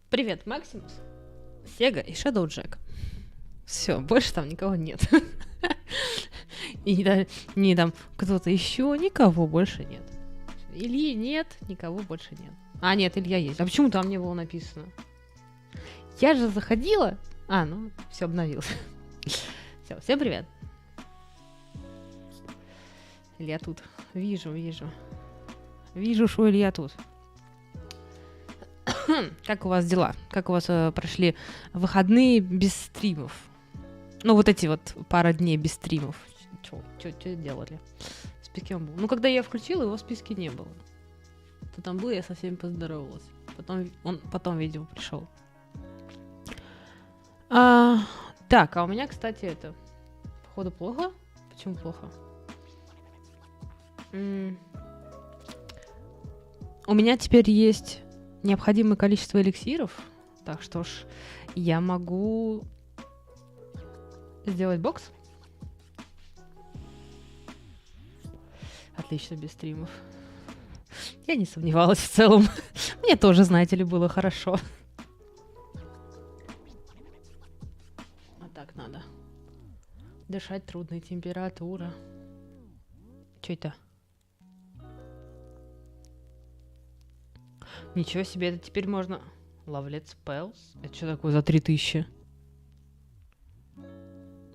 Привет, Максимус, Сега и Шадоу Джек. Все, больше там никого нет. И не там кто-то еще, никого больше нет. Ильи нет, никого больше нет. А, нет, Илья есть. А почему там не было написано? Я же заходила. А, ну, все обновилось. Все, всем привет. Илья тут. Вижу. Вижу, что Илья тут. Как у вас дела? Как у вас прошли выходные без стримов? Ну, вот эти вот пара дней без стримов. Что делали? В списке он был. Ну, когда я включила, его в списке не было. То там был, я со всеми поздоровалась. Потом видео пришел. Так, а у меня, кстати, это... Походу, плохо? Почему плохо? У меня теперь есть необходимое количество эликсиров. Так что ж, я могу сделать бокс. Отлично, без стримов. Я не сомневалась в целом. Мне тоже, знаете ли, было хорошо. А так надо. Дышать трудно, температура. Чё это? Ничего себе, это теперь можно... Ловлет Spells? Это что такое за 3000?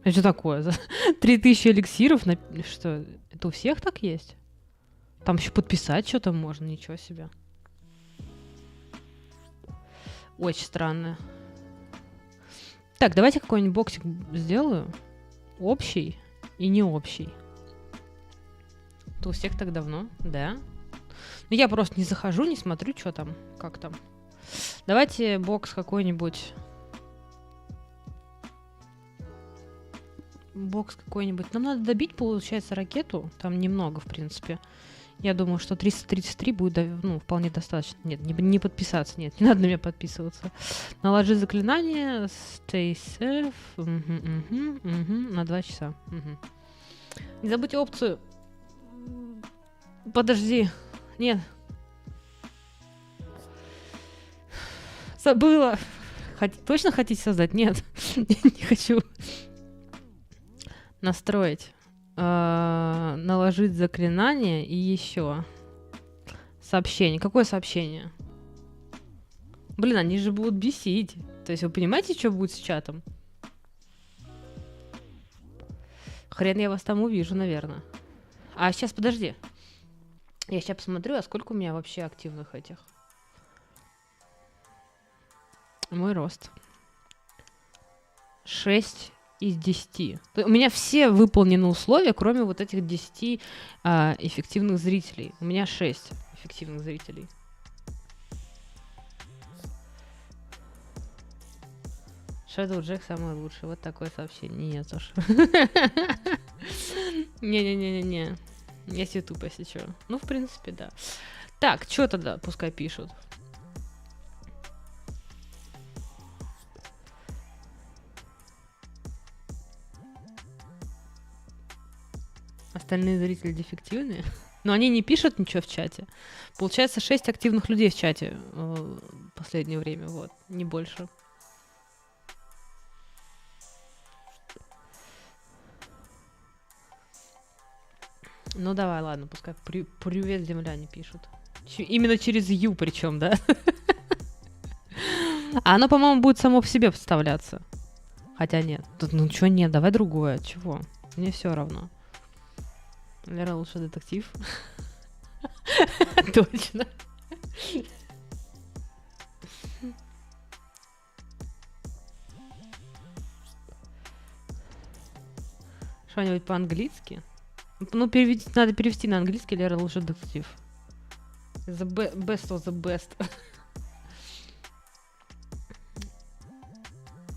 Это что такое за 3000 эликсиров? Что, это у всех так есть? Там еще подписать что-то можно, ничего себе. Очень странно. Так, давайте какой-нибудь боксик сделаю. Общий и не общий. Это у всех так давно, да? Ну, я просто не захожу, не смотрю, что там, как там. Давайте бокс какой-нибудь. Бокс какой-нибудь. Нам надо добить, получается, ракету. Там немного, в принципе. Я думаю, что 333 будет, ну, вполне достаточно. Нет, не подписаться, нет, не надо на меня подписываться. Наложи заклинание. Stay safe. На 2 часа. Не забудьте опцию. Подожди. Нет. Забыла. Точно хотите создать? Нет. Не хочу. Настроить. Наложить заклинание и еще. Сообщение. Какое сообщение? Блин, они же будут бесить. То есть вы понимаете, что будет с чатом? Хрен я вас там увижу, наверное. А сейчас, подожди. Я сейчас посмотрю, а сколько у меня вообще активных этих. Мой рост. 6 из 10. У меня все выполнены условия, кроме вот этих 10 эффективных зрителей. У меня 6 эффективных зрителей. Shadow Jack самый лучший. Вот такое сообщение. Нет уж. Не-не-не-не-не. Я с YouTube, если что. Ну, в принципе, да. Так, что тогда пускай пишут? Остальные зрители дефективные. Но они не пишут ничего в чате. Получается 6 активных людей в чате в последнее время. Вот, не больше. Ну давай, ладно, пускай привет, земляне пишут. Именно через Ю причем, да? А оно, по-моему, будет само в себе вставляться. Хотя нет. Тут, ну чё нет, давай другое. Чего? Мне все равно. Лера лучший детектив. Точно. Что-нибудь по-английски? Ну, надо перевести на английский. Лера лучший детектив. The best of the best.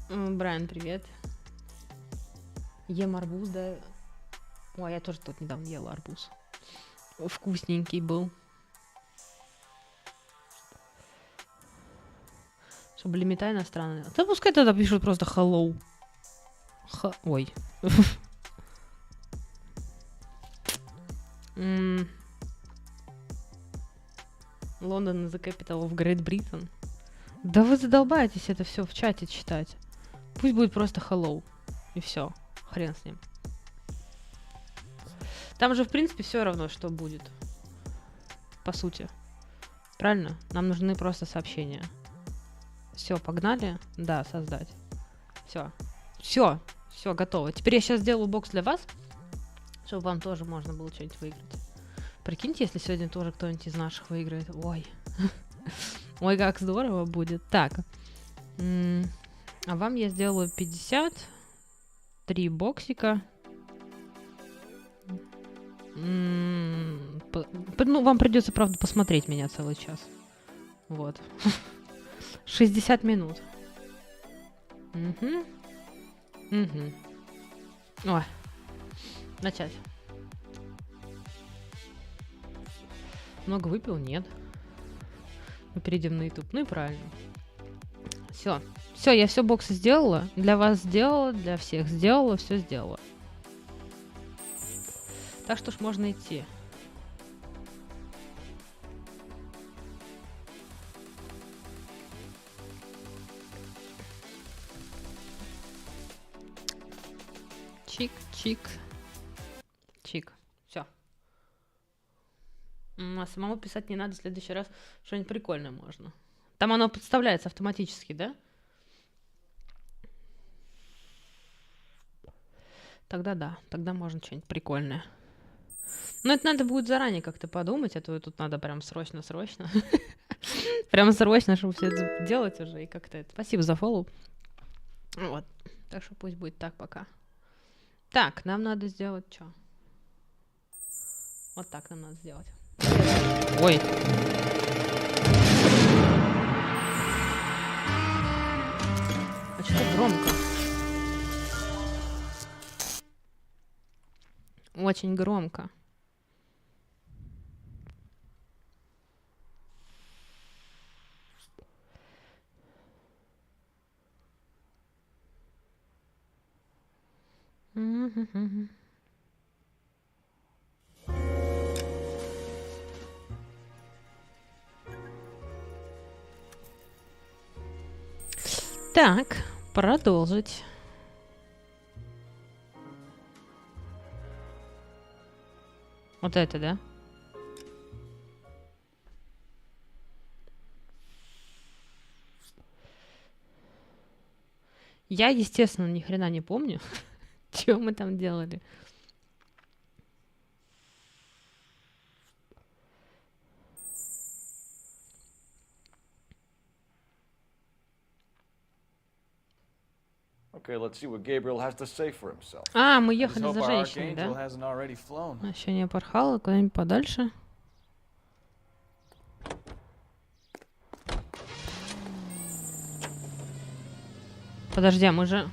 Брайан, привет. Ем арбуз, да. Ой, я тоже тут недавно ела арбуз. Вкусненький был. Чтобы лимита иностранная. Да пускай тогда пишут просто hello. Ой. London is the capital of Great Britain. Да вы задолбаетесь это все в чате читать. Пусть будет просто hello. И все. Хрен с ним. Там же, в принципе, все равно, что будет. По сути. Правильно? Нам нужны просто сообщения. Все, погнали? Да, создать. Все. Все. Все, готово. Теперь я сейчас сделаю бокс для вас, чтобы вам тоже можно было что-нибудь выиграть. Прикиньте, если сегодня тоже кто-нибудь из наших выиграет. Ой. Ой, как здорово будет. Так. А вам я сделаю 53 боксика. Ну, вам придется, правда, посмотреть меня целый час. Вот. 60 минут. Угу. Угу. Ой. Начать. Много выпил? Нет. Мы перейдем на YouTube. Ну и правильно. Все. Все, я все боксы сделала. Для вас сделала, для всех сделала, все сделала. Так что ж можно идти. Чик, чик. Чик. Все. А самому писать не надо, в следующий раз что-нибудь прикольное можно. Там оно подставляется автоматически, да? Тогда да, тогда можно что-нибудь прикольное. Но это надо будет заранее как-то подумать, а то тут надо прям срочно-срочно. Прям срочно, чтобы все это делать уже. И как-то это. Спасибо за фоллоу. Вот. Так что пусть будет так пока. Так, нам надо сделать что? Вот так нам надо сделать. Ой. А что громко? Очень громко. Так, продолжить. Вот это, да? Я, естественно, ни хрена не помню, что мы там делали. Okay, let's see what Gabriel has to say for himself. А, мы I just ехали hope за our женщиной, archangel да? hasn't already flown. Еще не порхала, куда-нибудь подальше. Подожди, а мы же...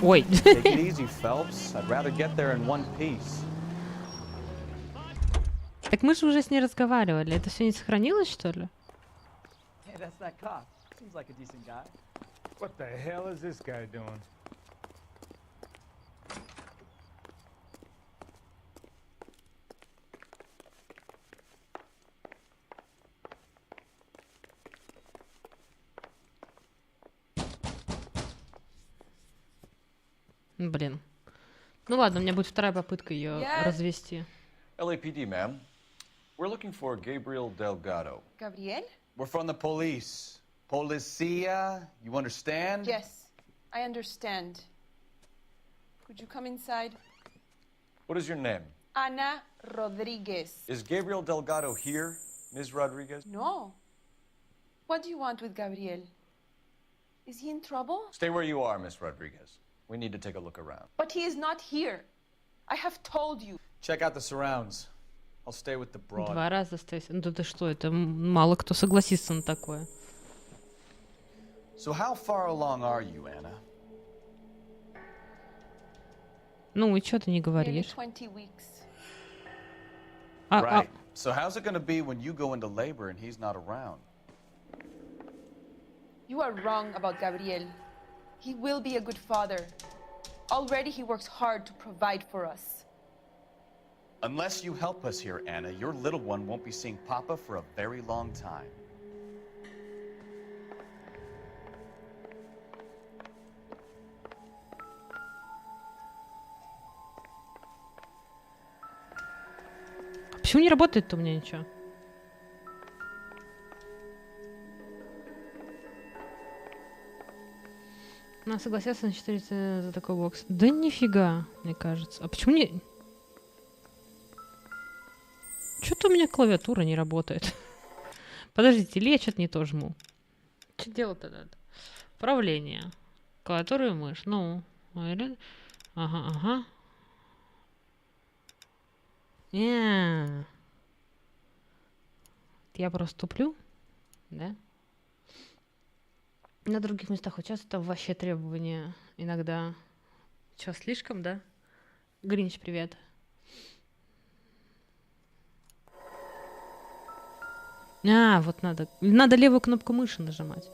Ой. Take it easy, Phelps. I'd rather get there in one piece. Так мы же уже с ней разговаривали. Это все не сохранилось, что ли? Hey, that's that cop. Seems like a decent guy. What the hell is this guy doing? Блин. Ну ладно, у меня будет вторая попытка ее развести. LAPD, ma'am. We're looking for Gabriel Delgado. Gabriel? We're from the police. Policia, you understand? Yes, I understand. Could you come inside? What is your name? Ana Rodriguez. Is Gabriel Delgado here, Ms. Rodriguez? No. What do you want with Gabriel? Is he in trouble? Stay where you are, Ms. Rodriguez. We need to take a look around. But he is not here. I have told you. Check out the surrounds. I'll stay with the broad. Два раза остаюсь. Ну ты что, это мало кто согласится на такое. So how far along are you, Anna? Ну и что ты не Nearly говоришь? 20 weeks. Right. So how's it going to be when you go into labor and he's not around? You are wrong about Gabriel. He will be a good father. Already he works hard to provide for us. Unless you help us here, Anna, your little one won't be seeing Papa for a very long time. Почему не работает-то у меня ничего? Она согласилась на 4 за такой бокс. Да нифига, мне кажется. А почему не... Что-то у меня клавиатура не работает. Подождите, или я что-то не то жму? Что делать-то надо? Управление. Клавиатура и мышь. Ну, или... Ага. Я просто туплю, да? На других местах участвую, там вообще требования иногда. Чё, слишком, да? Гринч, привет. Вот надо левую кнопку мыши нажимать.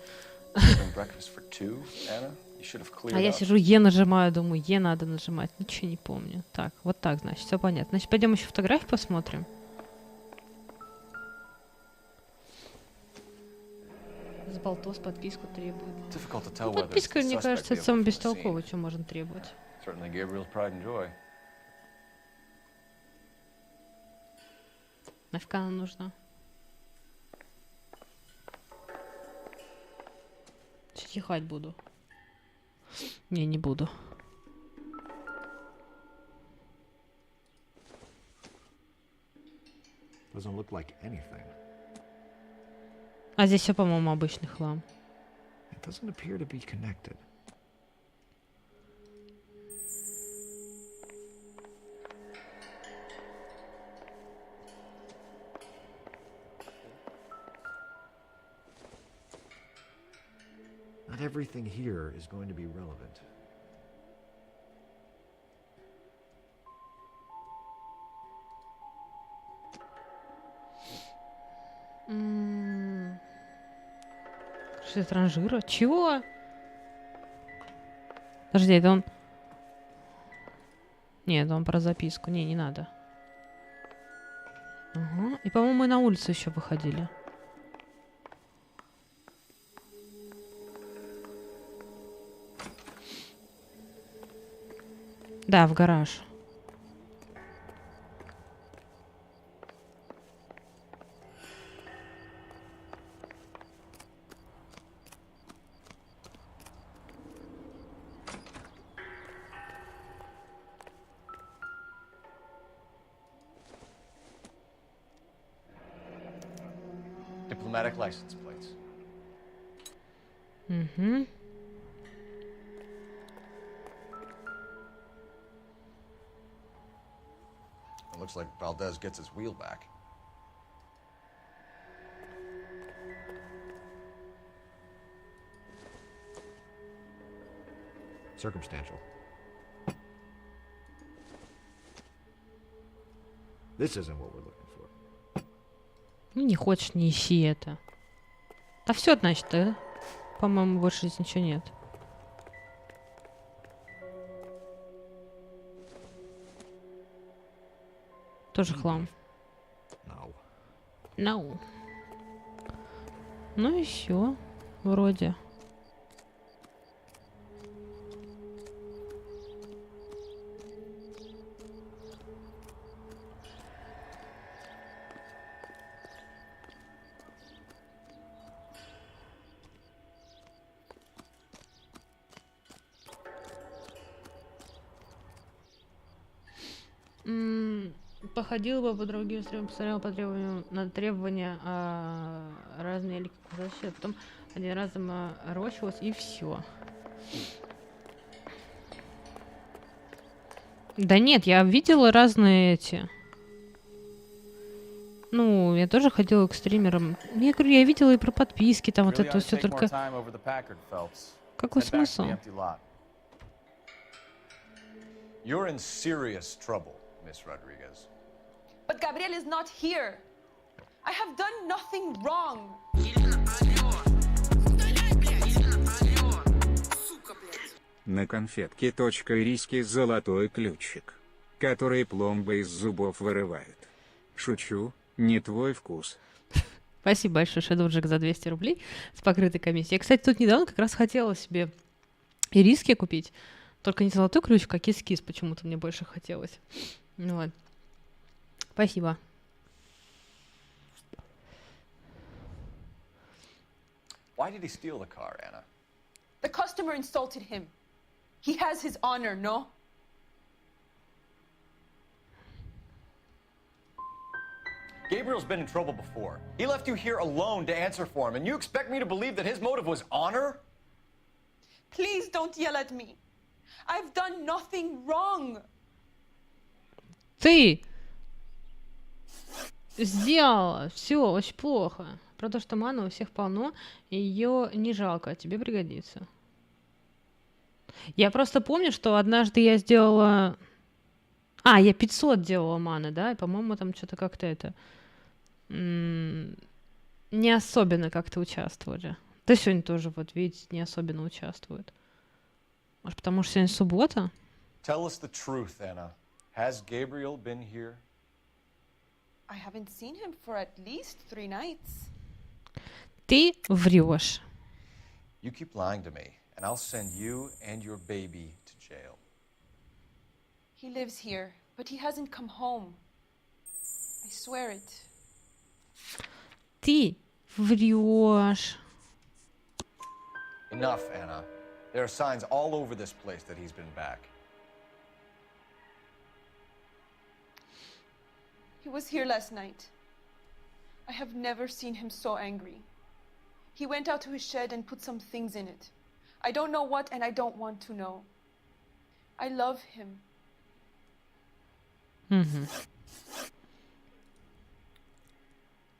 А я сижу, Е нажимаю, думаю, Е надо нажимать. Ничего не помню. Так, вот так, значит, все понятно. Значит, пойдем еще фотографии посмотрим. С болтос подписку требует. Ну, подписка, мне кажется, это самое бестолковое, что можно требовать. Нафиг она нужна? Чихать буду. Не буду. Doesn't look like anything. А здесь все, по-моему, обычный хлам. It doesn't appear to be connected. Not everything here is going to be relevant. Что это, транжира? Чего? Подожди, это он... Нет, он про записку. Не надо. Ага. И, по-моему, мы на улицу еще выходили. Да, в гараж. Diplomatic license plates. Угу. It looks like Valdez gets his wheel back. Circumstantial. This isn't what we're looking for. Ну, не хочешь, не ищи это. Да все, значит, да? По-моему, больше здесь ничего нет. Тоже хлам. No. Ну и все. Вроде. Походила бы по другим стримам, посмотрела по требованию, на требования разные электрозащиты, потом один раз заморочилась и все. Да нет, я видела разные эти. Ну, я тоже ходила к стримерам. Я говорю, я видела и про подписки, там вот это все только. Какой смысл? You're in serious trouble, Miss Rodriguez. But Gabriel is not here. I have done nothing wrong. На конфетке .ириски золотой ключик. которые пломбы из зубов вырывают. Шучу, не твой вкус. Спасибо большое, Shadow Jack, за 200 рублей с покрытой комиссией. Я, кстати, тут недавно как раз хотела себе ириски купить. Только не золотой ключик, а кис-кис почему-то мне больше хотелось. Ну вот. Спасибо. Why did he steal the car, Anna? The customer insulted him. He has his honor, no? Gabriel's been in trouble before. He left you here alone to answer for him, and you expect me to believe that his motive was honor? Please don't yell at me. I've done nothing wrong. Ты сделала все очень плохо. Про то, что мана у всех полно, ее не жалко, а тебе пригодится. Я просто помню, что однажды я сделала... я 500 делала маны, да? И, по-моему, там что-то как-то это... не особенно как-то участвовали. Да сегодня тоже, вот видите, не особенно участвуют. Может, потому что сегодня суббота? Tell us the truth, Anna. Has Gabriel been here? I haven't seen him for at least 3 nights. Ты врешь. You keep lying to me, and I'll send you and your baby to jail. He lives here, but he hasn't come home. I swear it. Ты врешь. Enough, Anna. There are signs all over this place that he's been back. He was here last night. I have never seen him so angry. He went out to his shed and put some things in it. I don't know what, and I don't want to know. I love him.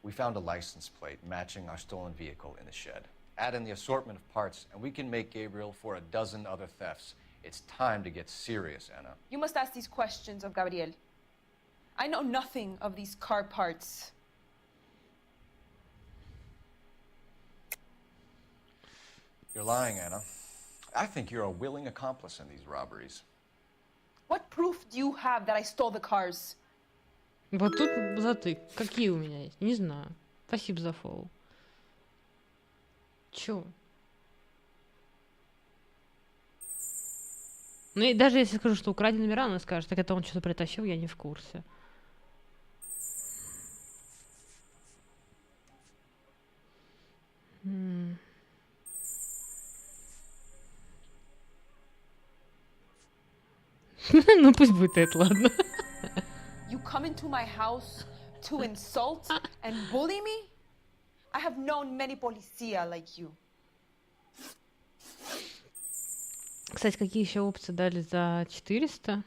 We found a license plate matching our stolen vehicle in the shed. Add in the assortment of parts, and we can make Gabriel for a dozen other thefts. It's time to get serious, Anna. You must ask these questions of Gabriel. I know nothing of these car parts. You're lying, Anna. I think you're a willing accomplice in these robberies. What proof do you have that I stole the cars? Вот тут затык. Какие у меня есть? Не знаю. Спасибо за фоллоу. Чё? Ну и даже если скажу, что украдены номера, она скажет, так это он что-то притащил, я не в курсе. Ну пусть будет это, ладно. You come into my house to insult and bully me? I have known many policia like you. Кстати, какие еще опции дали за 400?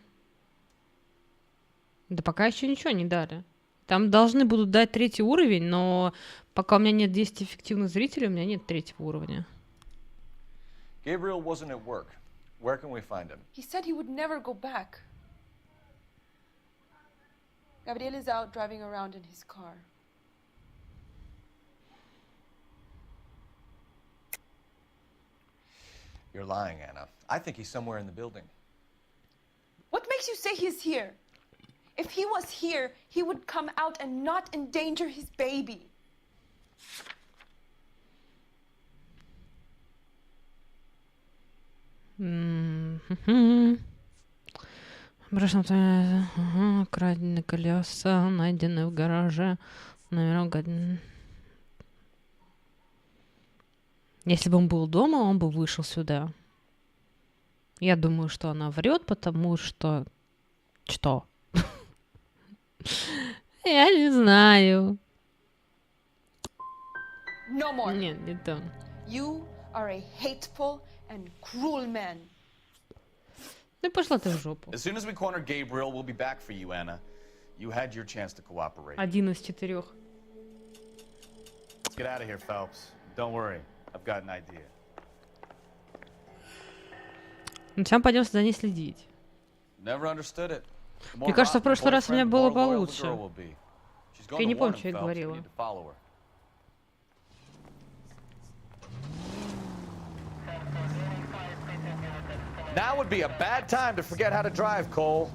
Да пока еще ничего не дали. Там должны будут дать 3-й уровень, но пока у меня нет 10 эффективных зрителей, у меня нет 3-го уровня. Gabriel wasn't at work. Where can we find him? He said he would never go back. Gabriel is out driving around in his car. You're lying, Anna. I think he's somewhere in the building. What makes you say he's here? If he was here, he would come out and not endanger his baby. Краденые колеса, найдены в гараже. Если бы он был дома, он бы вышел сюда. Я думаю, что она врет, потому что... Что? Я не знаю. No more. Нет, не то. You are a hateful and cruel man. Ну пошла ты в жопу. As soon as we corner Gabriel, we'll be back for you, Anna. You had your chance to cooperate. 1 из 4. Let's get out of here, Phelps. Don't worry, I've got an idea. Ну, сейчас пойдем за ней следить. Never understood it. Мне кажется, в прошлый раз у меня было получше. Я не помню, что я говорила. Now would be a bad time to forget how to drive, Cole.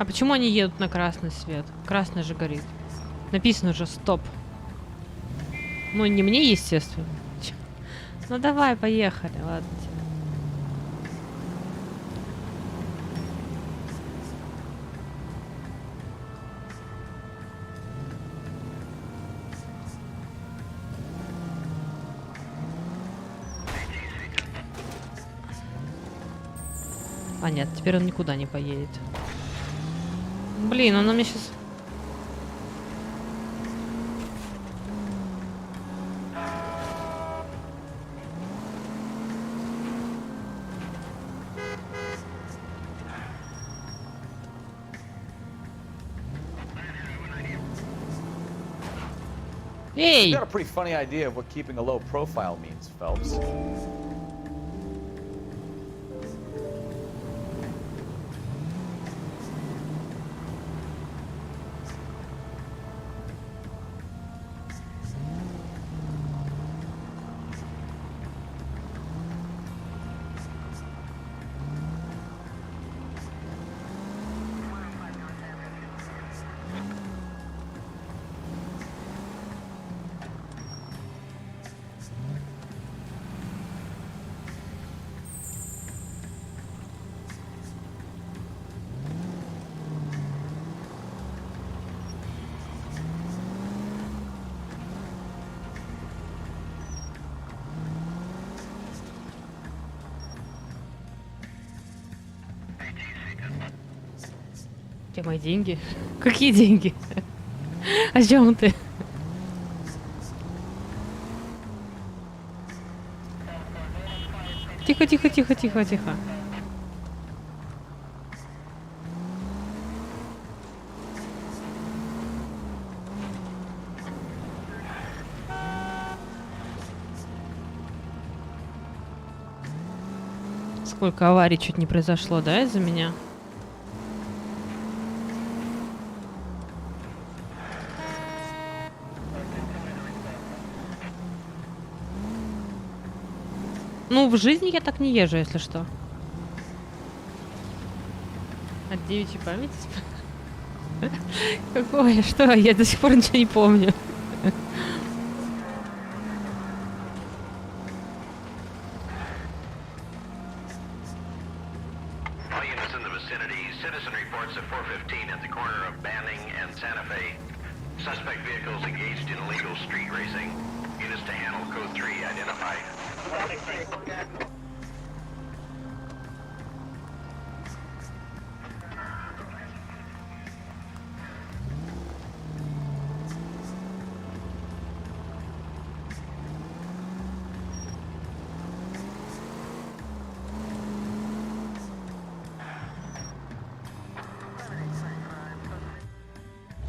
А почему они едут на красный свет? Красный же горит. Написано же стоп. Ну, не мне, естественно. Ну давай, поехали, ладно. А нет, теперь он никуда не поедет. Блин, он у меня сейчас... Эй! You got a pretty funny idea of what keeping a low profile means, Phelps. Где мои деньги? Какие деньги? О чем ты? Тихо, тихо, тихо, тихо, тихо. Сколько аварий чуть не произошло, да, из-за меня? Ну, в жизни я так не езжу, если что. От девичьей памяти? Какое? Что? Я до сих пор ничего не помню.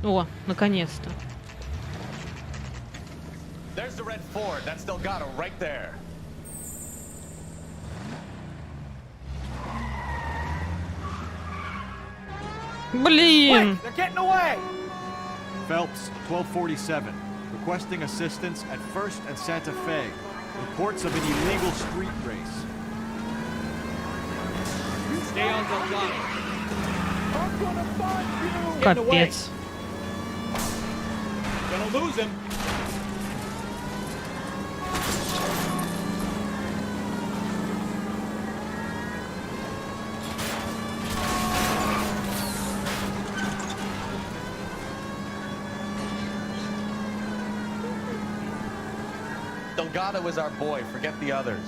О, наконец-то. There's the red Ford. That's Delgado right there. Блин! They're getting away! Phelps, 1247. Requesting assistance at 1st and Santa Fe. Reports of an illegal street race. Stay on Delgado. I'm gonna find you! Капец. Gonna lose him. Delgado is our boy. Forget the others.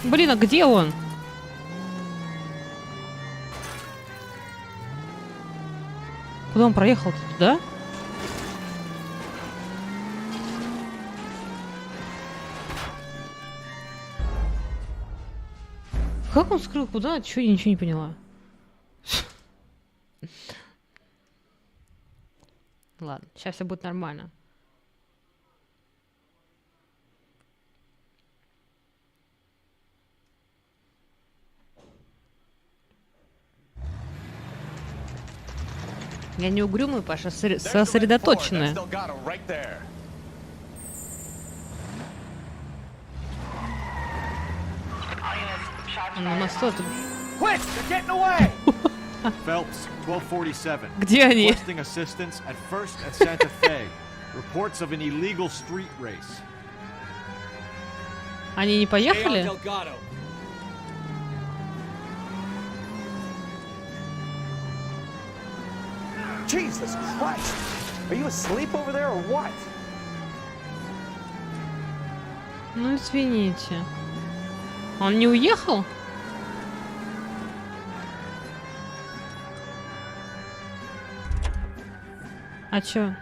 Блин, а где он? Куда он проехал-то? Туда? Как он скрыл? Куда? Чё, я ничего не поняла. Ладно, сейчас все будет нормально. Я не угрюмый, Паша, сосредоточенная. На мосту это... Phelps, 1247. Где они? Requesting assistance at First and Santa Fe. Reports of an illegal street race. Они не поехали? Jesus Christ! Are you asleep over there or what? Ну, извините. Он не уехал? А чё?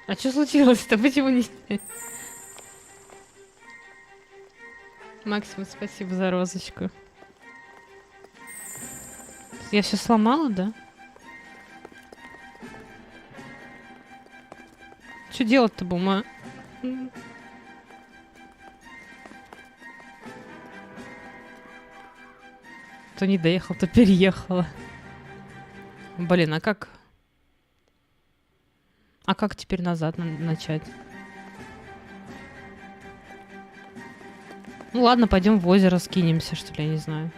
А что случилось-то? Почему не... Максим, спасибо за розочку. Я все сломала, да? Что делать-то, бума? То не доехал, то переехала. Блин, а как? А как теперь назад начать? Ну ладно, пойдем в озеро скинемся, что ли, я не знаю.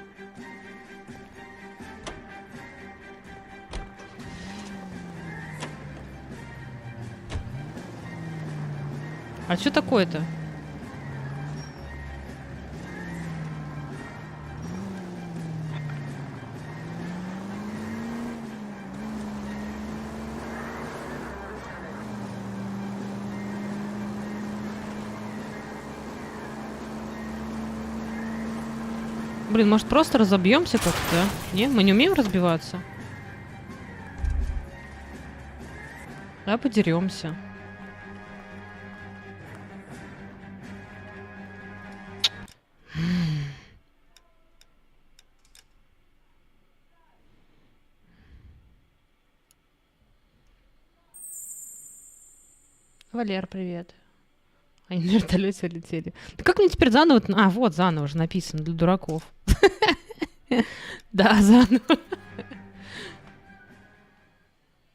А что такое-то? Блин, может просто разобьемся как-то, да? Не, мы не умеем разбиваться. Да, подеремся. Валер, привет. Они на вертолете улетели. Да как мне теперь заново... А, вот, заново же написано, для дураков. Да, заново.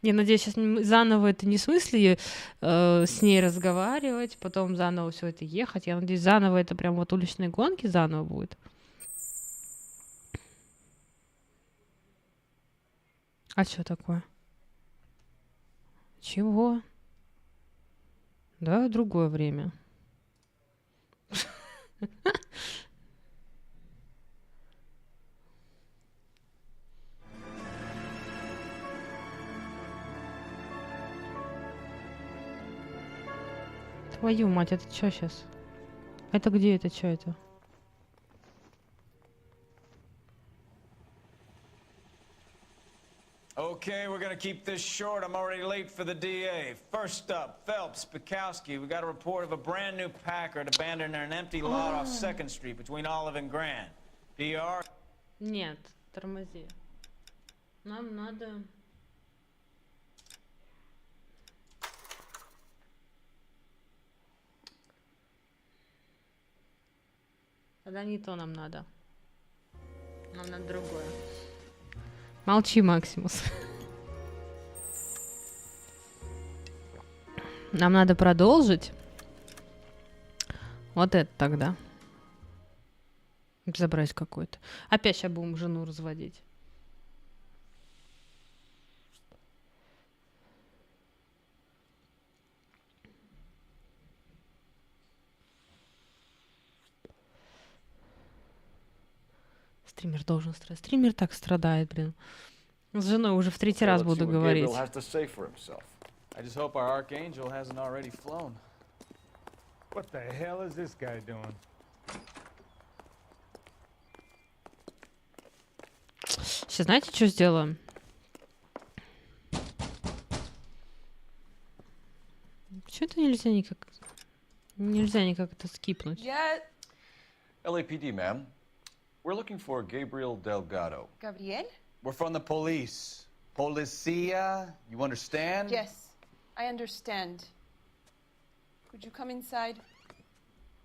Я надеюсь, сейчас заново это не в смысле с ней разговаривать, потом заново все это ехать. Я надеюсь, заново это прям вот уличные гонки заново будет. А что такое? Чего? Да, в другое время. Твою мать, это что сейчас? Это где это? Что это? Okay, we're gonna keep this short. I'm already late for the DA. First up, Phelps, Bukowski. We got a report of a brand new Packard abandoned in an empty lot off 2nd Street between Olive and Grand. PR? Нет, тормози. Нам надо... Тогда не то нам надо. Нам надо другое. Молчи, Максимус. Нам надо продолжить. Вот это тогда. Безобразие какое-то. Опять сейчас будем жену разводить. Стример должен страдать. Стример так страдает, блин. С женой уже в третий раз буду говорить. I just hope our archangel hasn't already flown. What the hell is this guy doing? Сейчас знаете, что сделаем? Почему это нельзя никак это скипнуть? Yeah, LAPD, ma'am. We're looking for Gabriel Delgado. Gabriel? We're from the police. Policia, you understand? Yes, I understand. Could you come inside?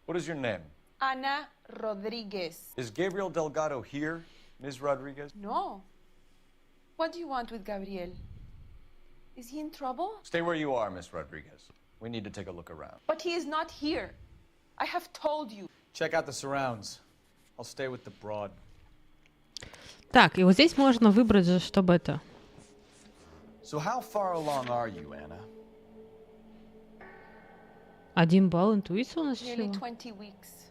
What is your name? Ana Rodriguez. Is Gabriel Delgado here, Ms. Rodriguez? No. What do you want with Gabriel? Is he in trouble? Stay where you are, Ms. Rodriguez. We need to take a look around. But he is not here. I have told you. Check out the surrounds. I'll stay with the broad. Так, и вот здесь можно выбрать же, чтобы это... So how far along are you, Anna? 1 балл интуиции у нас Nearly всего. 20 weeks.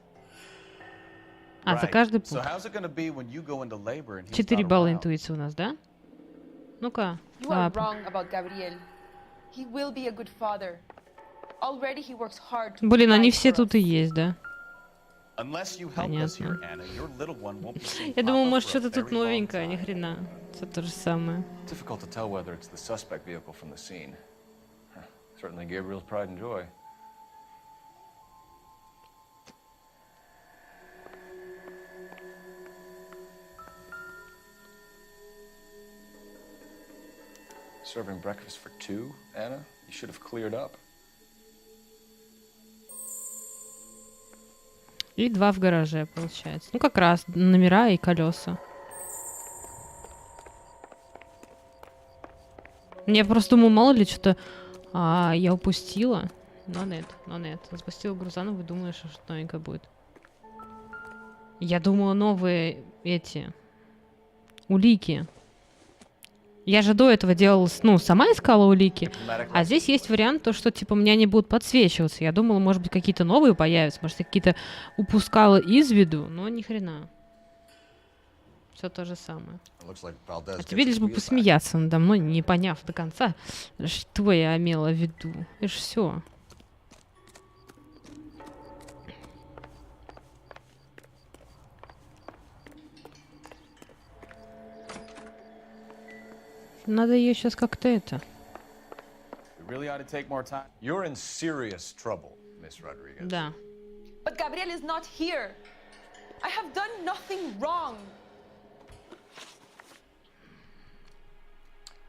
А, за каждый So пункт. how's it gonna be when you go into labor and he's 4 not балла around? интуиции у нас, да? Ну-ка. You are ладно. wrong about Gabriel. He will be a good father. Already he works hard to Блин, они provide все for тут us. и есть, да? Unless you help us Понятно. here, Anna, your little one won't be seeing Я думал, Papa может, for a что-то тут very long новенькое, ни time. хрена. Все то же самое. Difficult to tell whether it's the suspect vehicle from the scene. Certainly Gabriel's pride and joy. Serving breakfast for 2, Anna? You should have cleared up. И 2 в гараже, получается. Ну, как раз номера и колеса. Я просто думаю, мало ли, что-то я упустила. Но нет. Запустила Грузанов и думаю, что что-то новенькое будет. Я думала, новые эти улики. Я же до этого делала, ну, сама искала улики. А здесь есть вариант, то, что, типа, мне они будут подсвечиваться. Я думала, может быть, какие-то новые появятся. Может, я какие-то упускала из виду, но ни хрена. Все то же самое. А тебе лишь бы посмеяться надо мной, не поняв до конца, что я имела в виду. И ж все. Надо ее сейчас как-то это... We really ought to take more time. You're in serious trouble, Miss Rodriguez. Да. But Gabriel is not here. I have done nothing wrong.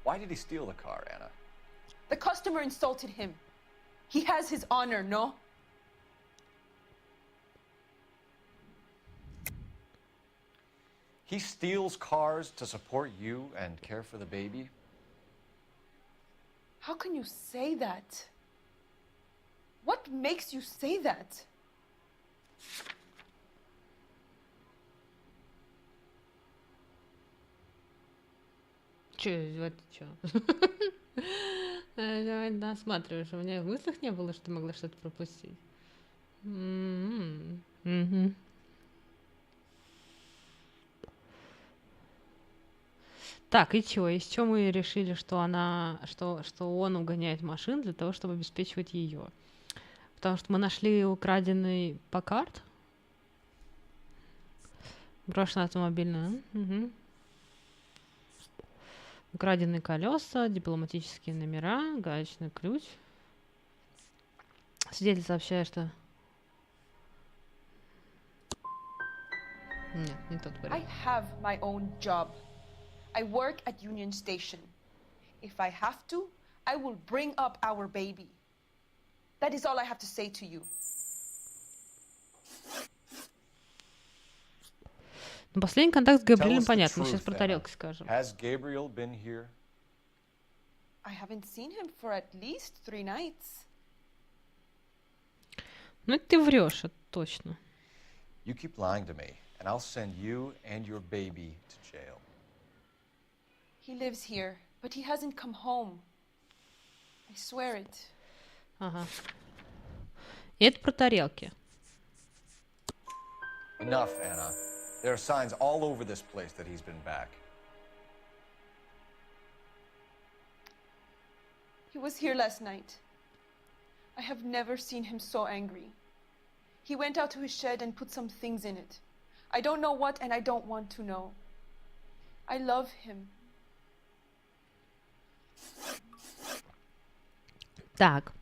Why did he steal the car, Anna? The customer insulted him. He has his honor, no? He steals cars to support you and care for the baby? How can you say that? What makes you say that? Че, это что? Осматриваешь, у меня в мыслях не было, что ты могла что-то пропустить. Так, и чё? И с чего мы решили, что он угоняет машин для того, чтобы обеспечивать ее? Потому что мы нашли украденный Паккард. Брошенный автомобильный. Угу. Украденные колеса, дипломатические номера, гаечный ключ. Свидетель сообщает, что... Нет, не тот I вариант. have my own job. I work at Union Station. If I have to, I will bring up our baby. That is all I have to say to you. Ну, последний контакт с Tell Габриэлем us the понятно, мы сейчас truth, про Anna. тарелки скажем. Has Gabriel been here? I haven't seen him for at least 3 nights. Ну, это ты врешь, это точно. You keep lying to me, and I'll send you and your baby to jail. He lives here, but he hasn't come home. I swear it. Ага. И это про тарелки. Enough, Anna. There are signs all over this place that he's been back. He was here last night. I have never seen him so angry. He went out to his shed and put some things in it. I don't know what, and I don't want to know. I love him. Так.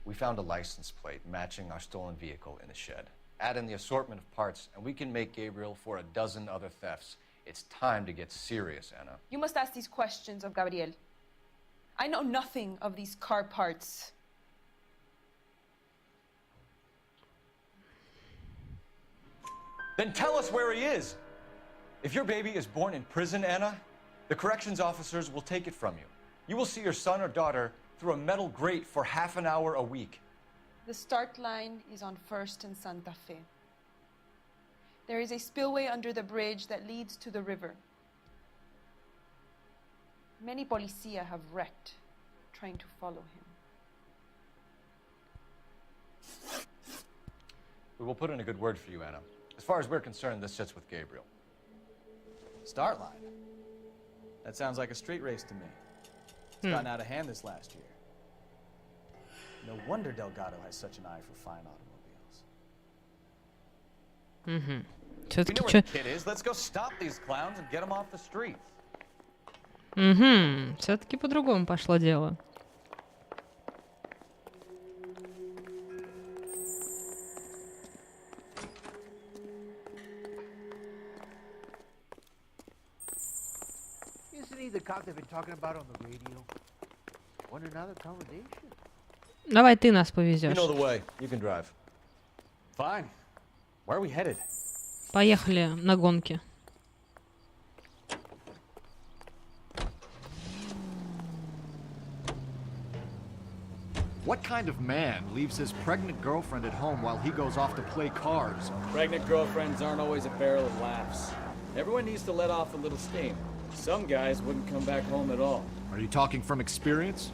We found a license plate matching our stolen vehicle in the shed. Add in the assortment of parts, and we can make Gabriel for a dozen other thefts. It's time to get serious, Anna. You must ask these questions of Gabriel. I know nothing of these car parts. Then tell us where he is. If your baby is born in prison, Anna, the corrections officers will take it from you. You will see your son or daughter through a metal grate for half an hour a week. The start line is on 1st and Santa Fe. There is a spillway under the bridge that leads to the river. Many policia have wrecked trying to follow him. We will put in a good word for you, Anna. As far as we're concerned, this sits with Gabriel. Start line? That sounds like a street race to me. It's gotten out of hand this last year. No wonder Delgado has such an eye for fine automobiles. We know Все-таки where что... the kid is. Let's go stop these clowns and get them off the streets. Все-таки по-другому пошло дело. Isn't he the cop they've been talking about on the radio? Want another accommodation? Давай ты нас You повезешь. know the way. You can drive. Fine. Where are we headed? Поехали на гонки. What kind of man leaves his pregnant girlfriend at home while he goes off to play cards? Pregnant girlfriends aren't always a barrel of laughs. Everyone needs to let off a little steam. Some guys wouldn't come back home at all. Are you talking from experience?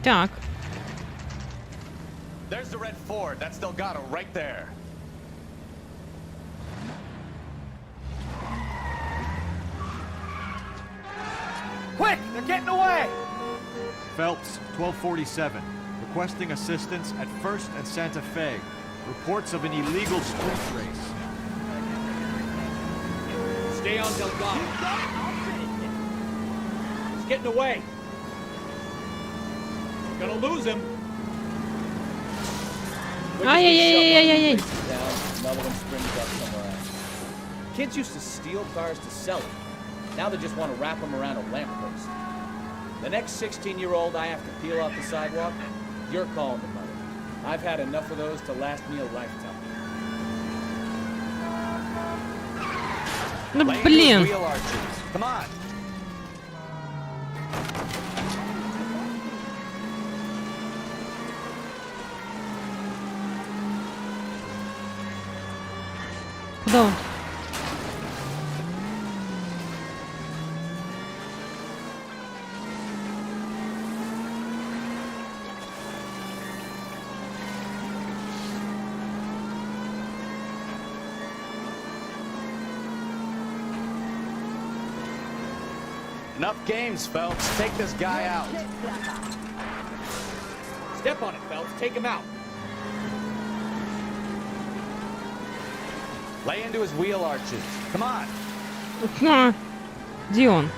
Так. There's the red Ford. That's Delgado right there. Quick! They're getting away! Phelps, 1247. Requesting assistance at 1st and Santa Fe. Reports of an illegal street race. Stay on Delgado. He's getting away. Gonna lose him. Ай-яй-яй-яй-яй-яй. Down, another one springs up somewhere else. Kids used to steal cars to sell them. Now they just want to wrap them around a lamppost. The next 16-year-old I have to peel off the sidewalk, you're calling the mother. I've had enough of those to last me a lifetime. Ну блин. Wheel arches. Come on. Куда он? Enough games, Phelps. Take this guy out. Step on it, Phelps. Take him out. Lay into his wheel arches. Come on. Где он?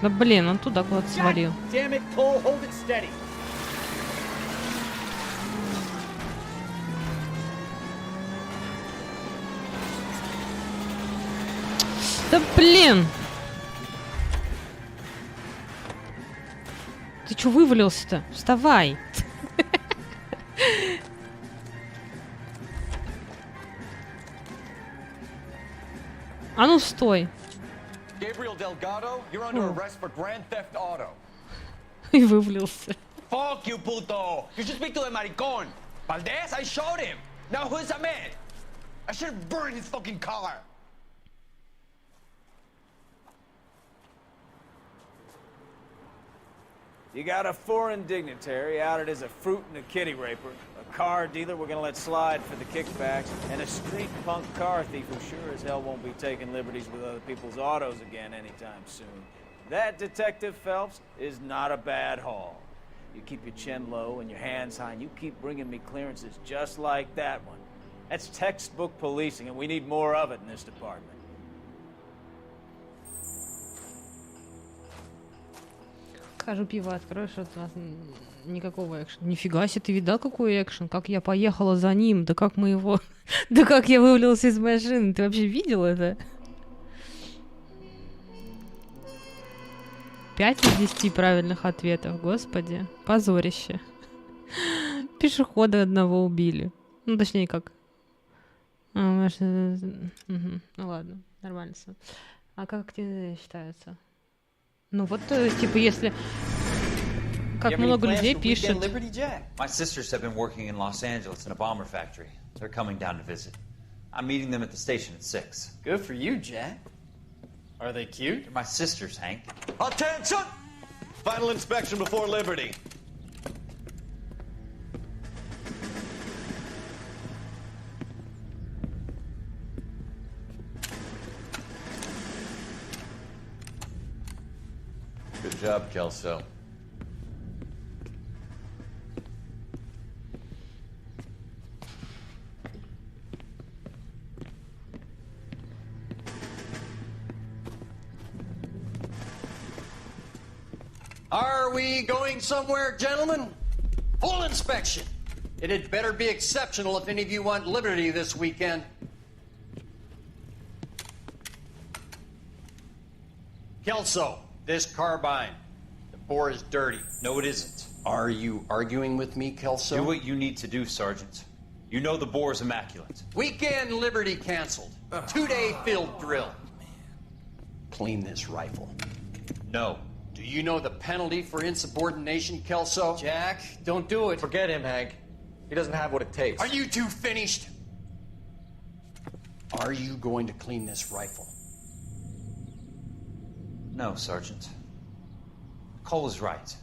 Да блин, он туда куда-то свалил. Damn it, Cole, hold it steady. Да блин! Ты чё вывалился-то? Вставай! А ну стой! Gabriel Delgado, you're under arrest for grand theft auto. И вывалился. Fuck you, puto! You should speak to the maricón. Valdez, I showed him. Now who's a man? I should have burned his fucking car. You got a foreign dignitary outed as a fruit and a kitty raper, a car dealer we're gonna let slide for the kickbacks, and a street punk car thief who sure as hell won't be taking liberties with other people's autos again anytime soon. That, Detective Phelps, is not a bad haul. You keep your chin low and your hands high, and you keep bringing me clearances just like that one. That's textbook policing, and we need more of it in this department. Схожу пиво открою, что у нас никакого экшена. Нифига себе, ты видал, какой экшен? Как я поехала за ним, да как мы его... Да как я вывалился из машины, ты вообще видел это? 5 из 10 правильных ответов, господи. Позорище. Пешехода одного убили. Ну, точнее, как. Ну ладно, нормально всё. А как тебе считается? Ну вот, типа, если... Как много людей пишет. My sisters have been working in Los Angeles in a bomber factory. They're coming down to visit. I'm meeting them at the station at 6. Good for you, Jack. Are they cute? They're my sisters, Hank. Attention! Final inspection before liberty. Good job, Kelso. Are we going somewhere, gentlemen? Full inspection. It had better be exceptional if any of you want liberty this weekend. Kelso, this carbine. The bore is dirty. No, it isn't. Are you arguing with me, Kelso? Do what you need to do, Sergeant. You know the bore is immaculate. Weekend liberty canceled. 2-day field drill. Clean this rifle. No. Do you know the penalty for insubordination, Kelso? Jack, don't do it. Forget him, Hank. He doesn't have what it takes. Are you two finished? Are you going to clean this rifle? No, Sergeant. Cole is right.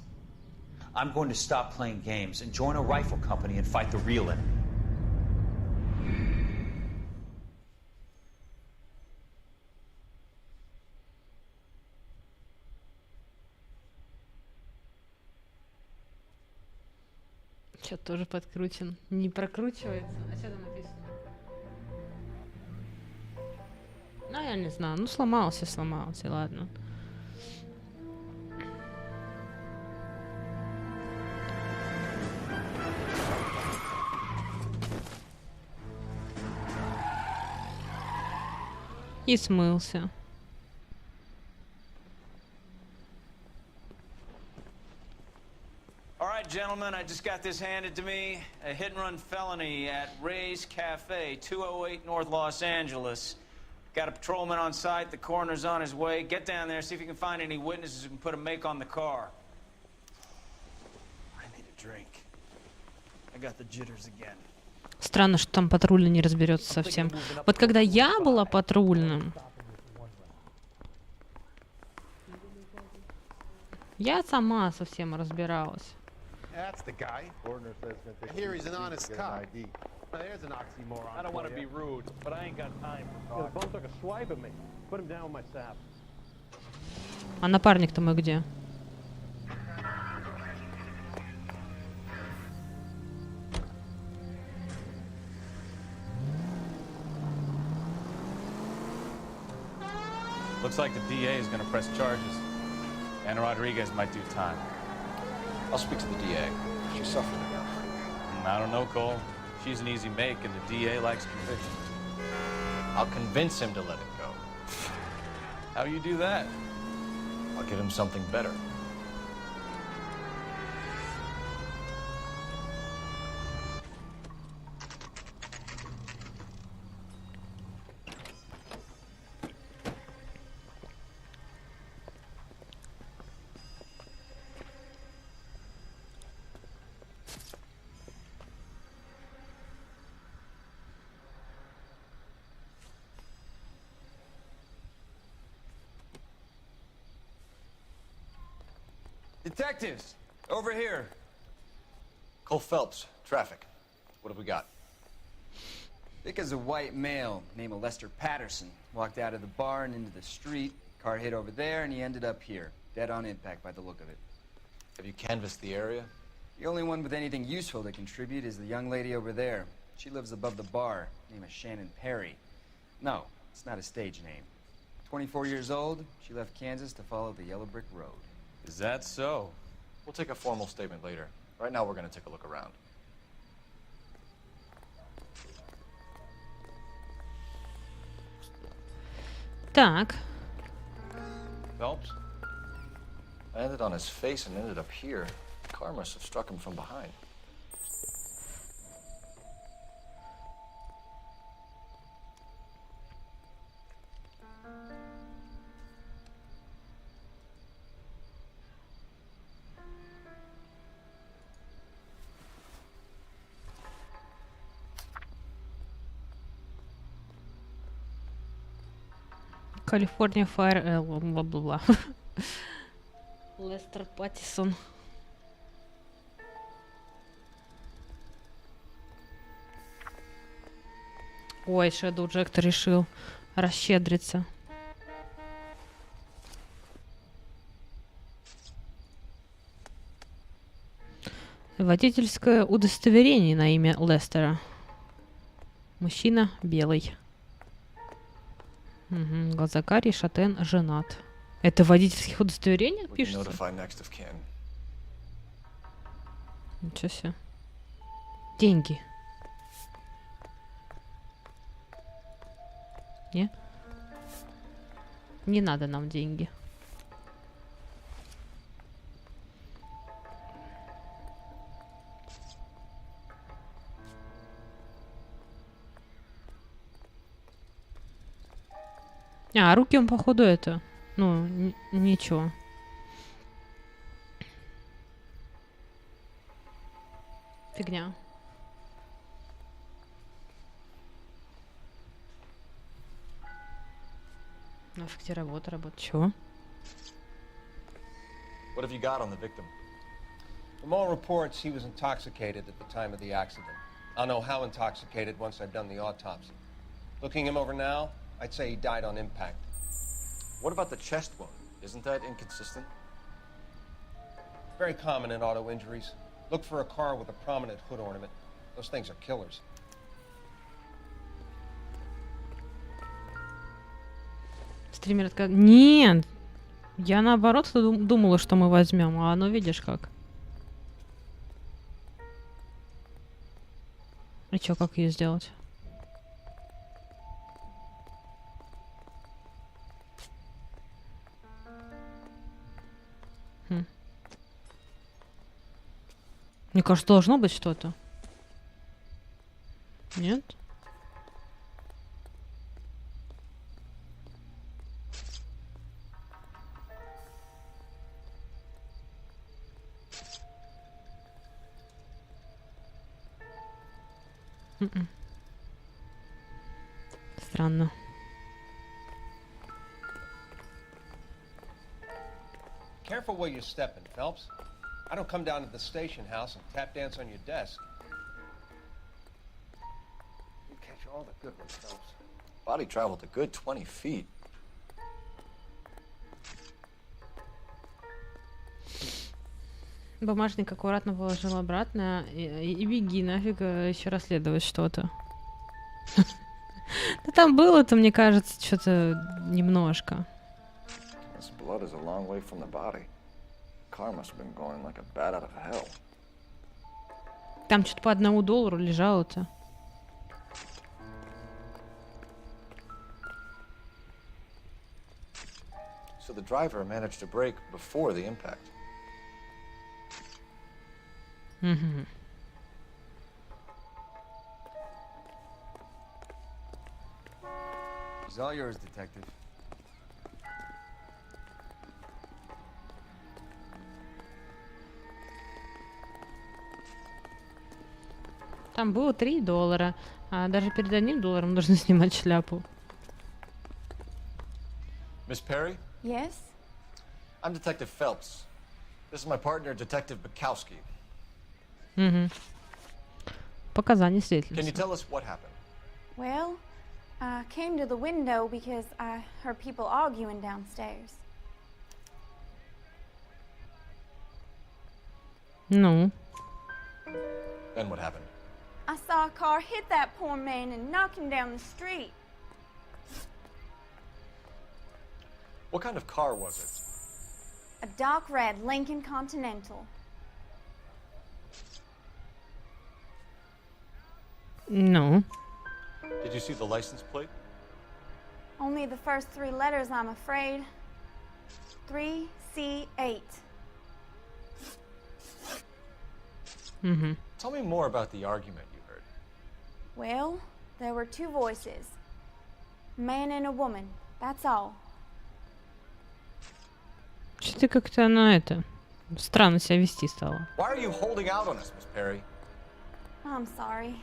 I'm going to stop playing games and join a rifle company and fight the real enemy. Что-то тоже подкручен. Не прокручивается. А что там написано? Ну, я не знаю. Ну, сломался, ладно. И смылся. All right, gentlemen, I just got this handed to me. A hit-and-run felony at Ray's Cafe, 208 North Los Angeles. Got a patrolman on site. The coroner's on his way. Get down there, see if you can find any witnesses who can put a make on the car. I need a drink. I got the jitters again. Странно, что там патрульный не разберется совсем. Вот когда я была патрульным, я сама совсем разбиралась. That's the guy. I hear he's an honest cop. There's an oxymoron. I don't want to be rude, but I ain't got time for talk. The bum took a swipe at me. Put him down with my sap. А напарник-то мой где? Looks like the DA is going to press charges. And Rodriguez might do time. I'll speak to the DA. She's suffering enough. I don't know, Cole. She's an easy make, and the DA likes conviction. I'll convince him to let it go. How you do that? I'll give him something better. Detectives, over here. Cole Phelps, traffic. What have we got? Thick as a white male named Lester Patterson walked out of the bar and into the street. Car hit over there, and he ended up here, dead on impact by the look of it. Have you canvassed the area? The only one with anything useful to contribute is the young lady over there. She lives above the bar. Name is Shannon Perry. No, it's not a stage name. 24 years old, she left Kansas to follow the yellow brick road. Is that so? We'll take a formal statement later. Right now, we're going to take a look around. Так. Phelps? I ended on his face and ended up here. The car must have struck him from behind. Калифорния Файр, бла-бла-бла. Лестер Паттисон. Ой, Шэдоу Джек-то решил расщедриться. Водительское удостоверение на имя Лестера. Мужчина белый. Угу. Глаза карие, шатен, женат. Это в водительских удостоверениях пишется? Ничего себе. Деньги. Не? Не надо нам деньги. А, руки он, походу, это... Ну, ничего. Фигня. Нафиг тебе работа. Чего? What have you got on the victim? From all reports, he was intoxicated at the time of the accident. I'll know how intoxicated once I've done the autopsy. Looking him over now, I'd say he died on impact. What about the chest wound? Isn't that inconsistent? Very common in auto injuries. Look for a car with a prominent hood ornament. Those things are killers. Стример сказал, нет, я наоборот думала, что мы возьмем, а оно видишь как. И чё, как ее сделать? Мне кажется, должно быть что-то. Нет? Странно. Careful where you're stepping, Phelps. I don't come down to the station house and tap dance on your desk. You catch all the good ones, Phelps. Body traveled a good 20 feet. Бумажник аккуратно положил обратно и беги нафиг еще расследовать что-то. Да там было-то, мне кажется, что-то немножко. Там что-то по $1 лежало-то. So the driver managed to brake before the impact. Угу. He's all yours, detective. Там было $3, а даже перед $1 нужно снимать шляпу. Miss Perry? Yes? I'm Detective Phelps. This is my partner, Detective Bukowski. Угу. Показания Can you свидетельницы. tell us what happened? Well, I came to the window because I heard people arguing downstairs. Ну. Then what happened? I saw a car hit that poor man and knock him down the street. What kind of car was it? A dark red Lincoln Continental. Ну. Did you see the license plate? Only the first 3 letters, I'm afraid. 3C8. Угу. Tell me more about the argument you heard. Well, there were 2 voices. A man and a woman. That's all. Что-то как-то она странно себя вести стала. Why are you holding out on us, Miss Perry? I'm sorry.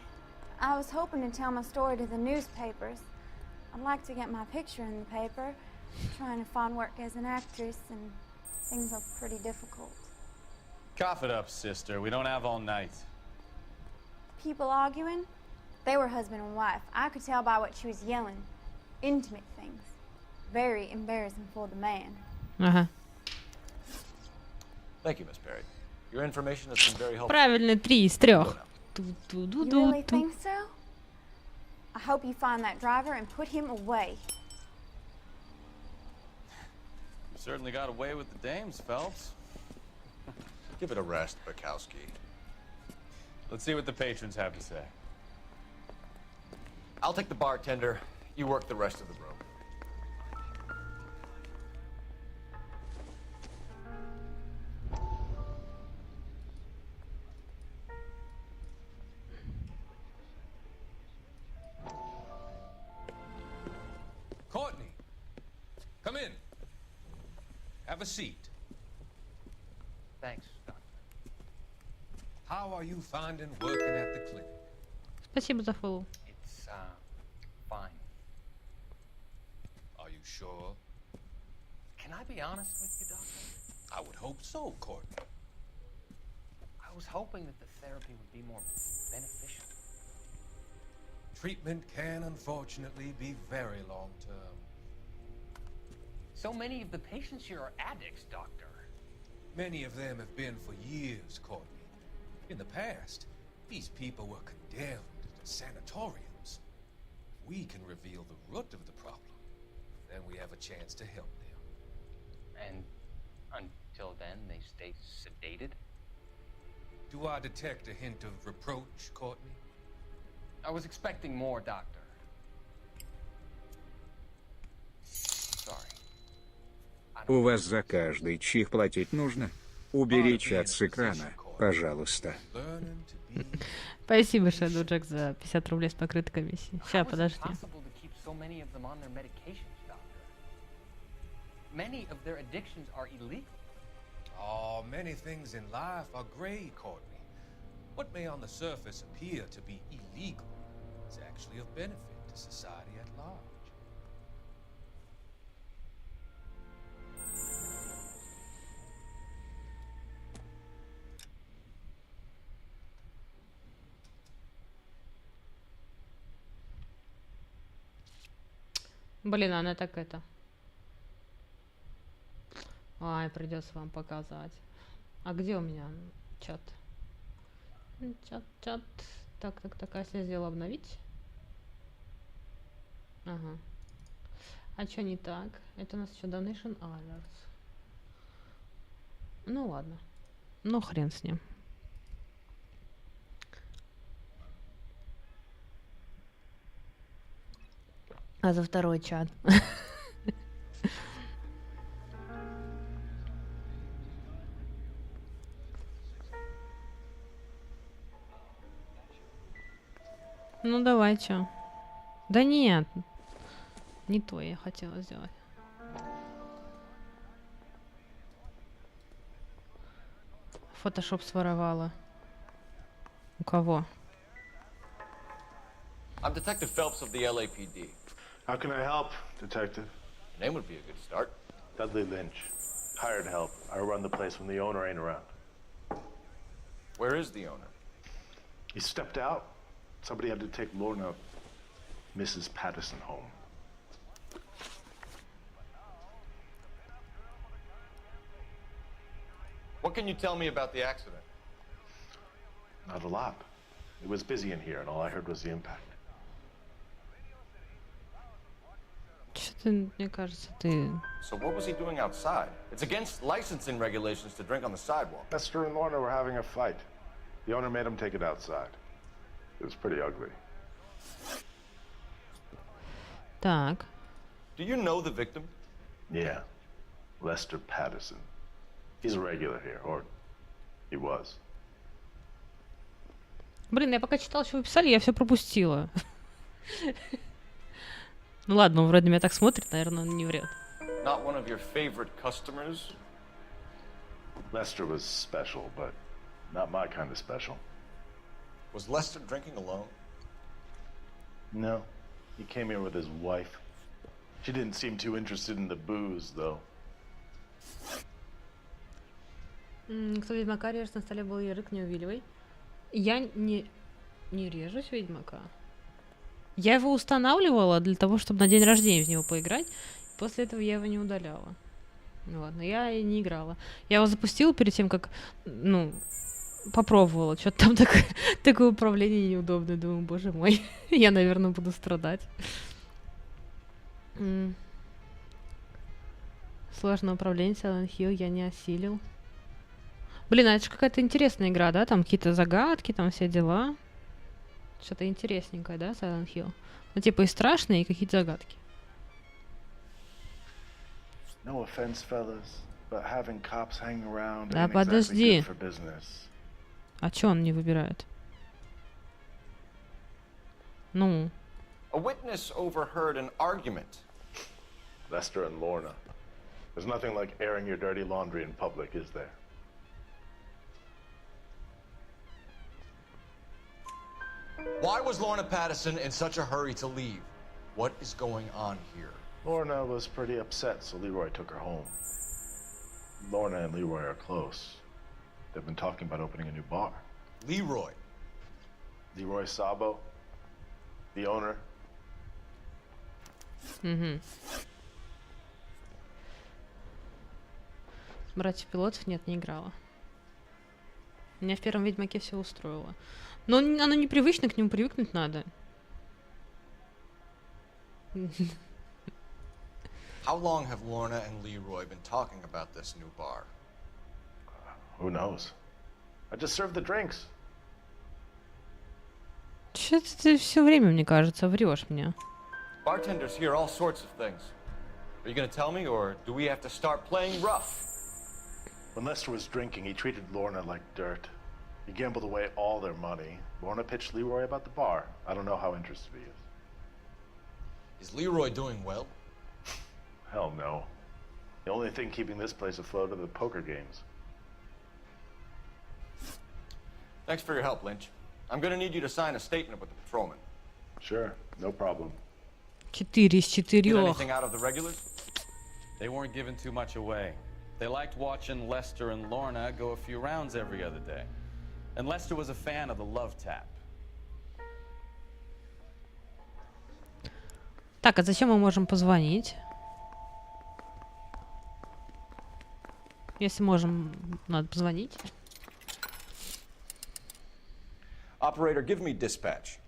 I was hoping to tell my story to the newspapers. I'd like to get my picture in the paper. I'm trying to find work as an actress, and things are pretty difficult. Cough it up, sister. We don't have all night. People arguing? They were husband and wife. I could tell by what she was yelling. Intimate things. Very embarrassing for the man. Ага. Thank you, Miss Perry. Your information has been very helpful. Правильно, 3 из 3. You really think so? I hope you find that driver and put him away. You certainly got away with the dames, Phelps. Give it a rest, Bukowski. Let's see what the patrons have to say. I'll take the bartender. You work the rest of the room. Courtney, come in. Have a seat. Thanks, Doctor. How are you finding working at the clinic? Спасибо за фоллоу. It's, fine. Are you sure? Can I be honest with you, Doctor? I would hope so, Courtney. I was hoping that the therapy would be more beneficial. Treatment can unfortunately be very long-term. So many of the patients here are addicts, Doctor. Many of them have been for years, Courtney. In the past, these people were condemned to sanatoriums. We can reveal the root of the problem. Then we have a chance to help them. And until then, they stay sedated? Do I detect a hint of reproach, Courtney? I was expecting more, Doctor. Sorry. У вас за каждый чих платить нужно? Убери чат с экрана, пожалуйста. Спасибо, Shadow Jack, за 50 рублей с покрытой комиссией. Сейчас, подожди. Many of their addictions are illegal. Oh, many things in life are gray, Courtney. What may on the surface appear to be illegal is actually of benefit to society at large. Блин, она так Ай, придется вам показать. А где у меня чат? Чат. Так, а если я сделала обновить? Ага. А что не так? Это у нас еще Donation Alerts. Ну ладно. Ну хрен с ним. А за второй чат. Ну давай, чё? Да нет. Не то я хотела сделать. Фотошоп своровала. У кого? I'm Detective Phelps of the LAPD. How can I help, Detective? Your name would be a good start. Dudley Lynch. Hired help. I run the place when the owner ain't around. Where is the owner? He stepped out. Somebody had to take Lorna, Mrs. Patterson, home. What can you tell me about the accident? Not a lot. It was busy in here, and all I heard was the impact. Ты, мне кажется, ты... So what was he doing outside? It's against licensing regulations to drink on the sidewalk. Lester and Lorna were having a fight. The owner made him take it outside. It was pretty ugly. Так. Do you know the victim? Yeah. Lester Patterson. He's a regular here, or he was. Блин, я пока читала, что вы писали, я все пропустила. Ну ладно, он вроде меня так смотрит, наверное, он не врет. Not one of your favorite customers? Lester was special, but not my kind of special. Was Lester drinking alone? No. He came here with his wife. She didn't seem too interested in the booze, though. Кто Ведьмака режет на столе был Ярык, не увиливай. Я не режусь Ведьмака. Я его устанавливала для того, чтобы на день рождения в него поиграть. После этого я его не удаляла. Ну ладно, я и не играла. Я его запустила перед тем, как, ну, попробовала. Что-то там такое управление неудобное. Думаю, боже мой, я, наверное, буду страдать. Сложное управление Silent Hill я не осилил. Блин, а это же какая-то интересная игра, да? Там какие-то загадки, там все дела. Что-то интересненькое, да, Silent Hill? Ну, типа и страшные, и какие-то загадки. No offense, fellas, but having cops hang around Да ain't подожди. exactly good for business. А чё он не выбирает? Ну. A witness overheard an argument. Lester and Lorna. There's nothing like airing your dirty laundry in public, is there? Why was Lorna Patterson in such a hurry to leave? What is going on here? Lorna was pretty upset, so Leroy took her home. Lorna and Leroy are close. They've been talking about opening a new bar. Leroy? Leroy Sabo, the owner. Угу. Братьев-пилотов нет, не играла. Меня в первом Ведьмаке все устроило. Но оно непривычно, к нему привыкнуть надо. How long have Lorna and Leroy been talking about this new bar? Who knows? I just served the drinks. Че ты все время, мне кажется, врешь мне? Bartenders hear all sorts of things. Are you going to tell me, or do we have to start playing rough? When Lester was drinking, he treated Lorna like dirt. He gambled away all their money. Lorna pitched Leroy about the bar. I don't know how interested he is. Is Leroy doing well? Hell no. The only thing keeping this place afloat are the poker games. Thanks for your help, Lynch. I'm going to need you to sign a statement with the patrolman. Sure, no problem. 4 из 4. Get anything out of the regulars? They weren't giving too much away. They liked watching Lester and Lorna go a few rounds every other day. And Lester was a fan of the love tap. Так, а зачем мы можем позвонить? Если можем, надо позвонить. Operator, give me dispatch.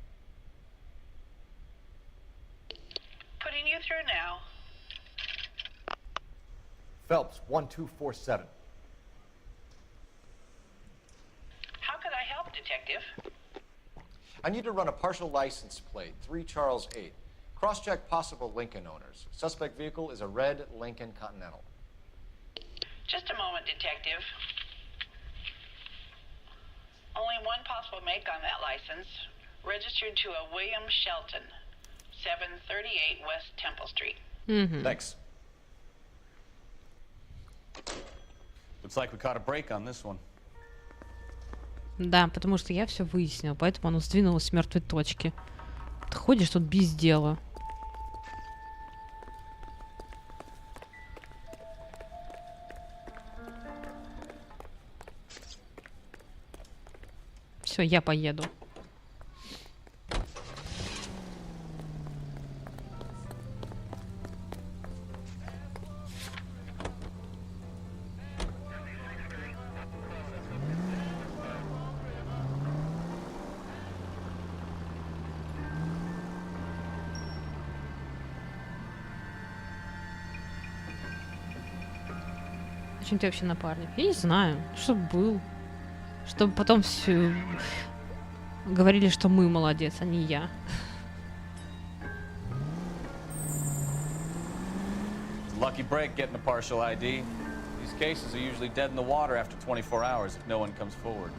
Putting you through now. Phelps, 1247. How could I help, Detective? I need to run a partial license plate, 3 Charles 8. Cross-check possible Lincoln owners. Suspect vehicle is a red Lincoln Continental. Just a moment, Detective. Only one possible make on that license. Registered to a William Shelton, 738 West Temple Street. Thanks. Looks like we caught a break on this one. Да, потому что я все выяснила, поэтому оно сдвинулось с мертвой точки. Ты ходишь тут без дела. Все, я поеду. Почему ты вообще напарник? Я не знаю. Чтобы был. Чтобы потом все говорили, что мы молодец, а не я. Lucky break getting a partial ID. These cases are usually dead in the water after 24 hours if no one comes forward.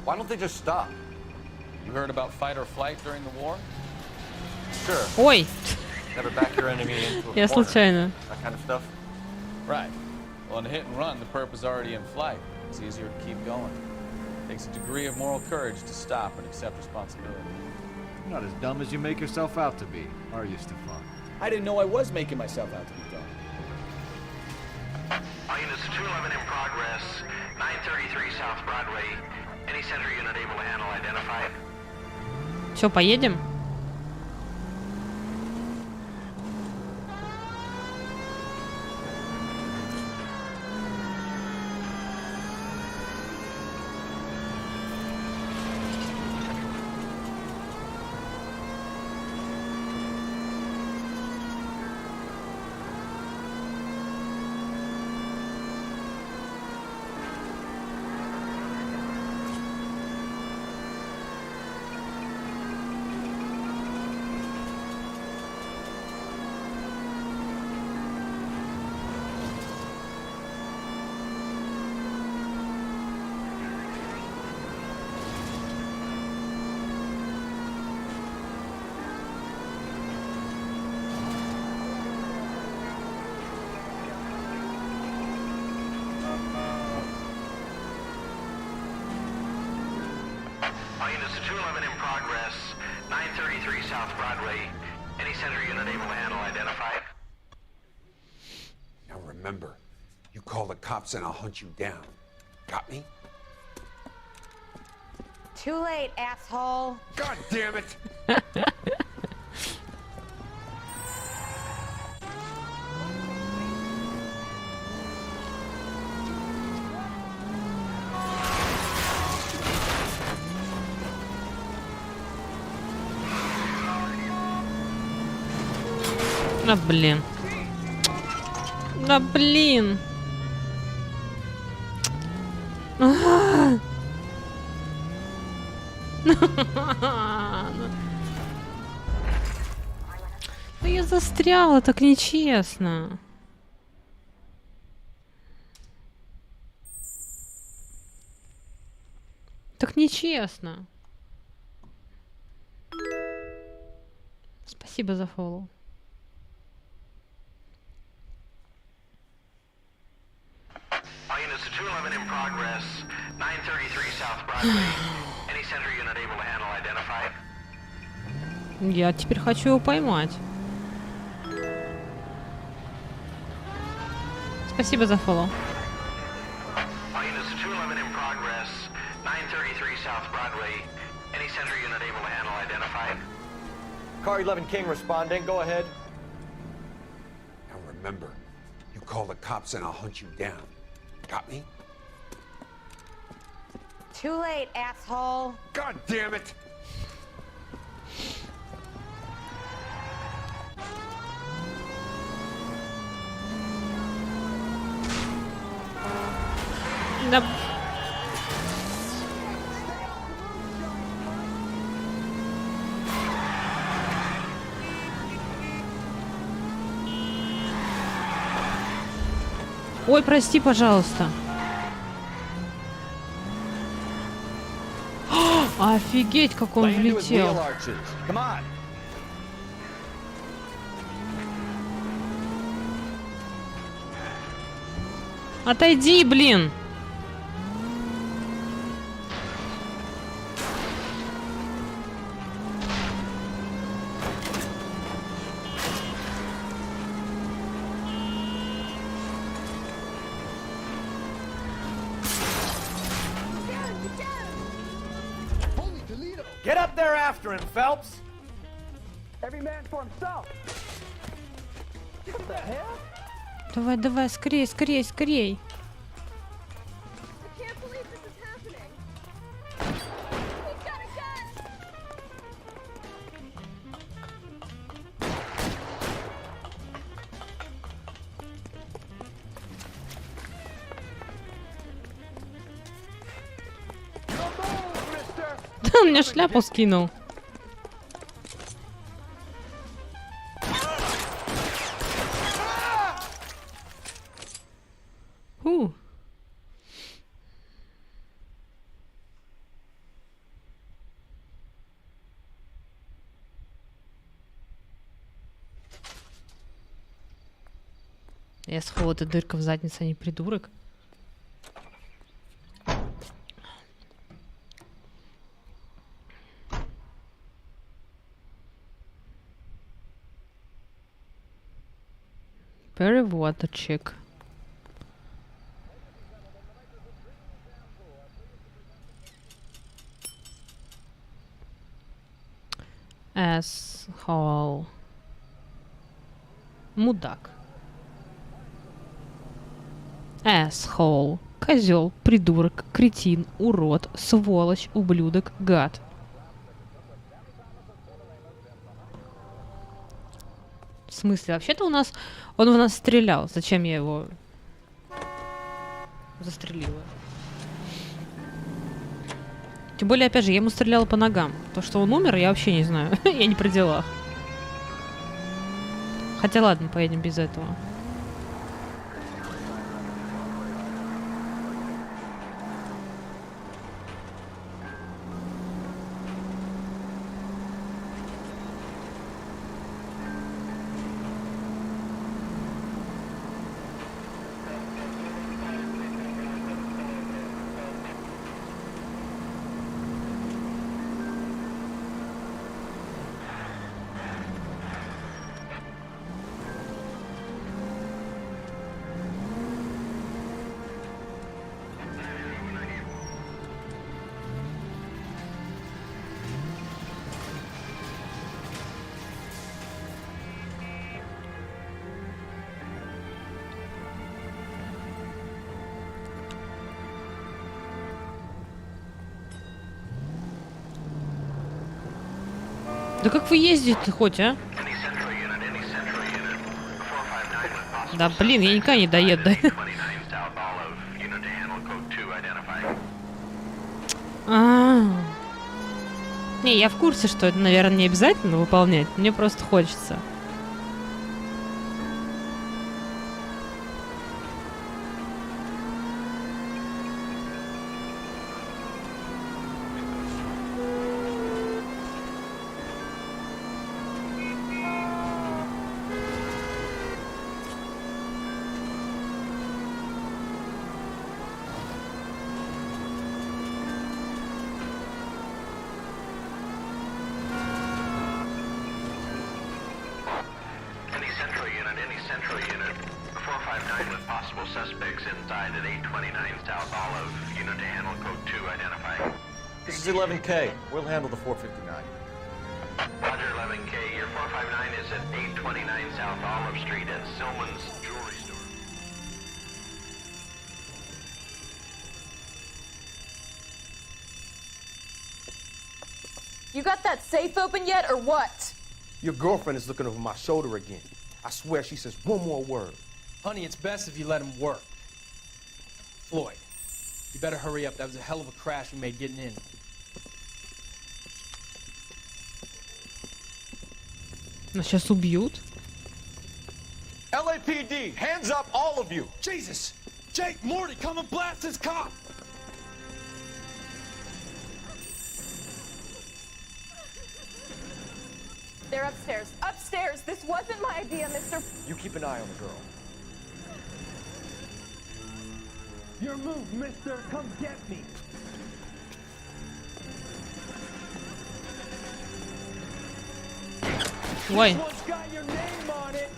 Why don't they just stop? You heard about fight or flight during the war? Sure. Ой! Never back your enemy into a Я corner. случайно. That kind of stuff. Right. Well, in a hit and run, the perp is already in flight. It's easier to keep going. Takes a degree of moral courage to stop and accept responsibility. You're not as dumb as you make yourself out to be, are you, Stefan? I didn't know I was making myself out to be dumb. Units 211 in progress, 933 South Broadway. Any center unit able to handle identified? Все, поедем? Units 211 in progress, 933 South Broadway. Any center unit able to handle identified? Now remember, you call the cops and I'll hunt you down. Got me? Too late, asshole. God damn it! А, блин. Да, блин. Ну я застряла, так нечестно. Так нечестно. Спасибо за фоллоу. Units 211 in progress, 933 South Broadway. Any center unit able to handle identified? Я теперь хочу его поймать. Спасибо за фоллоу. Units 211 in progress, 933 South Broadway. Any center unit able to handle identified? Car 11 King responding. Go ahead. Now remember, you call the cops and I'll hunt you down. Got me? Too late, asshole. God damn it! Да. Ой, прости, пожалуйста. Офигеть, как он влетел. Отойди, блин. Get up there after him, Phelps. Every man for himself. What the hell? Давай, давай, скорей, скорей, скорей. Он мне шляпу скинул. Я сховала, ты дырка в заднице, а не придурок. Переводчик. Asshole. Мудак. Asshole. Козел, придурок, кретин, урод, сволочь, ублюдок, гад. В смысле? Вообще-то он в нас стрелял. Зачем я его застрелила? Тем более, опять же, я ему стреляла по ногам. То, что он умер, я вообще не знаю. Я не при делах. Хотя ладно, поедем без этого. Да как вы ездите хоть, а? Да блин, я никогда не доеду. Не, я в курсе, что это, наверное, не обязательно выполнять. Мне просто хочется. This is 11K. We'll handle the 459. Roger, 11K. Your 459 is at 829 South Olive Street at Silman's Jewelry Store. You got that safe open yet, or what? Your girlfriend is looking over my shoulder again. I swear she says one more word. Honey, it's best if you let him work. Floyd, you better hurry up. That was a hell of a crash we made getting in. Нас сейчас убьют. LAPD, hands up, all of you! Jesus! Jake, Morty, come and blast this cop! They're upstairs. Upstairs! This wasn't my idea, mister. You keep an eye on the girl. Your move, mister! Come get me! Ой. This one's got your name on it!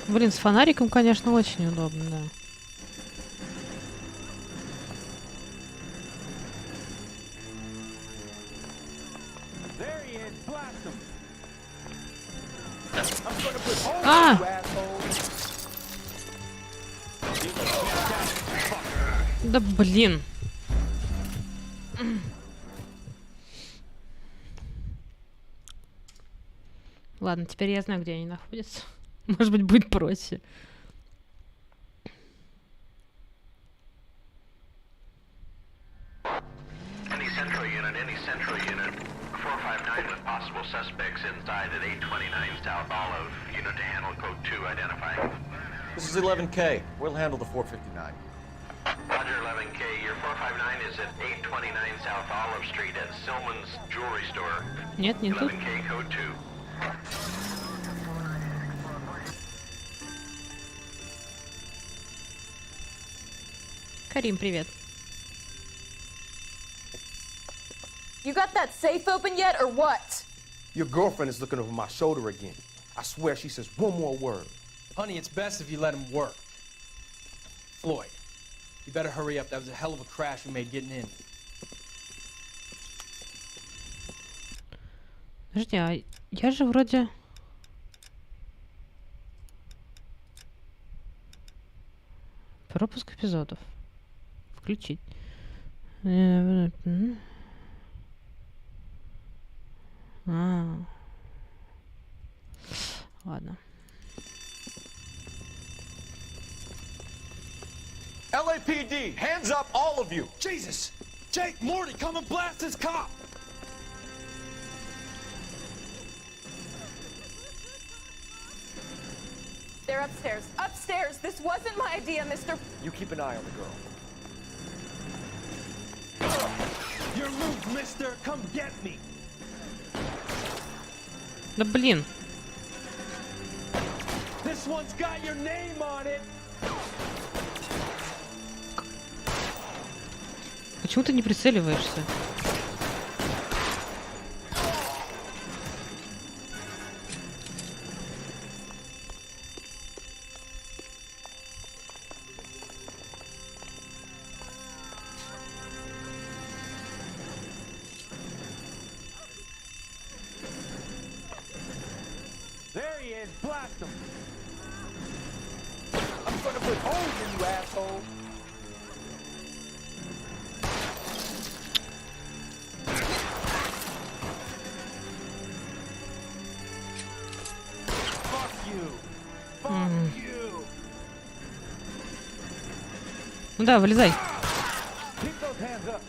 Блин, с фонариком, конечно, очень удобно, да. Да блин. Ладно, теперь я знаю, где они находятся. Может быть, будет проще. Any central unit. 459 with possible suspects inside at 829 South Olive. Unit to handle code 2 identifying. This is 11K. We'll handle the 459. Roger, 11K. Your 459 is at 829 South Olive Street at Silman's Jewelry Store. Нет, не тут. 11K code 2. Карим, привет. You got that safe open yet, or what? Your girlfriend is looking over my shoulder again. I swear she says one more word. Honey, it's best if you let him work. Floyd, you better hurry up. That was a hell of a crash we made getting in. Подожди, а я же вроде... Пропуск эпизодов. Включить. Ладно. LAPD, hands up, all of you! Jesus! Jake, Morty, come and blast this cop! They're upstairs. Upstairs! This wasn't my idea, Mr. You keep an eye on the girl. Your move, mister! Come get me! Да блин. This one's got your name on it! Почему ты не прицеливаешься? There he is, blast him! I'm gonna put holes in you, asshole! Fuck you! Fuck you! Ну да, вылезай. Keep those hands up!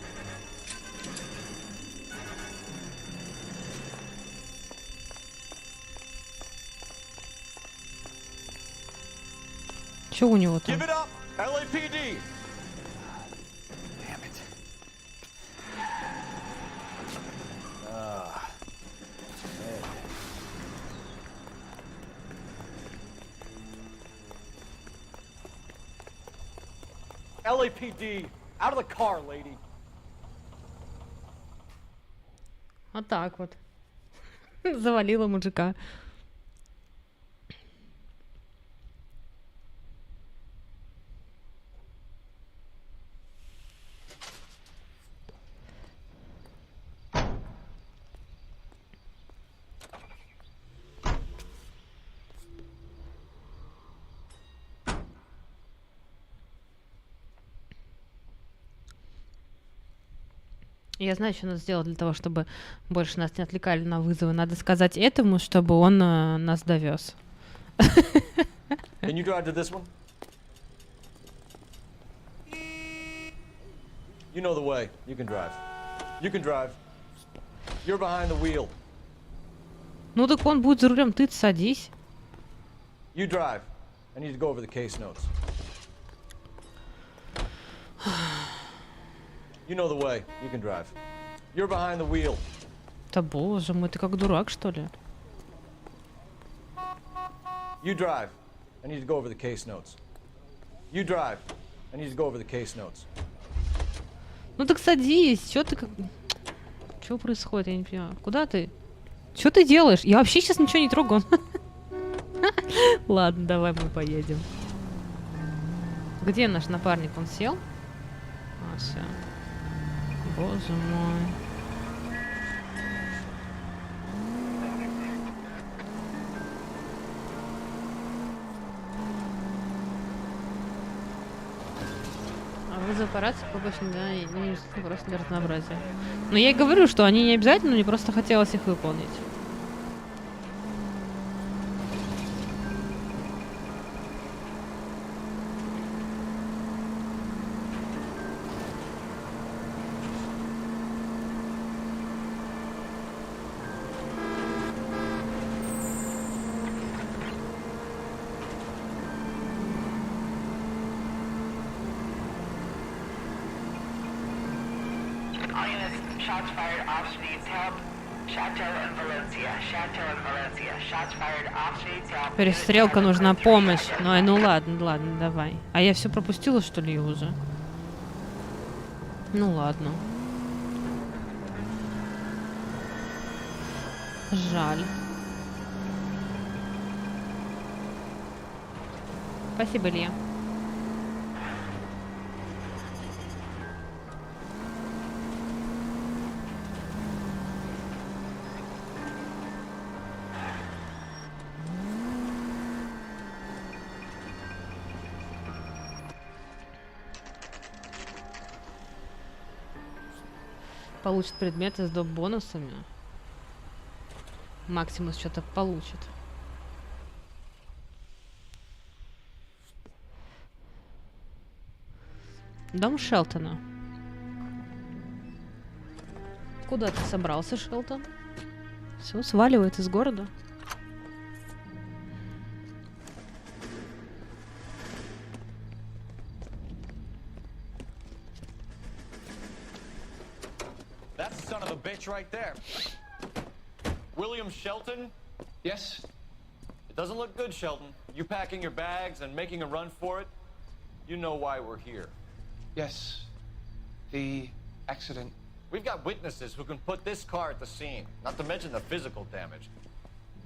Что у него там? Give it up, LAPD! Damn it. LAPD, out of the car, lady. Вот так вот. Завалила мужика. Я знаю, что надо сделать для того, чтобы больше нас не отвлекали на вызовы. Надо сказать этому, чтобы он нас довез. Can you drive to this one? You know the way. You can drive. You can drive. You're behind the wheel. Ну так он будет за рулем, ты садись. You drive. I need to go over the case notes. You know the way. You can drive. You're behind the wheel. Да боже мой, ты как дурак, что ли? You drive. I need to go over the case notes. You drive. I need to go over the case notes. Ну так садись, что ты как... Что происходит, я не понимаю. Куда ты? Что ты делаешь? Я вообще сейчас ничего не трогаю. Ладно, давай мы поедем. Где наш напарник? Он сел? А, все. Боже мой. А вызов Папарацци побочно, да, и ну, просто для разнообразия. Но я и говорю, что они не обязательно, мне просто хотелось их выполнить. Shots fired off streets. Help. Chateau and Valencia. Chateau and Valencia. Shots fired off streets. Help. Перестрелка, нужна помощь. Ну ладно, давай. А я все пропустила, что ли, уже? Ну ладно. Жаль. Спасибо, Илья. Получит предметы с доп. Бонусами. Максимус что-то получит. Дом Шелтона. Куда ты собрался, Шелтон? Все, сваливает из города. That's the son of a bitch right there. William Shelton? Yes? It doesn't look good, Shelton. You packing your bags and making a run for it? You know why we're here. Yes. The accident. We've got witnesses who can put this car at the scene, not to mention the physical damage.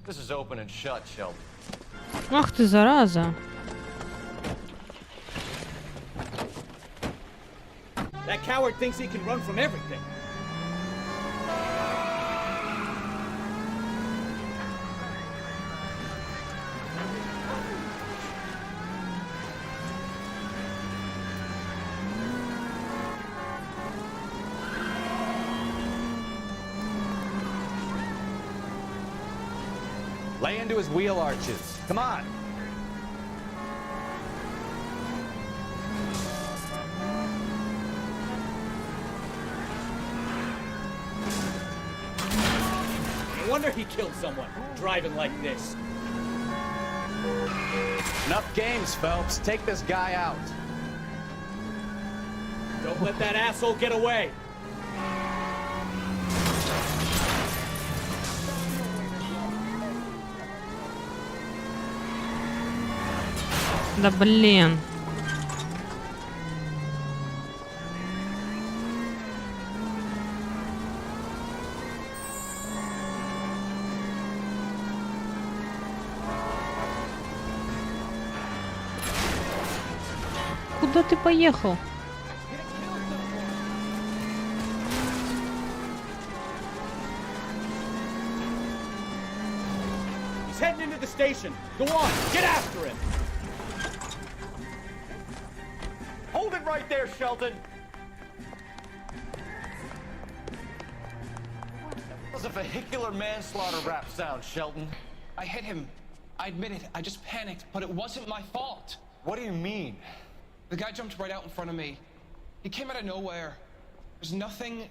This is open and shut, Shelton. Ах ты, зараза. That coward thinks he can run from everything. Lay into his wheel arches. Come on. No wonder he killed someone, driving like this. Enough games, Phelps. Take this guy out. Don't let that asshole get away. Да блин. Куда ты поехал? He's heading into the station. Go on, get after him. Hold it right there, Shelton! That was a vehicular manslaughter rap sound, Shelton. I hit him. I admit it. I just panicked, but it wasn't my fault. What do you mean? The guy jumped right out in front of me. He came out of nowhere. There's nothing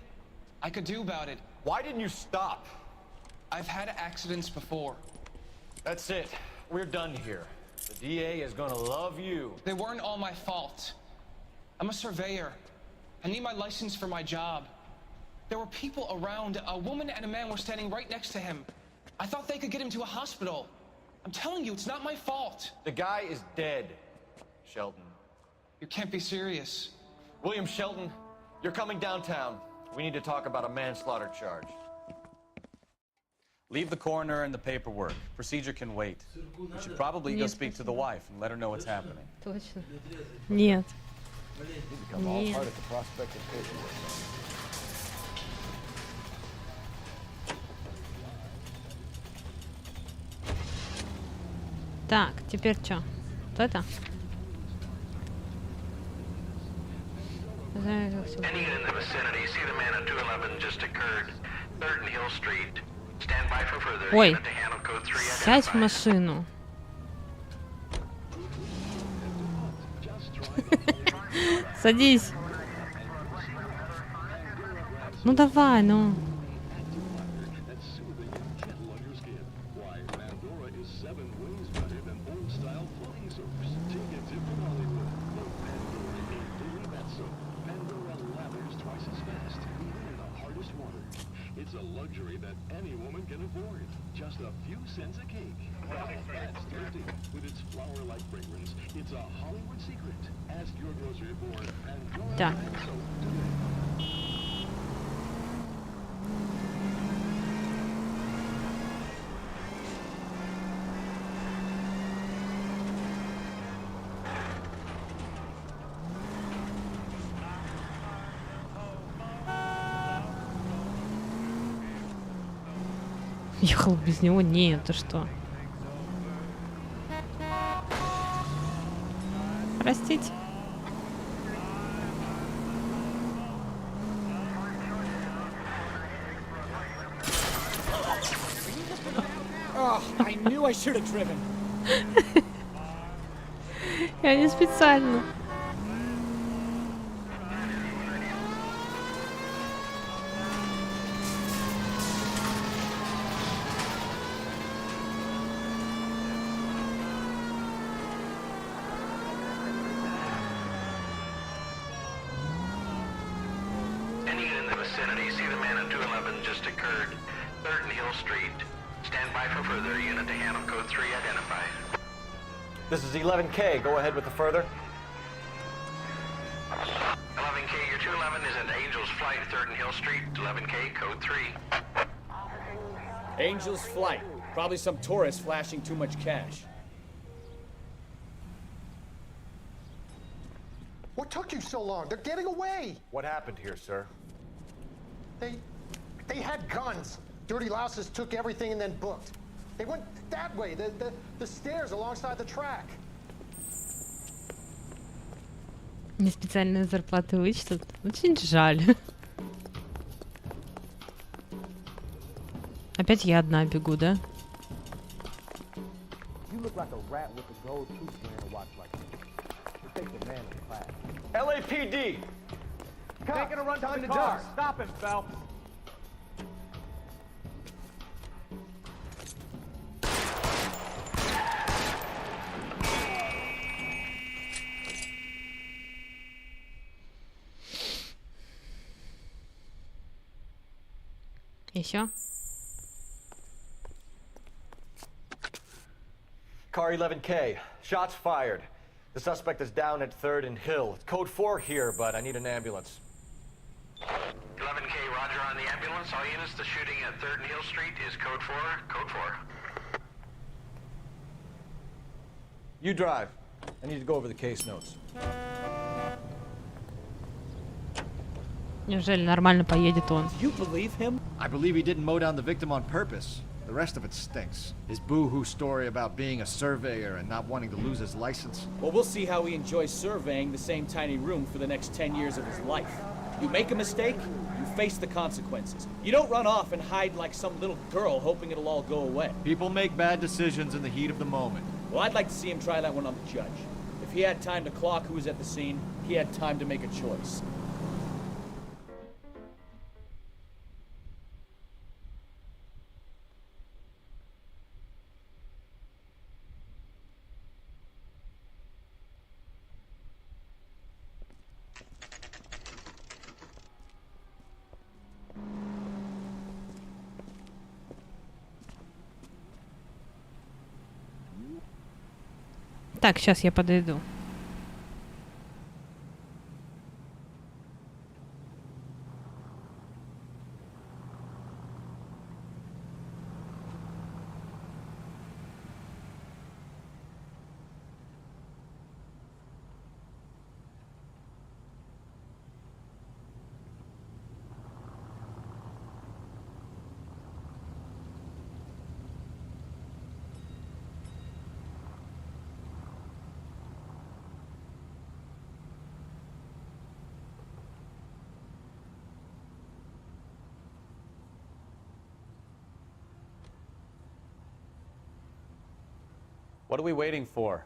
I could do about it. Why didn't you stop? I've had accidents before. That's it. We're done here. The DA is gonna love you. They weren't all my fault. I'm a surveyor. I need my license for my job. There were people around. A woman and a man were standing right next to him. I thought they could get him to a hospital. I'm telling you, it's not my fault. The guy is dead, Shelton. You can't be serious. William Shelton, you're coming downtown. We need to talk about a manslaughter charge. Leave the coroner and the paperwork. Procedure can wait. You should probably go speak to the wife and let her know what's happening. Точно. Нет. Нет. Так, теперь что? Вот это? Any in the vicinity, see the man at 211 just occurred. 3rd and Hill Street. Stand by for further. Ой, Unit to handle code 3 сядь в identified. машину. Садись. Ну давай, ну. It's a luxury that any woman can afford. Just a few cents a cake. That's thrifty. With its flower-like fragrance, it's a Hollywood secret. Ask your grocery board and Так. Ехал без него? Нет, ты что? Простите. Oh, I knew I should have driven. Я не специально. This is 11K. Go ahead with the further. 11K, your 211 is at Angel's Flight, 3rd and Hill Street. 11K, code 3. Angel's Flight. Probably some tourist flashing too much cash. What took you so long? They're getting away. What happened here, sir? They had guns. Dirty louses took everything and then booked. They went that way, the stairs alongside the track. Не специальные зарплаты вычтут. Очень жаль. Опять я одна бегу, да? You look like a rat with a gold tooth wearing a watch like this. It takes a man in class. LAPD! Taking a run behind the car. Stop him, Phelps. Еще? Car 11K. Shots fired. The suspect is down at 3rd and Hill. It's code 4 here, but I need an ambulance. 11K, roger on the ambulance. All units, the shooting at 3rd and Hill Street is code 4. Code 4. You drive. I need to go over the case notes. Неужели нормально поедет он? You believe him? I believe he didn't mow down the victim on purpose. The rest of it stinks. His boo-hoo story about being a surveyor and not wanting to lose his license. Well, we'll see how he enjoys surveying the same tiny room for the next 10 years of his life. You make a mistake, you face the consequences. You don't run off and hide like some little girl hoping it'll all go away. People make bad decisions in the heat of the moment. Well, I'd like to see him try that one on the judge. If he had time to clock who was at the scene, he had time to make a choice. Так, сейчас я подойду. What are we waiting for?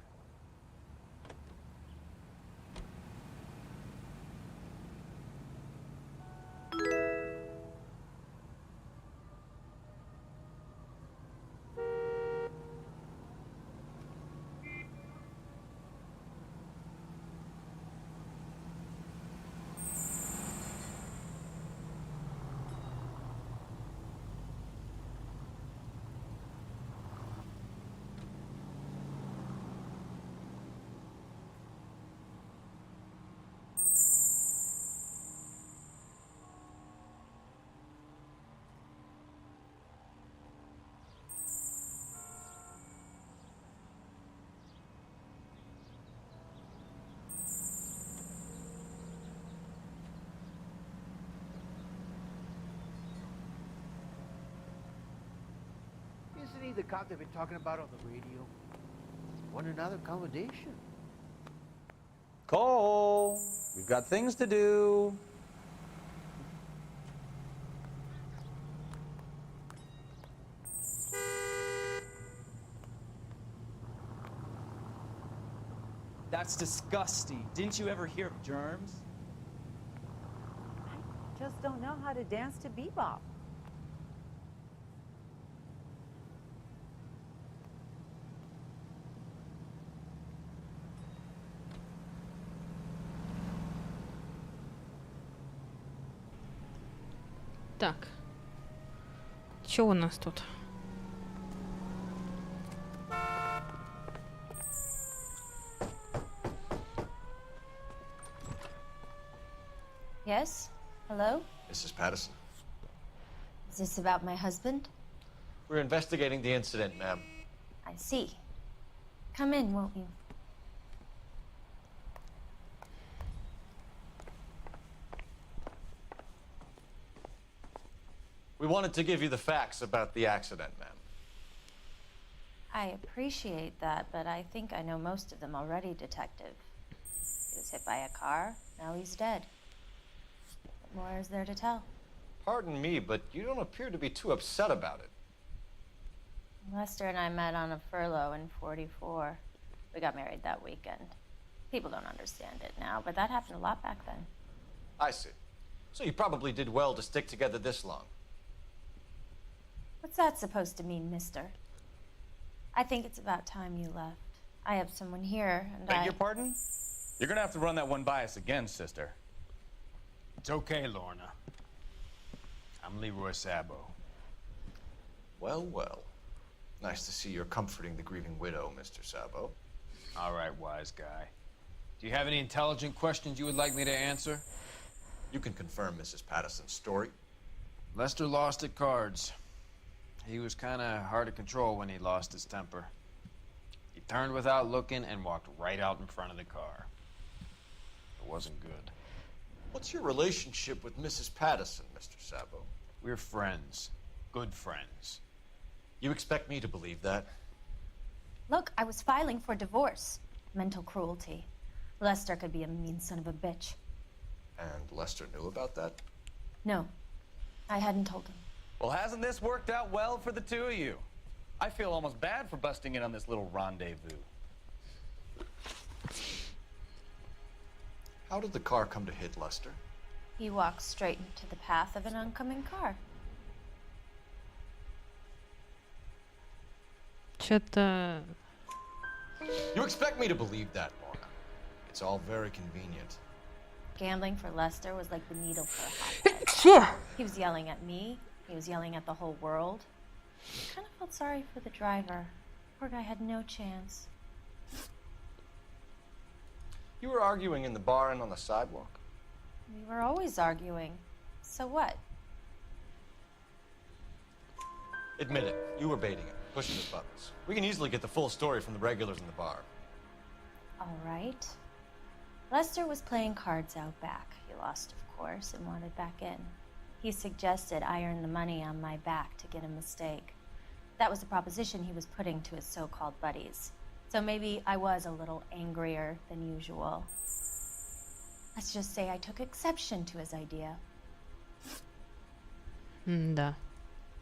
Isn't he the cop they've been talking about on the radio? Want another accommodation? Cole, we've got things to do. That's disgusting. Didn't you ever hear of germs? I just don't know how to dance to bebop. Так. Что у нас тут? Yes? Hello? Mrs. Patterson. Is this about my husband? We're investigating the incident, ma'am. I see. Come in, won't you? We wanted to give you the facts about the accident, ma'am. I appreciate that, but I think I know most of them already, Detective. He was hit by a car, now he's dead. What more is there to tell? Pardon me, but you don't appear to be too upset about it. Lester and I met on a furlough in '44. We got married that weekend. People don't understand it now, but that happened a lot back then. I see. So you probably did well to stick together this long. What's that supposed to mean, mister? I think it's about time you left. I have someone here, and Beg your pardon? You're gonna have to run that one by us again, sister. It's okay, Lorna. I'm Leroy Sabo. Well, well. Nice to see you're comforting the grieving widow, Mr. Sabo. All right, wise guy. Do you have any intelligent questions you would like me to answer? You can confirm Mrs. Patterson's story. Lester lost at cards. He was kind of hard to control when he lost his temper. He turned without looking and walked right out in front of the car. It wasn't good. What's your relationship with Mrs. Patterson, Mr. Sabo? We're friends. Good friends. You expect me to believe that? Look, I was filing for divorce. Mental cruelty. Lester could be a mean son of a bitch. And Lester knew about that? No, I hadn't told him. Well, hasn't this worked out well for the two of you? I feel almost bad for busting in on this little rendezvous. How did the car come to hit Lester? He walked straight into the path of an oncoming car. Что-то... You expect me to believe that, Lorna? It's all very convenient. Gambling for Lester was like the needle for a hotbed. He was yelling at me. He was yelling at the whole world. I kind of felt sorry for the driver. Poor guy had no chance. You were arguing in the bar and on the sidewalk? We were always arguing. So what? Admit it. You were baiting him, pushing his buttons. We can easily get the full story from the regulars in the bar. All right. Lester was playing cards out back. He lost, of course, and wanted back in. He suggested I earn the money on my back to get a mistake. That was the proposition he was putting to his so-called buddies. So maybe I was a little angrier than usual. Let's just say I took exception to his idea. Да.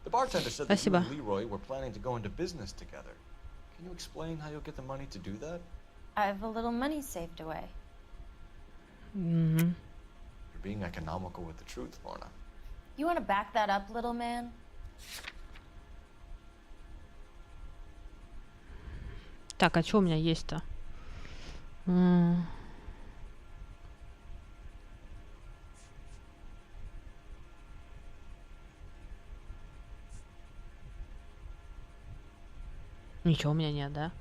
The bartender said that you and Leroy were planning to go into business together. Can you explain how you'll get the money to do that? I have a little money saved away. Угу. You're being economical with the truth, Lorna. You want to back that up, little man? Так, а что у меня есть-то? Ничего у меня нет, да?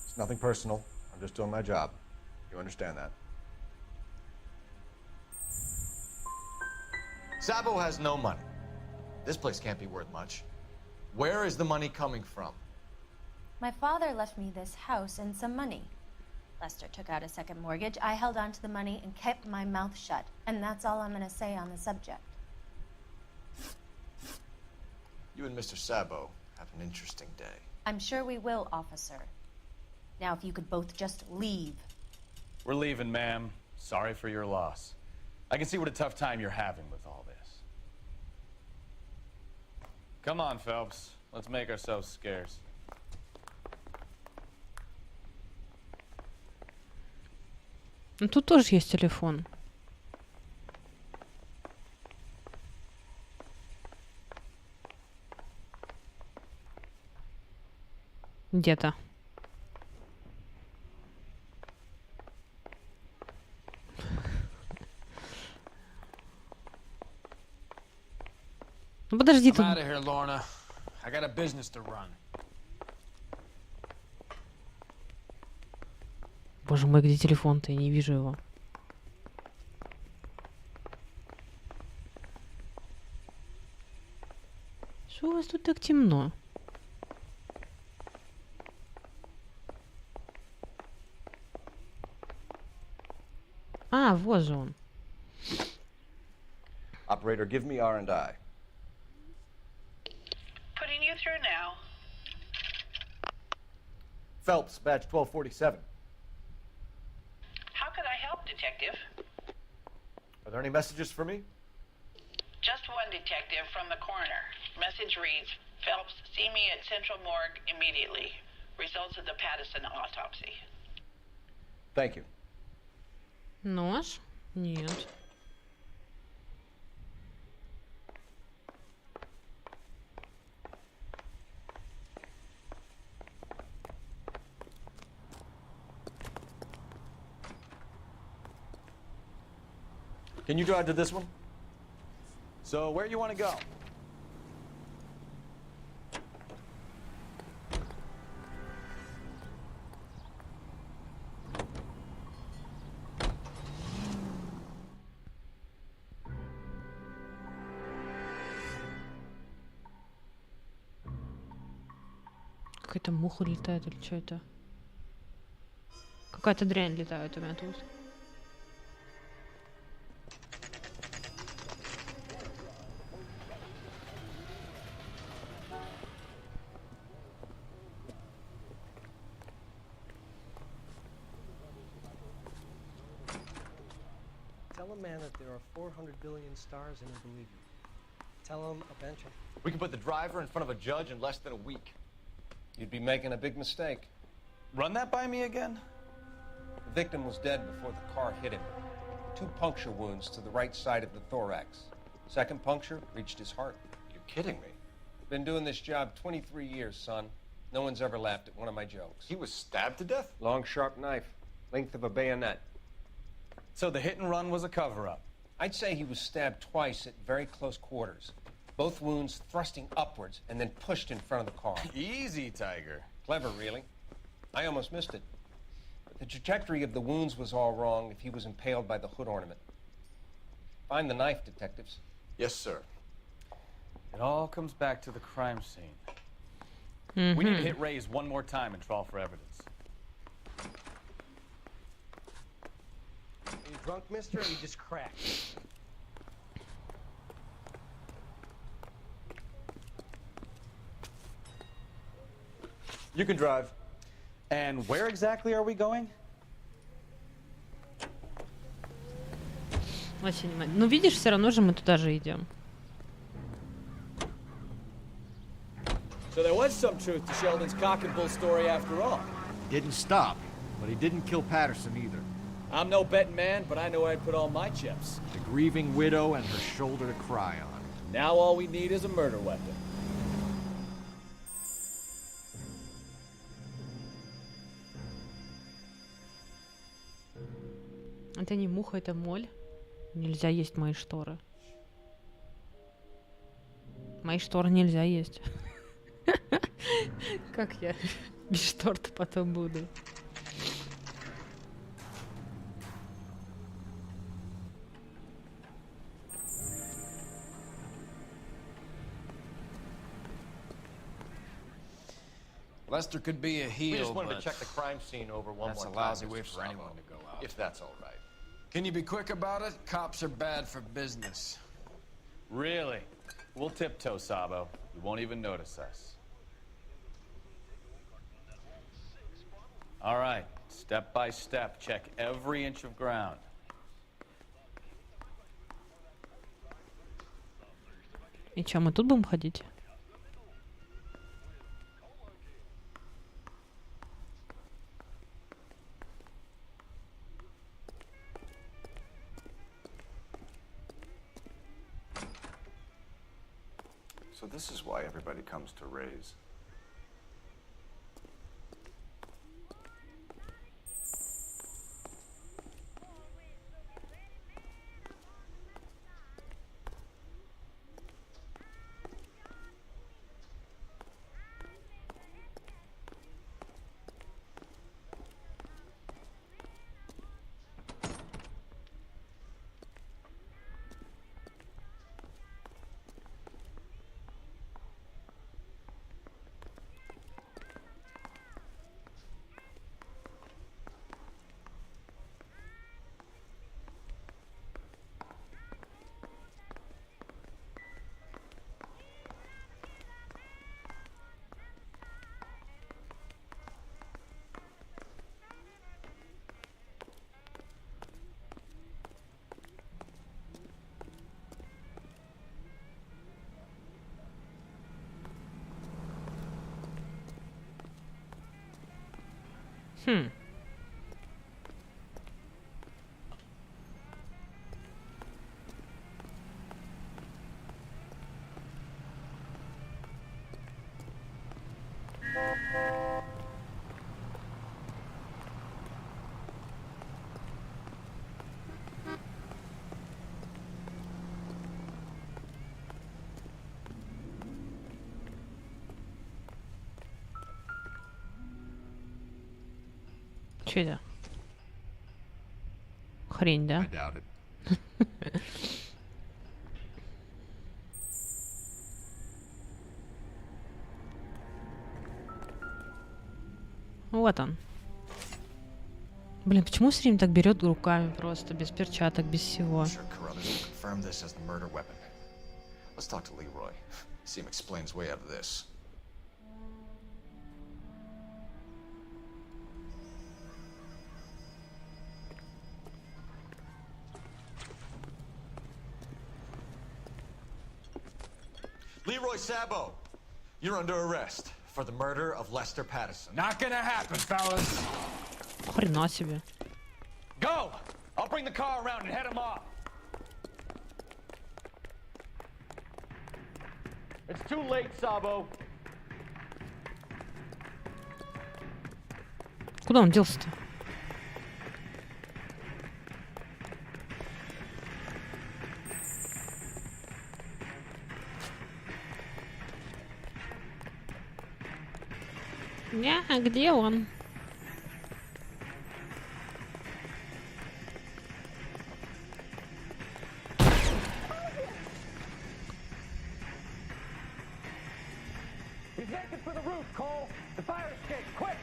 It's nothing personal. I'm just doing my job. You understand that? Sabo has no money. This place can't be worth much. Where is the money coming from? My father left me this house and some money. Lester took out a second mortgage. I held on to the money and kept my mouth shut. And that's all I'm going to say on the subject. You and Mr. Sabo have an interesting day. I'm sure we will, officer. Now, if you could both just leave. We're leaving, ma'am. Sorry for your loss. I can see what a tough time you're having with all this. Come on, Phelps. Let's make ourselves scarce. Ну тут тоже есть телефон. Где-то. Ну подожди, тут... I'm out of here, Lorna. I got a business to run. Боже мой, где телефон-то? Я не вижу его. Что у вас тут так темно? А, вот же он. Operator, give me R&I. Putting you through now. Phelps, badge 1247. How could I help, Detective? Are there any messages for me? Just one detective from the coroner. Message reads, Phelps, see me at Central Morgue immediately. Results of the Patterson autopsy. Thank you. Нож? Нет. Can you drive to this one? So, where you want to go? Какая-то муха летает или что это? Какая-то дрянь летает у меня тут. Tell a man that there are 400 billion stars and he'll believe you. Tell him a bench. We can put the driver in front of a judge in less than a week. You'd be making a big mistake. Run that by me again? The victim was dead before the car hit him. 2 puncture wounds to the right side of the thorax. Second puncture reached his heart. You're kidding me. Been doing this job 23 years, son. No one's ever laughed at one of my jokes. He was stabbed to death? Long, sharp knife. Length of a bayonet. So the hit and run was a cover-up? I'd say he was stabbed twice at very close quarters. Both wounds thrusting upwards and then pushed in front of the car. Easy, Tiger. Clever, really. I almost missed it. But the trajectory of the wounds was all wrong if he was impaled by the hood ornament. Find the knife, detectives. Yes, sir. It all comes back to the crime scene. Mm-hmm. We need to hit Ray's one more time and trawl for evidence. Are you drunk, mister, or you just cracked? You can drive. And where exactly are we going? Вообще не знаю. Ну, видишь, все равно же мы туда же идем. So there was some truth to Sheldon's cock and bull story after all. Didn't stop, but he didn't kill Patterson either. I'm no betting man, but I know I'd put all my chips. The grieving widow and her shoulder to cry on. Now all we need is a murder weapon. Это не муха, это моль. Нельзя есть мои шторы. Мои шторы нельзя есть. Как я без штор-то потом буду? Lester could be a We heel, just wanted but to check the crime scene over one that's more a time, lousy way Mr. for Sabo, anyone to go out. if that's all right. Can you be quick about it? Cops are bad for business. Really? We'll tiptoe, Sabo. You won't even notice us. All right, step by step, check every inch of ground. И чё, мы тут будем ходить? So this is why everybody comes to Ray's. Че это? Хрень, да? I doubt it. Вот он. Блин, почему Стрим так берет руками просто, без перчаток, без всего? Sure Carruthers will confirm this as the murder weapon. Let's talk to Leroy. See him explain his way out of this. Leroy Sabo, you're under arrest for the murder of Lester Patterson. Not gonna happen, fellas. Хрена себе. Go! I'll bring the car around and head him off. It's too late, Sabo. Куда он делся-то? А где он? He's making for the roof, Cole. The fire escape, quick!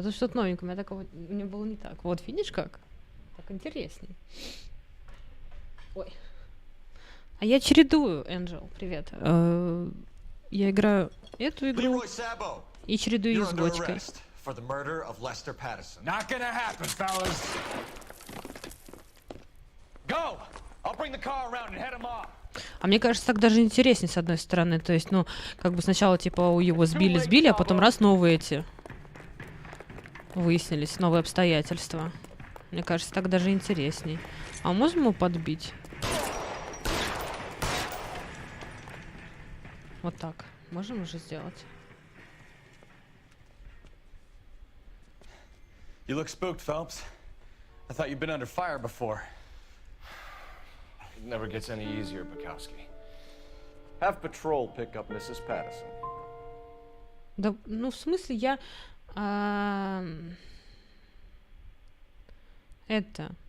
вот это что-то новенькое. У меня такого не было не так. Вот, видишь как? Так интересней. Ой. А я чередую, Энджел, привет. Я играю эту игру и чередую с готикой. Not gonna happen, fellas. Go! I'll bring the car around and head him off. А мне кажется, так даже интереснее, с одной стороны. То есть, ну, как бы сначала, типа, у его сбили, а потом раз новые эти выяснились, новые обстоятельства. Мне кажется, так даже интересней. А можем его подбить? Вот так. Можем уже сделать. You look spooked, Phelps. I thought you'd been under fire before. It never gets any easier, Bukowski. Have patrol pick up Mrs. Patterson. Да, ну, в смысле, я...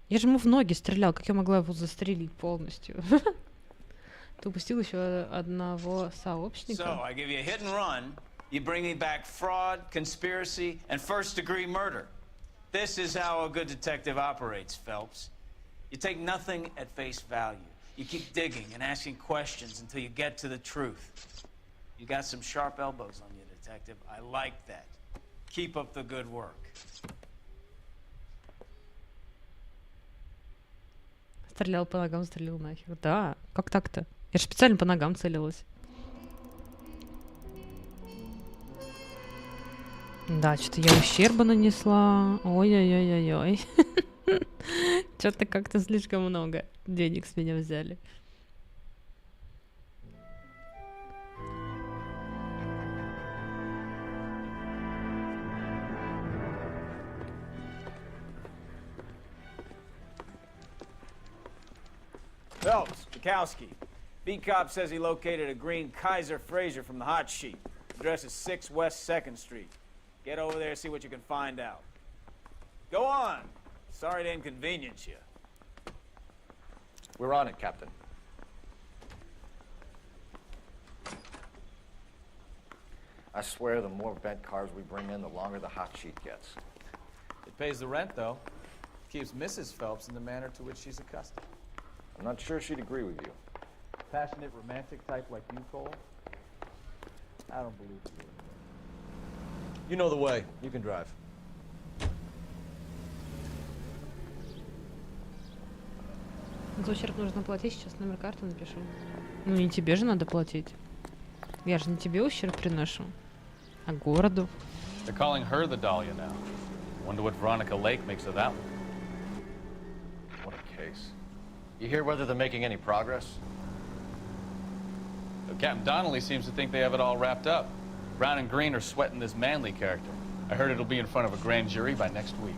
Я же ему в ноги стрелял. Как я могла его застрелить полностью? Ты упустил еще одного сообщника. So, I give you a hit and run. You bring me back fraud, conspiracy, and first-degree murder. This is how a good detective operates, Phelps. You take nothing at face value. You keep digging and asking questions until you get to the truth. You got some sharp elbows on you, detective. I like that. Keep up the good work. Стрелял по ногам, стрелял нахер. Да, как так-то? Я же специально по ногам целилась. Да, что-то я ущерба нанесла. Ой-ой-ой-ой-ой. Что-то как-то слишком много денег с меня взяли. Phelps, Bukowski. Beat cop says he located a green Kaiser Fraser from the hot sheet. Address is 6 West 2nd Street. Get over there and see what you can find out. Go on. Sorry to inconvenience you. We're on it, Captain. I swear the more bent cars we bring in, the longer the hot sheet gets. It pays the rent, though. Keeps Mrs. Phelps in the manner to which she's accustomed. I'm not sure she'd agree with you. Passionate, romantic type like you, Cole? I don't believe you. You know the way. You can drive. За ущерб нужно платить, сейчас номер карты напишу. Ну не тебе же надо платить. Я же не тебе ущерб приношу, а городу. They're calling her the Dahlia now. Wonder what Veronica Lake makes of that one. What a case. You hear whether they're making any progress? So Captain Donnelly seems to think they have it all wrapped up. Brown and Green are sweating this Manley character. I heard it'll be in front of a grand jury by next week.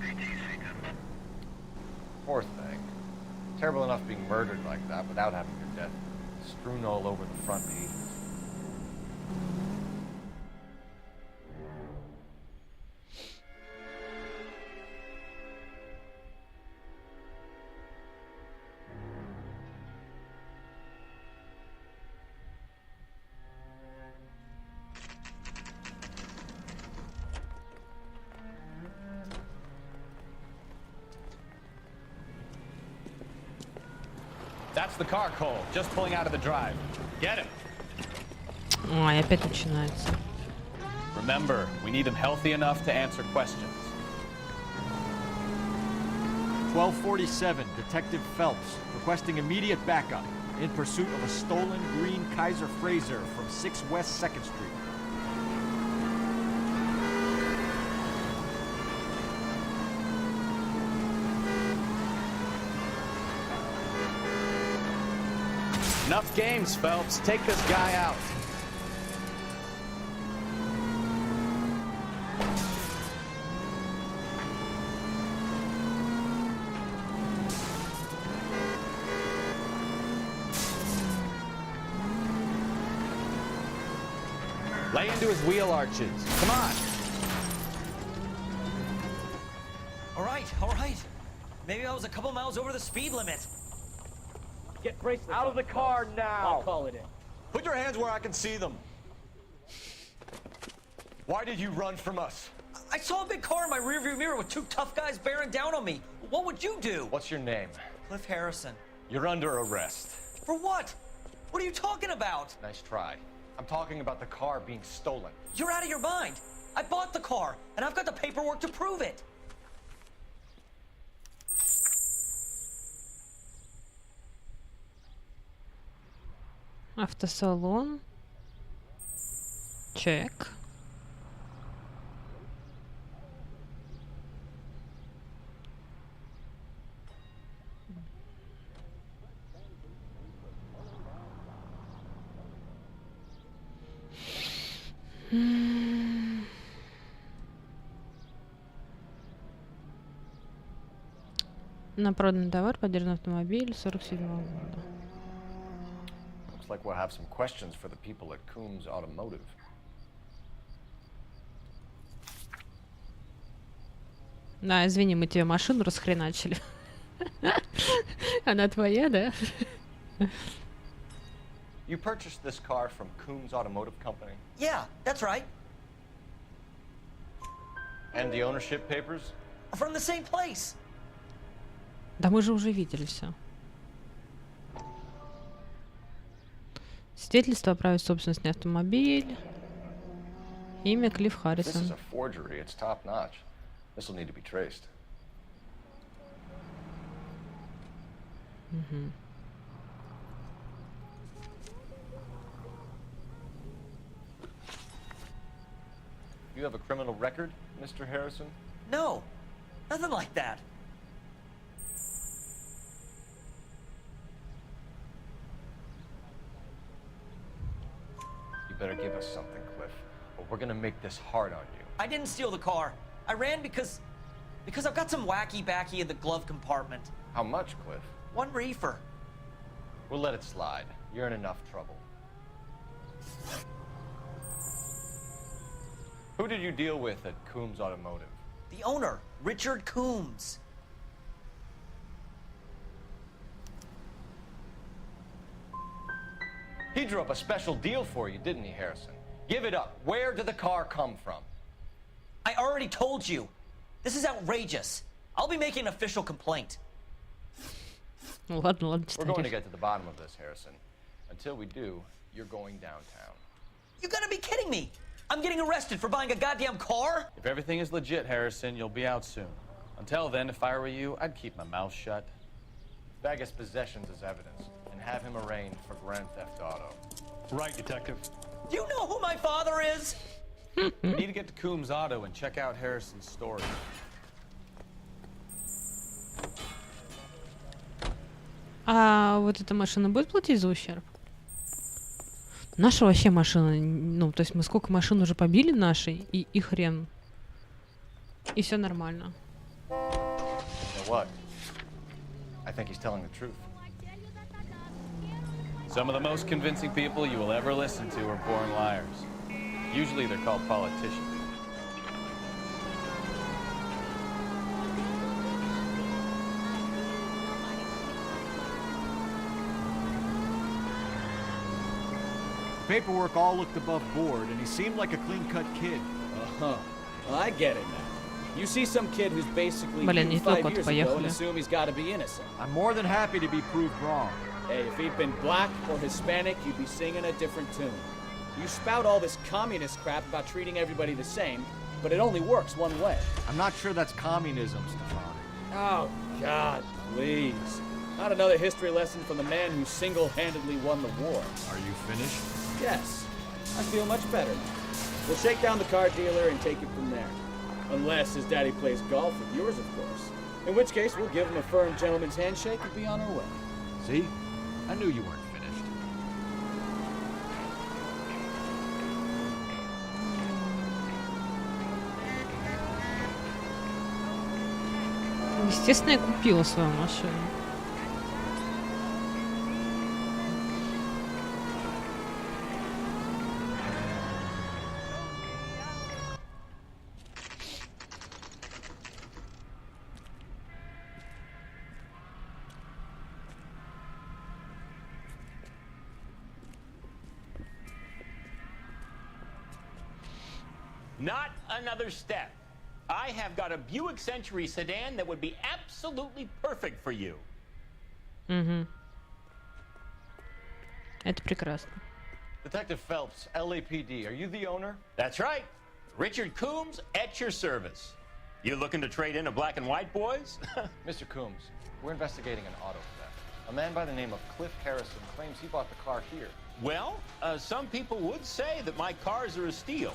Poor thing. Terrible enough being murdered like that without having your death strewn all over the front pages. That's the car, Cole. Just pulling out of the drive. Get him. Ой, опять начинается. Remember, we need him healthy enough to answer questions. 1247, Detective Phelps, requesting immediate backup in pursuit of a stolen green Kaiser Fraser from 6 West 2nd Street. Enough games, Phelps. Take this guy out. Lay into his wheel arches. Come on. All right. Maybe I was a couple miles over the speed limit. Get bracelets out of the car now. I'll call it in. Put your hands where I can see them. Why did you run from us? I saw a big car in my rearview mirror with two tough guys bearing down on me. What would you do? What's your name? Cliff Harrison. You're under arrest. For what? What are you talking about? Nice try. I'm talking about the car being stolen. You're out of your mind. I bought the car, and I've got the paperwork to prove it. Автосалон. Чек. На проданный товар, поддержанный автомобиль 47-го года. Looks like we'll have some questions for the people at Coombs Automotive. Да, извини, мы тебе машину расхреначили. Она твоя, да? You purchased this car from Coombs Automotive Company? Yeah, that's right. And the ownership papers? From the same place. Да мы же уже видели все. Свидетельство о праве собственности на автомобиль. Имя Клифф Харрисон. This is a forgery. It's top notch. This will need to be traced. You have a criminal record, Mr. Harrison? No, nothing like that. You better give us something, Cliff, or we're gonna make this hard on you. I didn't steal the car. I ran because I've got some wacky backy in the glove compartment. How much, Cliff? 1 reefer. We'll let it slide. You're in enough trouble. Who did you deal with at Coombs Automotive? The owner, Richard Coombs. He drew up a special deal for you, didn't he, Harrison? Give it up. Where did the car come from? I already told you. This is outrageous. I'll be making an official complaint. We're going to get to the bottom of this, Harrison. Until we do, you're going downtown. You gotta be kidding me! I'm getting arrested for buying a goddamn car? If everything is legit, Harrison, you'll be out soon. Until then, if I were you, I'd keep my mouth shut. Bag his possessions as evidence, and have him arraigned for Grand Theft Auto. Right, Detective. Do you know who my father is? We need to get to Coombs Auto and check out Harrison's story. А вот эта машина будет платить за ущерб? Наша вообще машина, ну, то есть мы сколько машин уже побили нашей, и хрен. И все нормально. You know what? I think he's telling the truth. Some of the most convincing people you will ever listen to are born liars. Usually they're called politicians. The paperwork all looked above board, and he seemed like a clean-cut kid. Uh-huh. Well, I get it now. You see some kid who's basically Блин, не 5 только years ago and assume he's got to be innocent. I'm more than happy to be proved wrong. Hey, if he'd been black or Hispanic, you'd be singing a different tune. You spout all this communist crap about treating everybody the same, but it only works one way. I'm not sure that's communism, Stefan. Oh, God, please. Not another history lesson from the man who single-handedly won the war. Are you finished? Yes. I feel much better. We'll shake down the car dealer and take it from there. Unless his daddy plays golf with yours, of course. In which case, we'll give him a firm gentleman's handshake and be on our way. See? I knew you weren't finished. Естественно, я купила свою машину. Not another step. I have got a Buick Century sedan that would be absolutely perfect for you. Угу. Это прекрасно. Detective Phelps, LAPD, are you the owner? That's right. Richard Coombs at your service. You looking to trade in a black and white, boys? Mr. Coombs, we're investigating an auto theft. A man by the name of Cliff Harrison claims he bought the car here. Well, some people would say that my cars are a steal.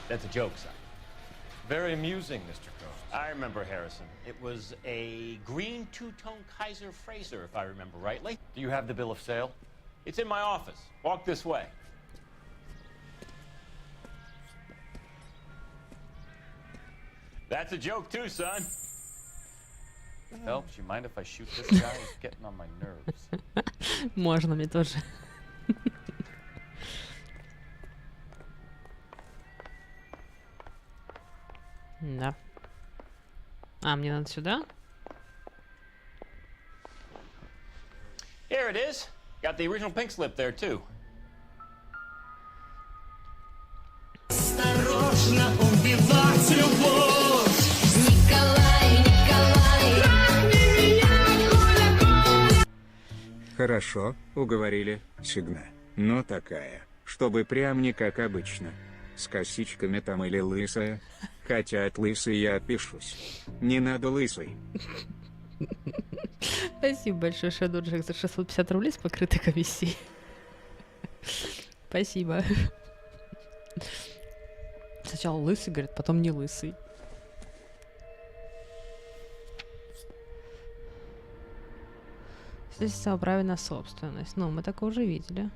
That's a joke, son. Very amusing, Mr. Coombs. I remember Harrison. It was a green two-tone Kaiser Frazer, if I remember rightly. Do you have the bill of sale? It's in my office. Walk this way. That's a joke too, son. Phelps, you mind if I shoot this guy? He's getting on my nerves. Можно мне тоже. Да. А, мне надо сюда? Here it is. Got the original pink slip there too. Осторожно убивать любовь. Николай, Николай, трахни меня, Коля, Коля. Хорошо, уговорили, Сигна. Но такая, чтобы прям не как обычно. С косичками там или лысая. Хотя от лысой я отпишусь. Не надо лысой. Спасибо большое, Шадурджик, за 650 рублей с покрытой комиссией. Спасибо. Сначала лысый, говорит, потом не лысый. Свидетельство о праве на собственность. Ну, мы такое уже видели.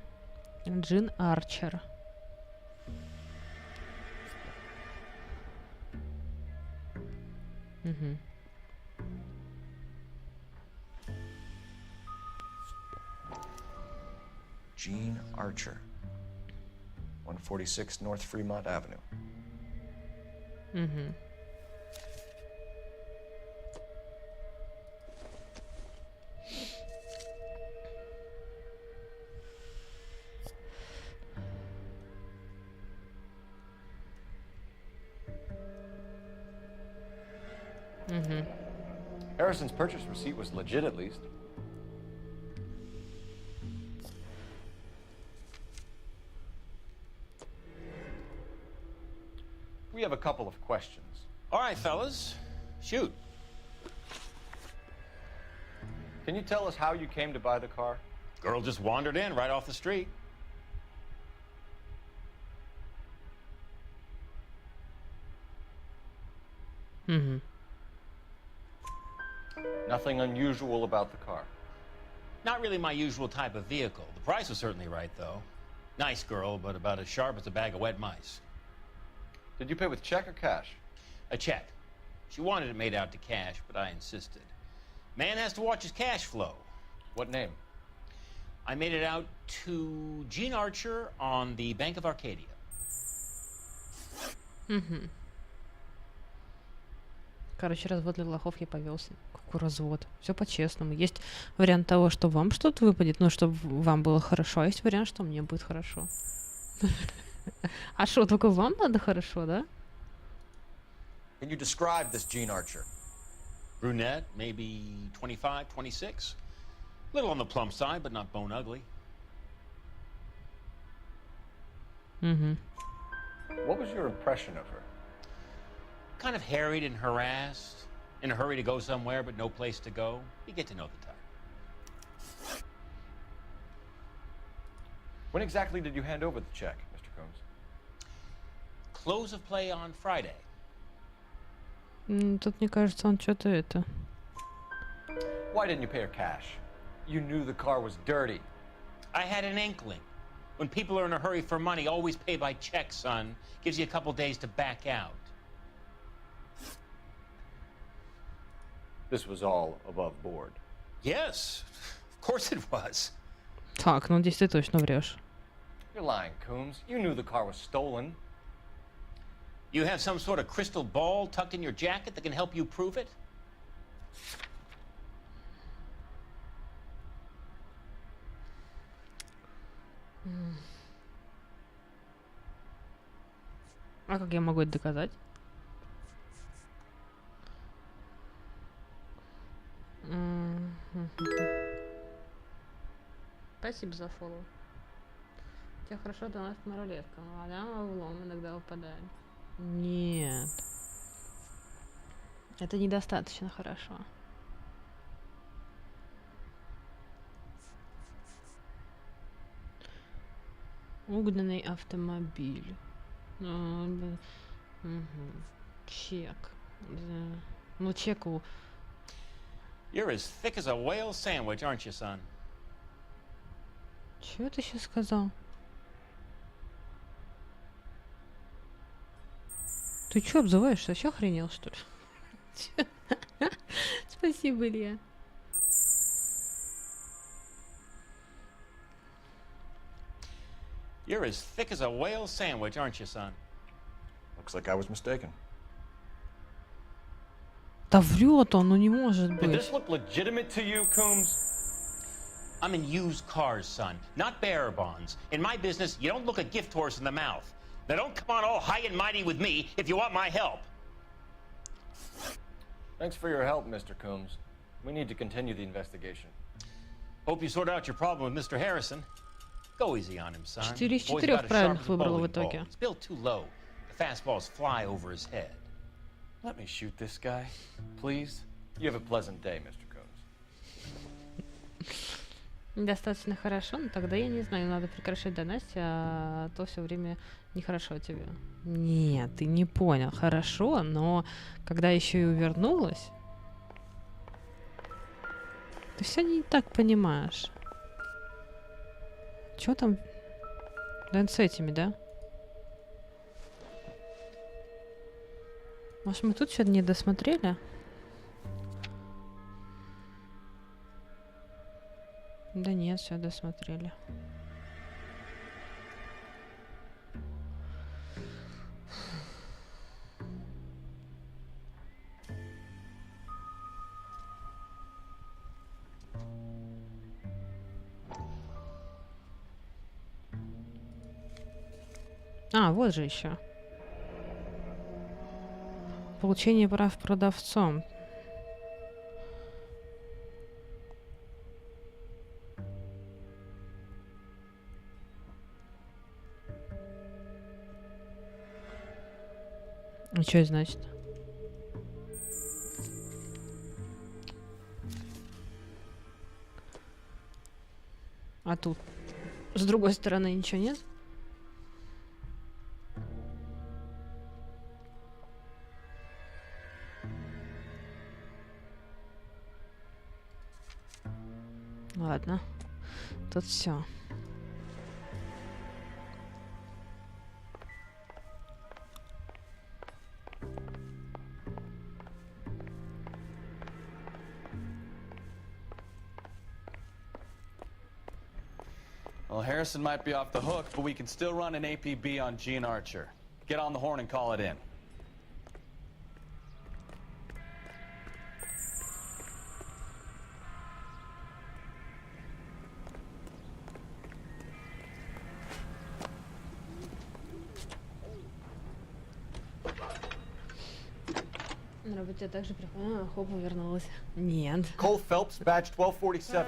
Джин Арчер. Угу. Gene Archer, 146 North Fremont Avenue. Угу. Mm-hmm. Harrison's purchase receipt was legit, at least. We have a couple of questions. All right, fellas. Shoot. Can you tell us how you came to buy the car? Girl just wandered in right off the street. Mm-hmm. Nothing unusual about the car. Not really my usual type of vehicle. The price was certainly right, though. Nice girl, but about as sharp as a bag of wet mice. Did you pay with check or cash? A check. She wanted it made out to cash, but I insisted. Man has to watch his cash flow. What name? I made it out to Gene Archer on the Bank of Arcadia. Угу. Короче, развод для лохов я повелся. Какой развод? Все по-честному. Есть вариант того, что вам что-то выпадет, но чтобы вам было хорошо, а есть вариант, что мне будет хорошо. А что, только вам надо хорошо, да? Can you describe this Gene Archer? Brunette, maybe 25, 26. Little on the plump side, but not bone ugly. Mm-hmm. What was your impression of her? Kind of harried and harassed, in a hurry to go somewhere, but no place to go. You get to know the type. When exactly did you hand over the check, Mr. Combs? Close of play on Friday. Тут, мне кажется, он что-то это... Why didn't you pay her cash? You knew the car was dirty. I had an inkling. When people are in a hurry for money, always pay by check, son. Gives you a couple days to back out. This was all above board. Yes, of course it was. Так, ну здесь ты точно врешь. You're lying, Coombs. You knew the car was stolen. You have some sort of crystal ball tucked in your jacket that can help you prove it? А как я могу это доказать? Спасибо за фоллоу. У тебя хорошо донатит на рулетку, а да, в лом иногда выпадает. Нет. Это недостаточно хорошо. Угнанный автомобиль. Чек. Ну, чеку. You're as thick as a whale sandwich, aren't you, son? Чего ты сейчас сказал? Ты чё обзываешься? Вообще охренел, что ли? Спасибо, Илья. You're as thick as a whale sandwich, aren't you, son? Looks like I was mistaken. Да врет он, ну не может Did быть. this look legitimate to you, Coombs? I'm in used cars, son, not bearer bonds. In my business, you don't look a gift horse in the mouth. Now don't come on all high and mighty with me if you want my help. Thanks for your help, Mr. Coombs. We need to continue the investigation. Hope you sort out your problem with Mr. Harrison. Go easy on him, son. 4 из Boy's 4 about as правильных sharp as a выбрал в bowling ball. итоге. He's built too low. The fastballs fly over his head. Let me shoot this guy, please. You have a pleasant day, Mr. Coombs. Недостаточно хорошо, но тогда я не знаю, надо прекращать донатить, а то все время нехорошо тебе. Нет, ты не понял. Хорошо, но когда еще и увернулась, ты все не так понимаешь. Чё там? Да с этими, да? Может, мы тут что-то не досмотрели? Да нет, все досмотрели. А, вот же еще. Получение прав продавцом. А что это значит? А тут с другой стороны ничего нет? Ладно, тут все. Well, Harrison might be off the hook, but we can still run an APB on Gene Archer. Get on the horn and call it in. На работе я также приходила, а хопа вернулась. Нет. Cole Phelps, badge 1247.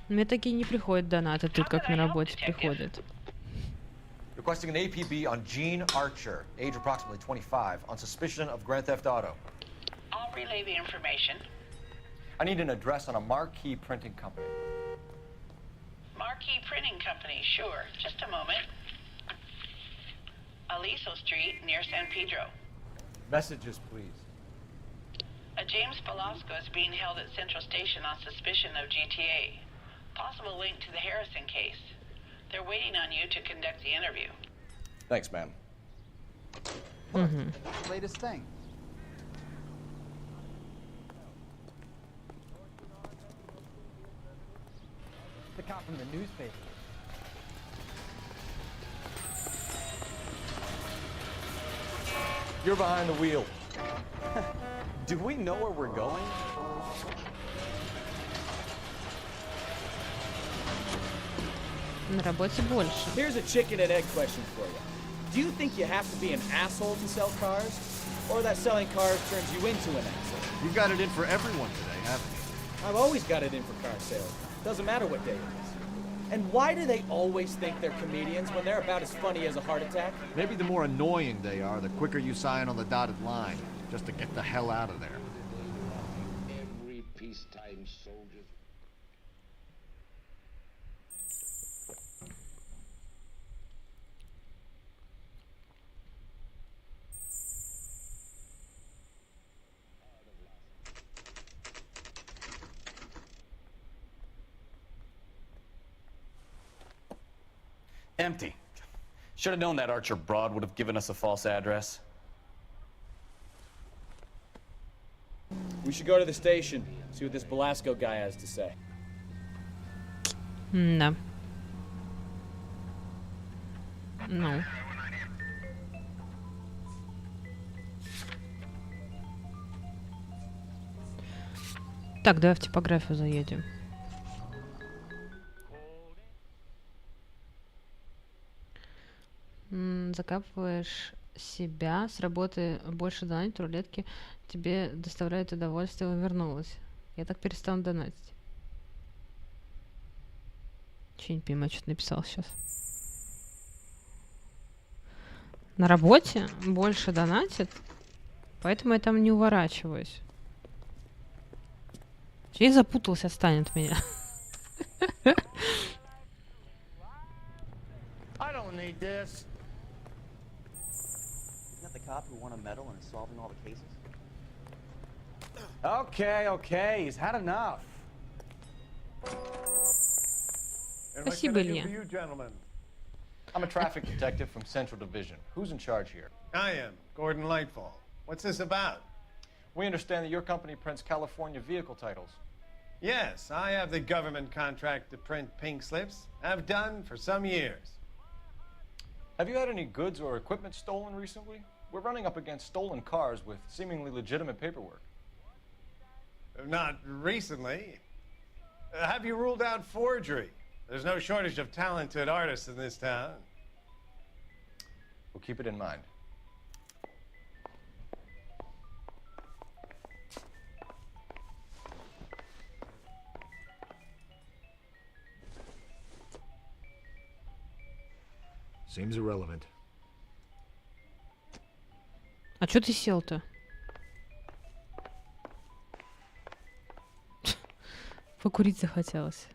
Мне такие не приходят донаты, тут как на работе приходят. Requesting an APB on Gene Archer, age approximately 25, on suspicion of Grand Theft Auto. I'll relay the information. I need an address on a Marquee Printing Company. Marquee Printing Company, sure. Just a moment. Aliso Street, near San Pedro. Messages, please. A James Velasco is being held at Central Station on suspicion of GTA. Possible link to the Harrison case. They're waiting on you to conduct the interview. Thanks, man. Latest thing. The cop from the newspaper. You're behind the wheel. Do we know where we're going? На работе больше. Here's a chicken and egg question for you. Do you think you have to be an asshole to sell cars? Or that selling cars turns you into an asshole? You've got it in for everyone today, haven't you? I've always got it in for car sales. Doesn't matter what day it is. And why do they always think they're comedians when they're about as funny as a heart attack? Maybe the more annoying they are, the quicker you sign on the dotted line, just to get the hell out of there. Every peacetime soldier. Empty. Should have known that Archer broad would have given us a false address. We should go to the station, see what this Belasco guy has to say. Да. Ну. Так, давай в типографию заедем. Закапываешь себя с работы, больше донатить, рулетки тебе доставляют удовольствие, вернулась. Я так перестала донатить. Че не понимаю, что ты написал сейчас. На работе больше донатит, поэтому я там не уворачиваюсь. Че запутался, отстанет от меня. I don't need this. Isn't that the cop who won a medal and is solving all the cases? Okay, he's had enough. Спасибо, Илья. I'm a traffic detective from Central Division. Who's in charge here? I am, Gordon Lightfall. What's this about? We understand that your company prints California vehicle titles. Yes, I have the government contract to print pink slips. I've done for some years. Have you had any goods or equipment stolen recently? We're running up against stolen cars with seemingly legitimate paperwork. Not recently. Have you ruled out forgery? There's no shortage of talented artists in this town. We'll keep it in mind. Seems irrelevant. А чё ты сел-то? Покурить захотелось.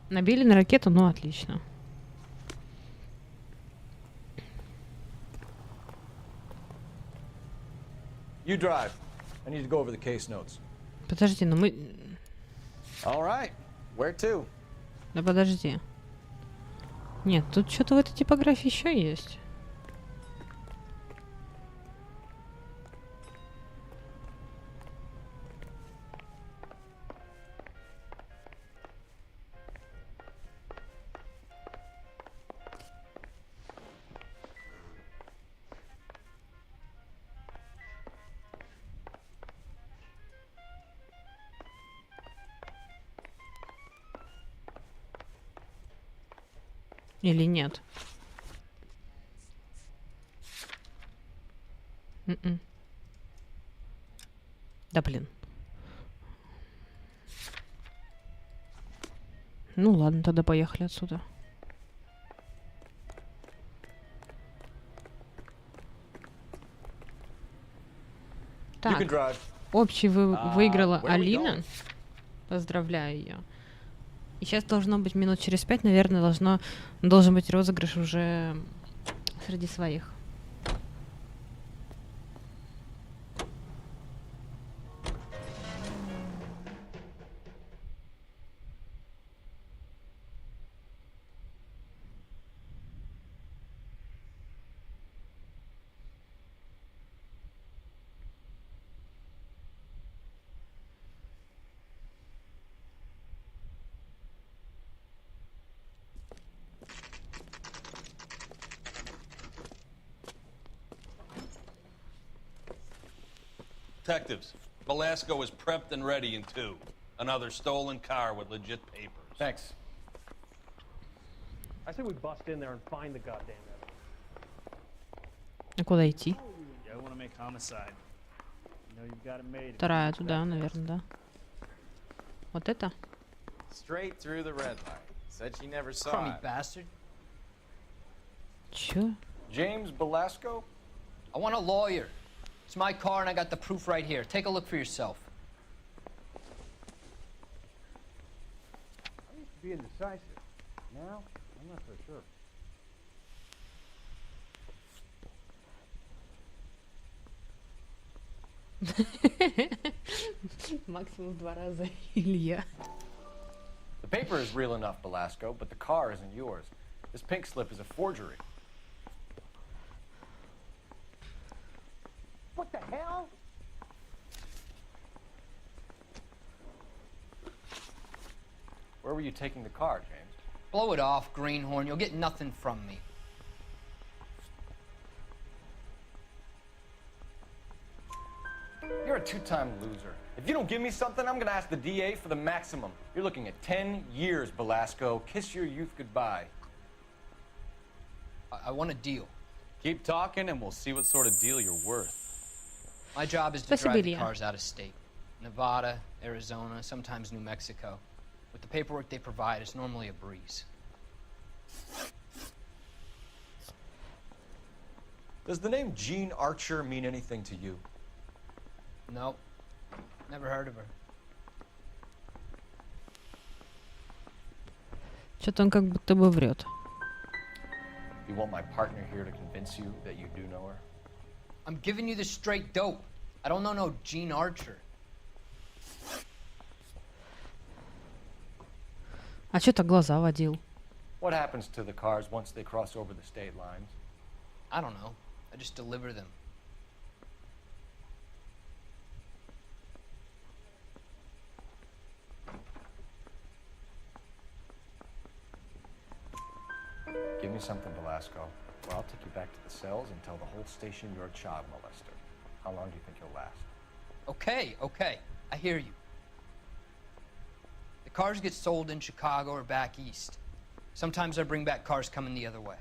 Набили на ракету, ну отлично. You drive. I need to go over the case notes. Подожди, ну мы... All right. Where to? Да подожди. Нет, тут что-то в этой типографии еще есть. Или нет? Да блин. Ну ладно, тогда поехали отсюда. Так, общий выиграла Алина. Поздравляю ее. И сейчас должно быть минут через 5, наверное, должен быть розыгрыш уже среди своих. Detectives, Velasco is prepped and ready in 2. Another stolen car with legit papers. Thanks. I say we bust in there and find the goddamn evidence. А куда идти? Yeah, I want to make homicide. You know you've got it made. Вторая туда, наверное, да. Вот это? Straight through the red light. Said she never saw Crummy it. bastard. Чё? James Velasco? I want a lawyer. It's my car and I got the proof right here. Take a look for yourself. I used to be indecisive. Now, I'm not so sure. Максимум в 2 раза Илья. The paper is real enough, Velasco, but the car isn't yours. This pink slip is a forgery. What the hell? Where were you taking the car, James? Blow it off, greenhorn. You'll get nothing from me. You're a 2-time loser. If you don't give me something, I'm gonna ask the DA for the maximum. You're looking at 10 years, Velasco. Kiss your youth goodbye. I want a deal. Keep talking and we'll see what sort of deal you're worth. My job is to drive the cars out of state. Nevada, Arizona, sometimes New Mexico. With the paperwork they provide, it's normally a breeze. Does the name Jean Archer mean anything to you? No, never heard of her. Что-то он как будто бы врет. You want my partner here to convince you that you do know her? I'm giving you the straight dope. I don't know no Jean Archer. А что так глаза водил? What happens to the cars once they cross over the state lines? I don't know. I just deliver them. Give me something, Velasco, or I'll take you back to the cells and tell the whole station you're a child molester. How long do you think you'll last? Okay. I hear you. The cars get sold in Chicago or back east. Sometimes I bring back cars coming the other way.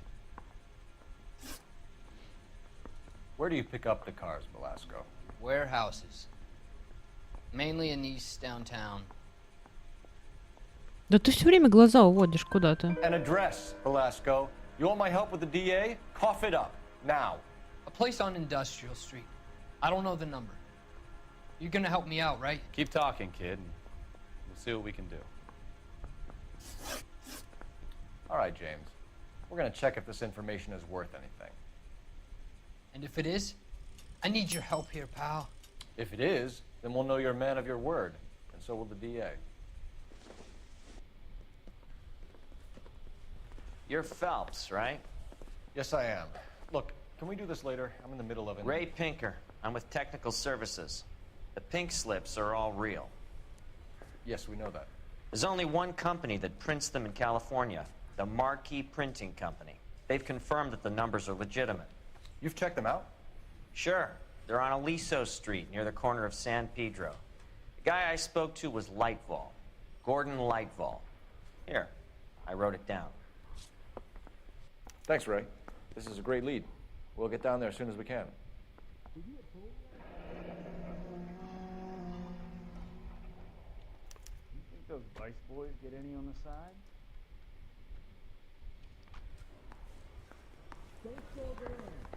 Where do you pick up the cars, Velasco? Warehouses. Mainly in East downtown. Да ты все время глаза уводишь куда-то. An address, Velasco. You want my help with the DA? Cough it up, now. A place on Industrial Street. I don't know the number. You're gonna help me out, right? Keep talking, kid. We'll see what we can do. All right, James. We're gonna check if this information is worth anything. And if it is, I need your help here, pal. If it is, then we'll know you're a man of your word, and so will the DA. You're Phelps, right? Yes, I am. Look, can we do this later? I'm in the middle of it. Ray Pinker. I'm with Technical Services. The pink slips are all real. Yes, we know that. There's only one company that prints them in California, the Marquee Printing Company. They've confirmed that the numbers are legitimate. You've checked them out? Sure. They're on Aliso Street, near the corner of San Pedro. The guy I spoke to was Lightval. Gordon Lightval. Here, I wrote it down. Thanks, Ray. This is a great lead. We'll get down there as soon as we can. You think those Vice boys get any on the side?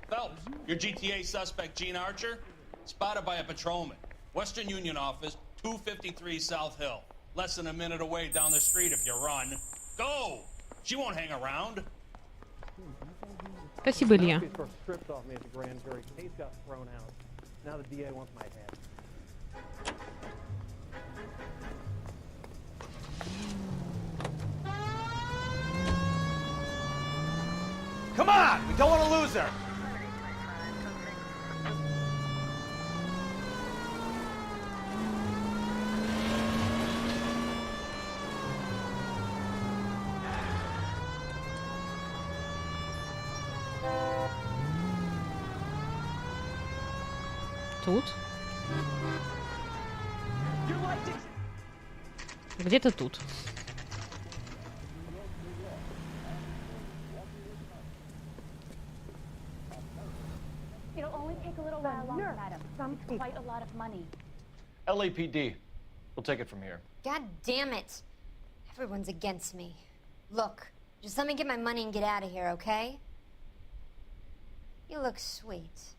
Phelps, your GTA suspect, Jean Archer, spotted by a patrolman. Western Union office, 253 South Hill. Less than a minute away down the street if you run. Go! She won't hang around. Спасибо, Илья. Stripped off me at the grand jury. Case got thrown out. Now the DA wants my head. Come on! We don't want to lose her! Тут? Где-то тут. It'll only take a little while longer, madam. It's quite a lot of money. LAPD. We'll take it from here. God damn it. Everyone's against me. Look, just let me get my money and get out of here, okay? You look sweet.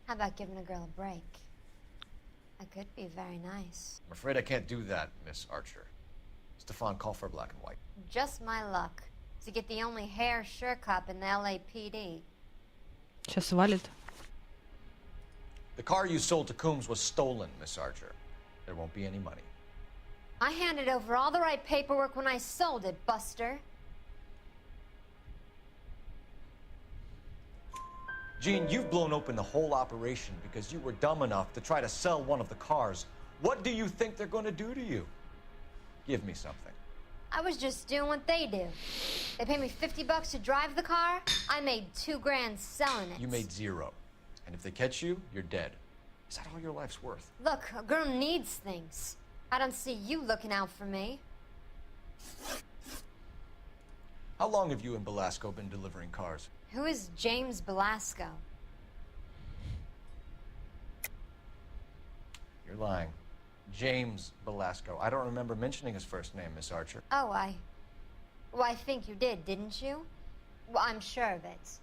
How about giving a girl a break? That could be very nice. I'm afraid I can't do that, Miss Archer. Stefan, call for black and white. Just my luck to get the only hair sure cop in the LAPD. Сейчас валит. The car you sold to Coombs was stolen, Miss Archer. There won't be any money. I handed over all the right paperwork when I sold it, Buster. Gene, you've blown open the whole operation because you were dumb enough to try to sell one of the cars. What do you think they're going to do to you? Give me something. I was just doing what they do. They paid me $50 to drive the car. I made $2 grand selling it. You made $0. And if they catch you, you're dead. Is that all your life's worth? Look, a girl needs things. I don't see you looking out for me. How long have you and Belasco been delivering cars? Who is James Belasco? You're lying. James Belasco. I don't remember mentioning his first name, Miss Archer. Oh, well, I think you did, didn't you? Well, I'm sure of it.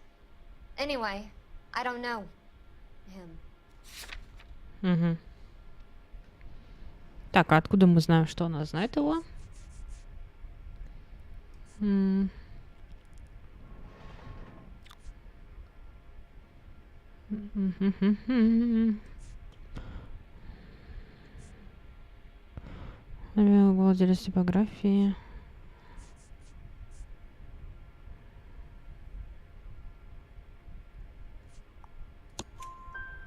Anyway, I don't know him. Угу. Так, а откуда мы знаем, что она знает его? Владелец типографии.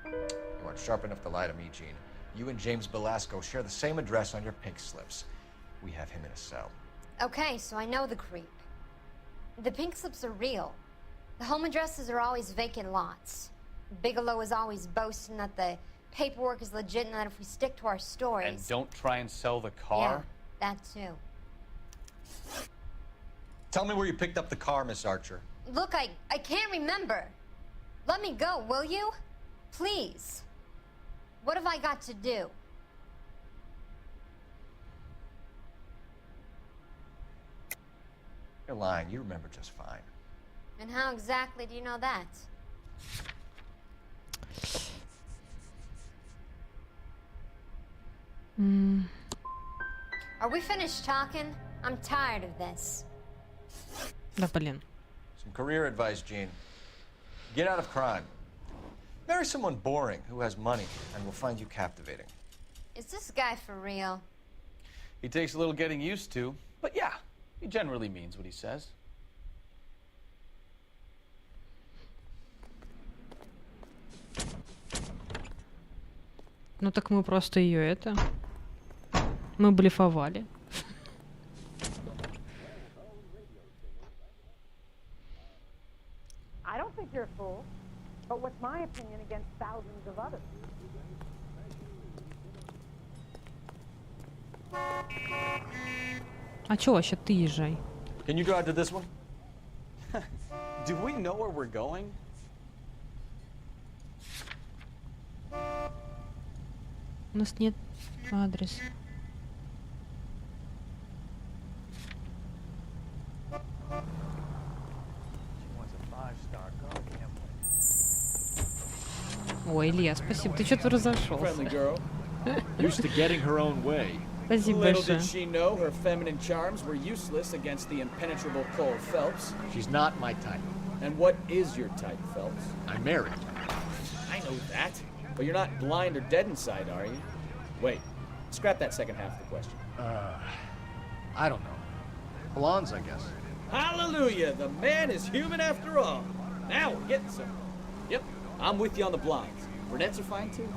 You aren't sharp enough to lie to me, Gene. You and James Belasco share the same address on your pink slips. We have him in a cell. Okay, so I know the creep. The pink slips are real. The home addresses are always vacant lots. Bigelow is always boasting that the paperwork is legit and that if we stick to our stories... And don't try and sell the car? Yeah, that too. Tell me where you picked up the car, Miss Archer. Look, I can't remember. Let me go, will you? Please. What have I got to do? You're lying. You remember just fine. And how exactly do you know that? Are we finished talking? I'm tired of this. Да, блин. Some career advice, Gene. Get out of crime. Marry someone boring who has money and will find you captivating. Is this guy for real? He takes a little getting used to, but yeah, he generally means what he says. Ну так мы просто ее это... Мы блефовали. I don't think you're a fool, but what's my opinion against thousands of others? А чё вообще ты езжай? Can you drive to this one? Do we know where we're going? У нас нет адреса. Ой, Илья, спасибо. Ты что-то разошелся. Used to getting her own way. Спасибо Little большое. did she know her feminine charms were useless against the impenetrable Cole Phelps. She's not my type. And what is your type, Phelps? I'm married. I know that. But you're not blind or dead inside, are you? Wait. Scrap that second half of the question. I don't know. Blondes, I guess. Hallelujah! The man is human after all. Now we're getting somewhere. Yep, I'm with you on the blondes. Brunettes are fine too.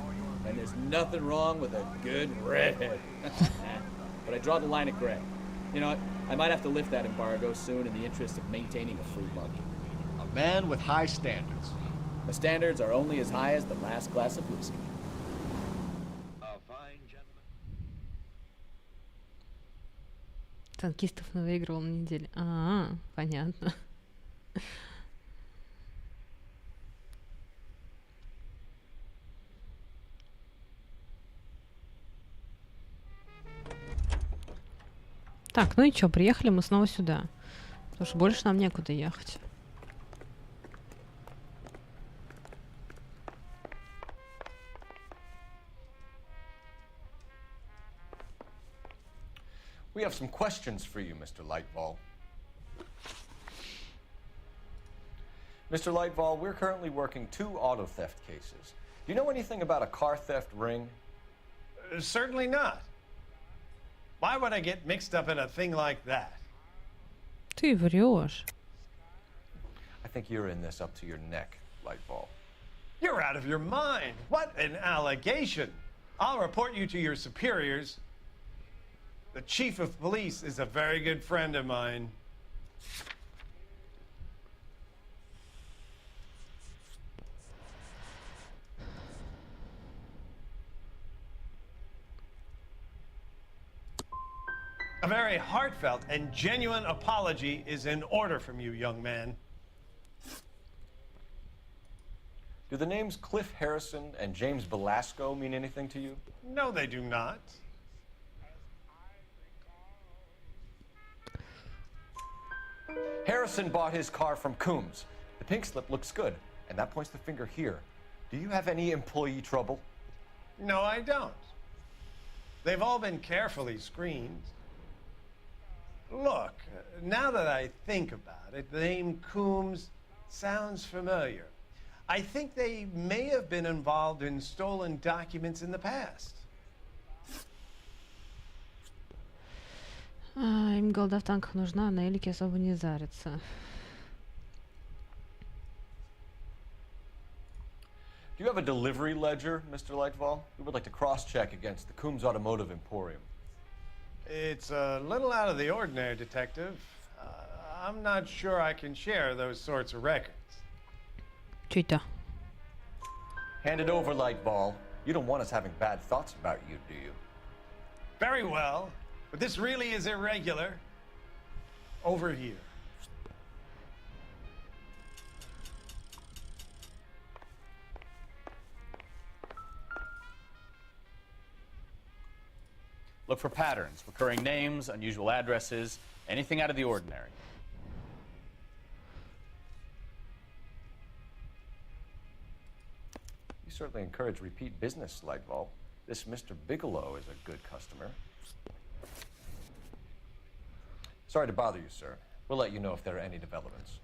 And there's nothing wrong with a good redhead. But I draw the line at gray. You know what? I might have to lift that embargo soon in the interest of maintaining a free market. A man with high standards. The standards are only as high as the last glass of whiskey. Танкистов выигрывал на неделе. Понятно. Так, ну и чё, приехали мы снова сюда. Потому что больше нам некуда ехать. We have some questions for you, Mr. Lightball. Mr. Lightball, we're currently working 2 auto theft cases. Do you know anything about a car theft ring? Certainly not. Why would I get mixed up in a thing like that? Ты врешь. I think you're in this up to your neck, Lightball. You're out of your mind. What an allegation. I'll report you to your superiors. The chief of police is a very good friend of mine. A very heartfelt and genuine apology is in order from you, young man. Do the names Cliff Harrison and James Velasco mean anything to you? No, they do not. Harrison bought his car from Coombs. The pink slip looks good, and that points the finger here. Do you have any employee trouble? No, I don't. They've all been carefully screened. Look, now that I think about it, the name Coombs sounds familiar. I think they may have been involved in stolen documents in the past. Им голда в танках нужна, а на элике особо не зарится. Do you have a delivery ledger, Mr. Lightfall? We would like to cross-check against the Coombs Automotive Emporium. It's a little out of the ordinary, Detective. I'm not sure I can share those sorts of records. Чё это? Hand it over, Lightball. You don't want us having bad thoughts about you, do you? Very well, but this really is irregular. Over here. Look for patterns, recurring names, unusual addresses, anything out of the ordinary. You certainly encourage repeat business, Lightball. This Mr. Bigelow is a good customer. Sorry to bother you, sir. We'll let you know if there are any developments.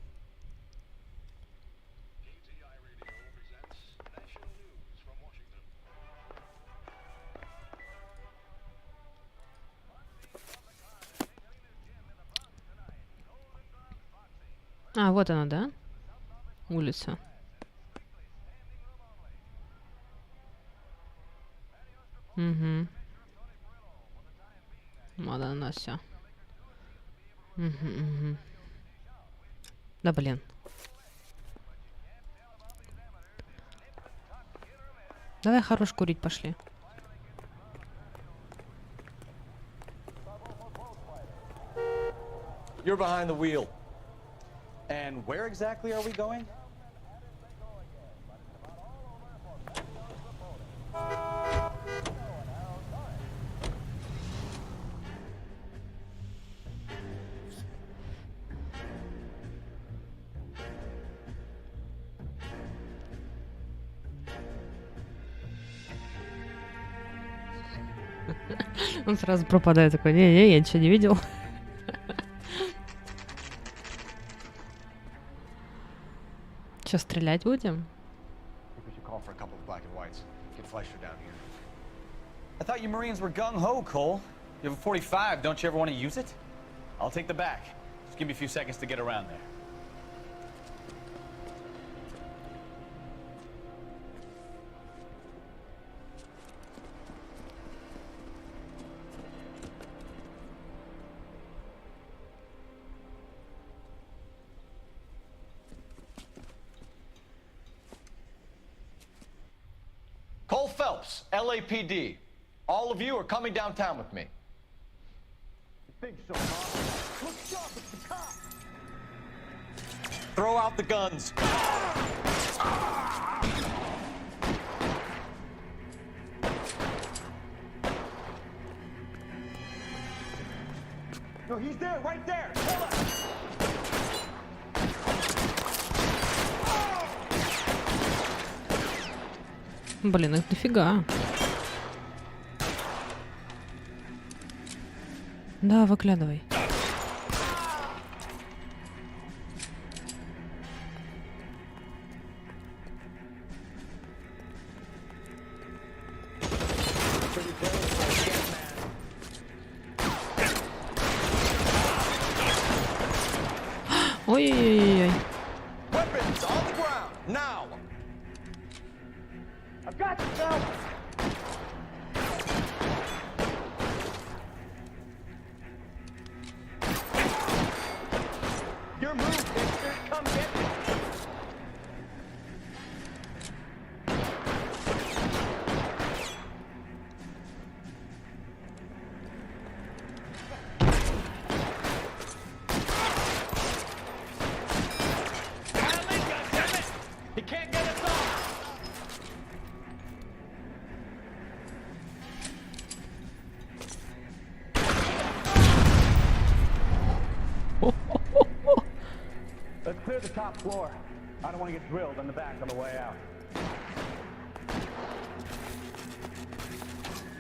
А, вот она, да? Улица. Угу. Вот она вся. Угу, угу. Да блин. Давай хорош курить пошли. You're behind the wheel. And where exactly are we going? Он сразу пропадает такой, не-не, я ничего не видел. Что, стрелять будем? I thought you Marines were gung-ho, Cole. You have a 45, don't you ever want to use it? I'll take the back. Just give me a few seconds to get around there. Cole Phelps, LAPD. All of you are coming downtown with me. You think so, huh? Look sharp, it's the cop! Throw out the guns. No, he's there, right there! Hold up! Блин, их дофига. Да, выглядывай. Ой-ой-ой-ой. Weapons on the ground, now! I've got you, Phelps! Your move, Dexter. Come get me. Handling, goddammit! He can't get us off! Let's clear the top floor. I don't want to get drilled on the back on the way out.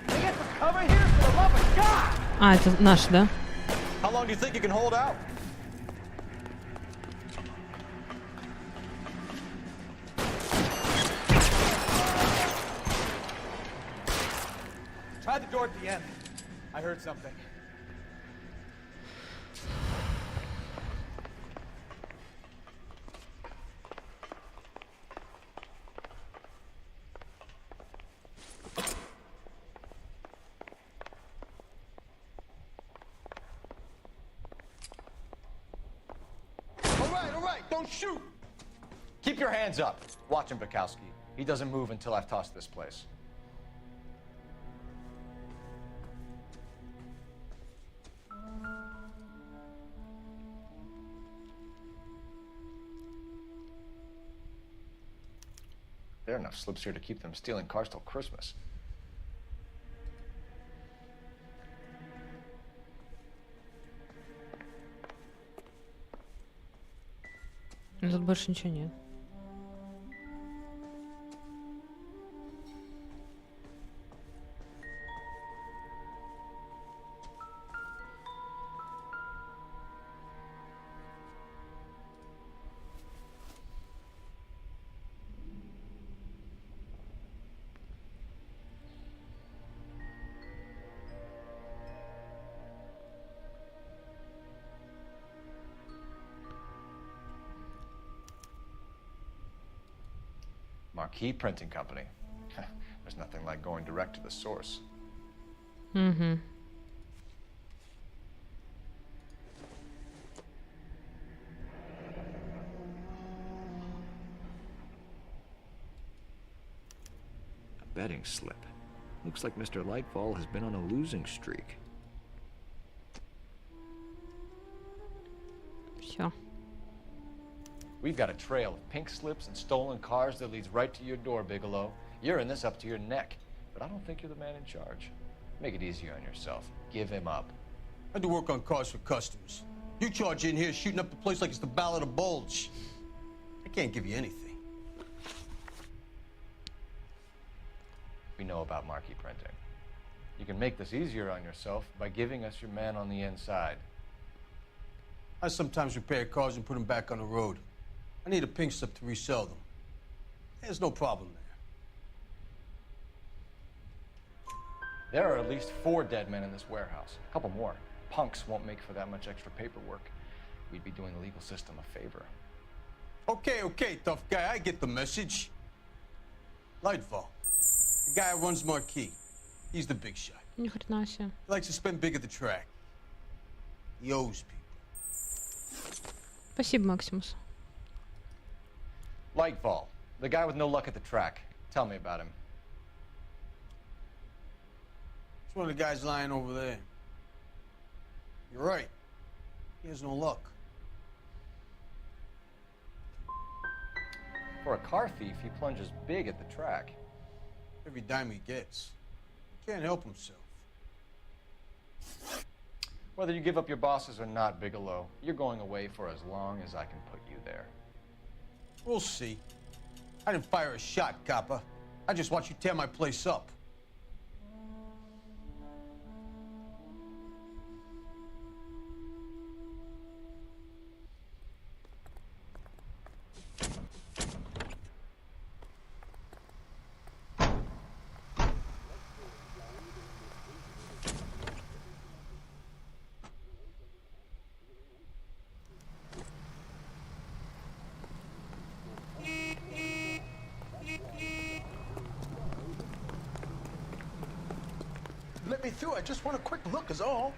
They get some cover here, for the love of God! А, это наш, да? How long do you think you can hold out? Try the door at the end. I heard something. All right, don't shoot! Keep your hands up. Watch him, Bukowski. He doesn't move until I've tossed this place. There are enough slips here to keep them stealing cars till Christmas. Тут больше ничего нет. Marquee Printing Company. There's nothing like going direct to the source. Mm-hmm. A betting slip. Looks like Mr. Lightfall has been on a losing streak. Всё. We've got a trail of pink slips and stolen cars that leads right to your door, Bigelow. You're in this up to your neck, but I don't think you're the man in charge. Make it easier on yourself. Give him up. I do work on cars for customers. You charge in here shooting up the place like it's the Ballad of Bulge. I can't give you anything. We know about Marquee Printing. You can make this easier on yourself by giving us your man on the inside. I sometimes repair cars and put them back on the road. I need a pink slip to resell them. There's no problem there. There are at least 4 dead men in this warehouse. A couple more. Punks won't make for that much extra paperwork. We'd be doing the legal system a favor. Okay, tough guy, I get the message. Lightfall, the guy who runs Marquee. He's the big shot. Ни хрена себе. He likes to spend big at the track. He owes people. Спасибо, Максимус. Lightfall, the guy with no luck at the track. Tell me about him. It's one of the guys lying over there. You're right. He has no luck. For a car thief, he plunges big at the track. Every dime he gets. He can't help himself. Whether you give up your bosses or not, Bigelow, you're going away for as long as I can put you there. We'll see. I didn't fire a shot, copper. I just watched you tear my place up. Let me through. I just want a quick look is all.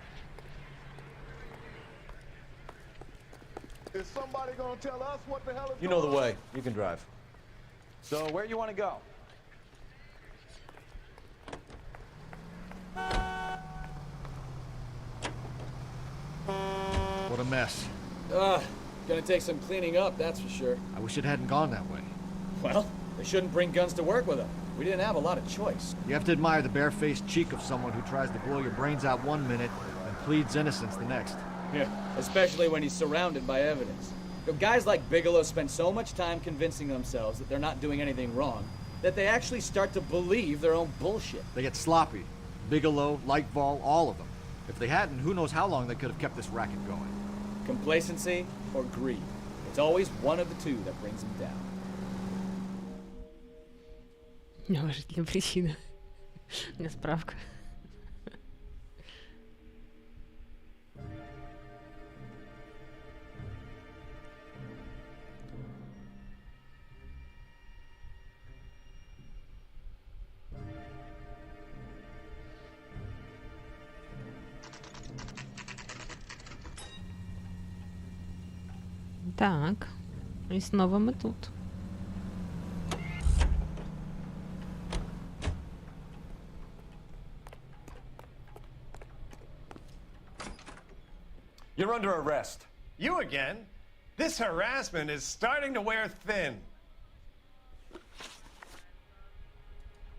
Is somebody gonna tell us what the hell is You know the way. You can drive. So where you want to go? What a mess. Gonna take some cleaning up, that's for sure. I wish it hadn't gone that way. Well, they shouldn't bring guns to work with them. We didn't have a lot of choice. You have to admire the barefaced cheek of someone who tries to blow your brains out one minute and pleads innocence the next. Yeah, especially when he's surrounded by evidence. You know, guys like Bigelow spend so much time convincing themselves that they're not doing anything wrong that they actually start to believe their own bullshit. They get sloppy. Bigelow, Lightfall, all of them. If they hadn't, who knows how long they could have kept this racket going. Complacency or greed. It's always one of the two that brings them down. Неуважительная причина. У меня справка. Так, и снова мы тут. You're under arrest. You again? This harassment is starting to wear thin.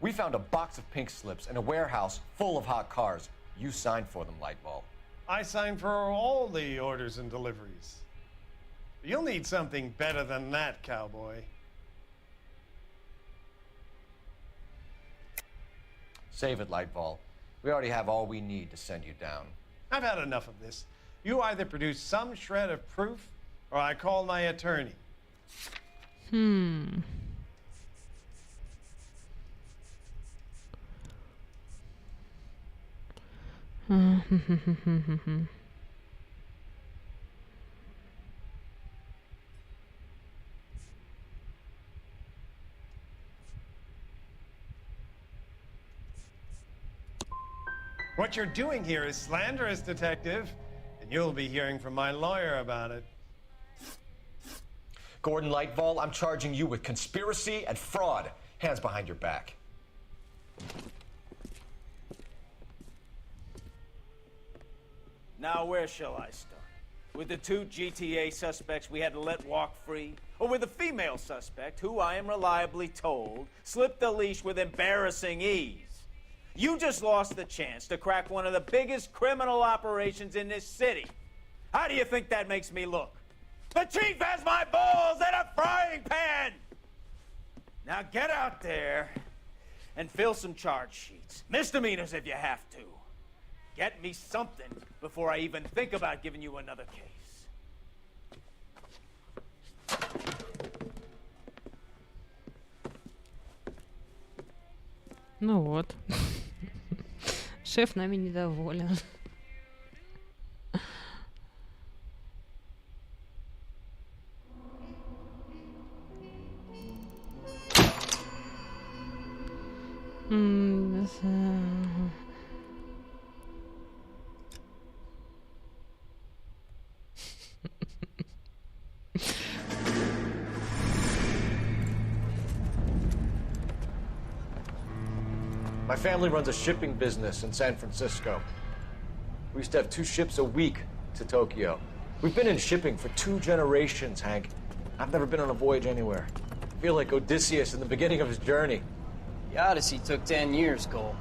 We found a box of pink slips in a warehouse full of hot cars. You signed for them, Lightball. I signed for all the orders and deliveries. You'll need something better than that, cowboy. Save it, Lightball. We already have all we need to send you down. I've had enough of this. You either produce some shred of proof, or I call my attorney. What you're doing here is slanderous, detective, and you'll be hearing from my lawyer about it. Gordon Lightball, I'm charging you with conspiracy and fraud. Hands behind your back. Now, where shall I start? With the 2 GTA suspects we had to let walk free? Or with the female suspect, who I am reliably told slipped the leash with embarrassing ease? You just lost the chance to crack one of the biggest criminal operations in this city. How do you think that makes me look? The chief has my balls in a frying pan! Now get out there and fill some charge sheets. Misdemeanors if you have to. Get me something before I even think about giving you another case. Ну вот. Шеф нами недоволен. My family runs a shipping business in San Francisco. We used to have 2 ships a week to Tokyo. We've been in shipping for 2 generations, Hank. I've never been on a voyage anywhere. I feel like Odysseus in the beginning of his journey. The Odyssey took 10 years, Cole.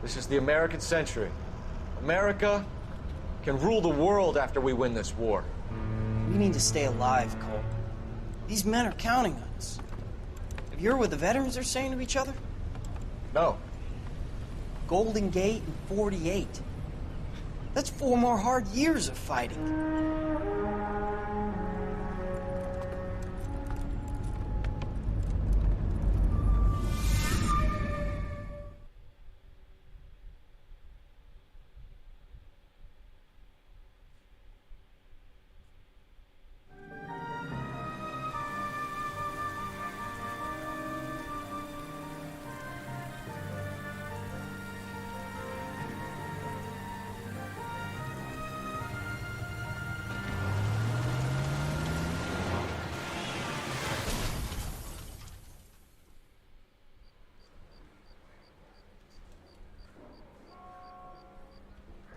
This is the American century. America can rule the world after we win this war. We need to stay alive, Cole. These men are counting on us. Have you heard what the veterans are saying to each other? No. Golden Gate in 48. That's 4 more hard years of fighting.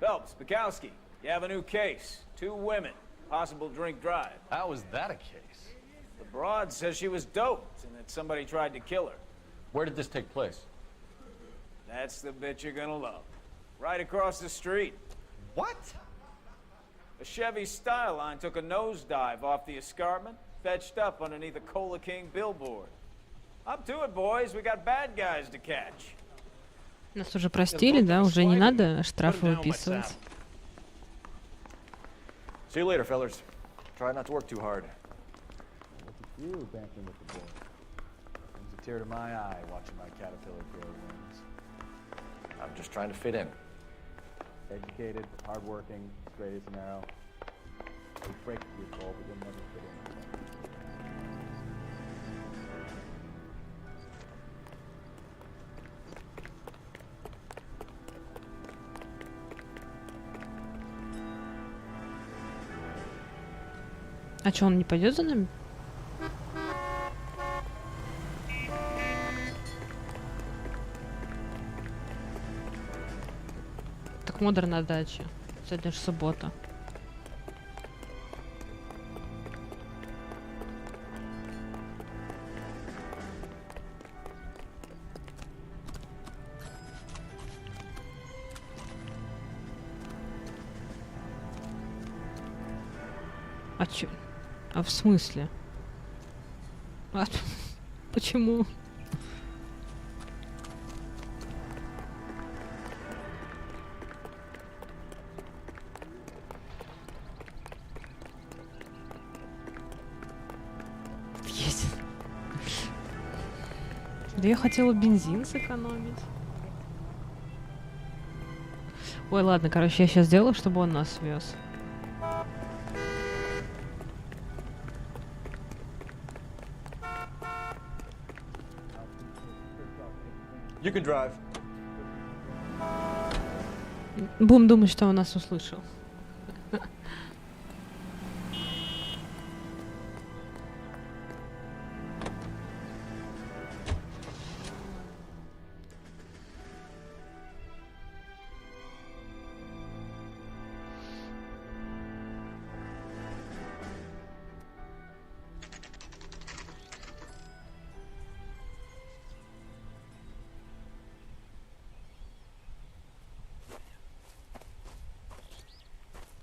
Phelps, Bukowski, you have a new case. 2 women, possible drink drive. How was that a case? The broad says she was doped and that somebody tried to kill her. Where did this take place? That's the bit you're gonna love. Right across the street. What? A Chevy Styline took a nosedive off the escarpment, fetched up underneath a Cola King billboard. Up to it, boys. We got bad guys to catch. Нас уже простили, да? Уже не надо штрафы выписывать. See you later, fellas. Try not to work too hard. You banking with the boy. Brings a tear to my eye watching my caterpillar grow wings. I'm just trying to fit in. Educated, hardworking, straight as an arrow. They break your goal, but you'll never fit in. А что, он не пойдет за нами? Так модер на даче. Сегодня же суббота. А чё? А в смысле? А почему? Есть. Да я хотела бензин сэкономить. Ой, ладно, короче, я сейчас сделаю, чтобы он нас вез. You can drive. Будем думать, что он нас услышал.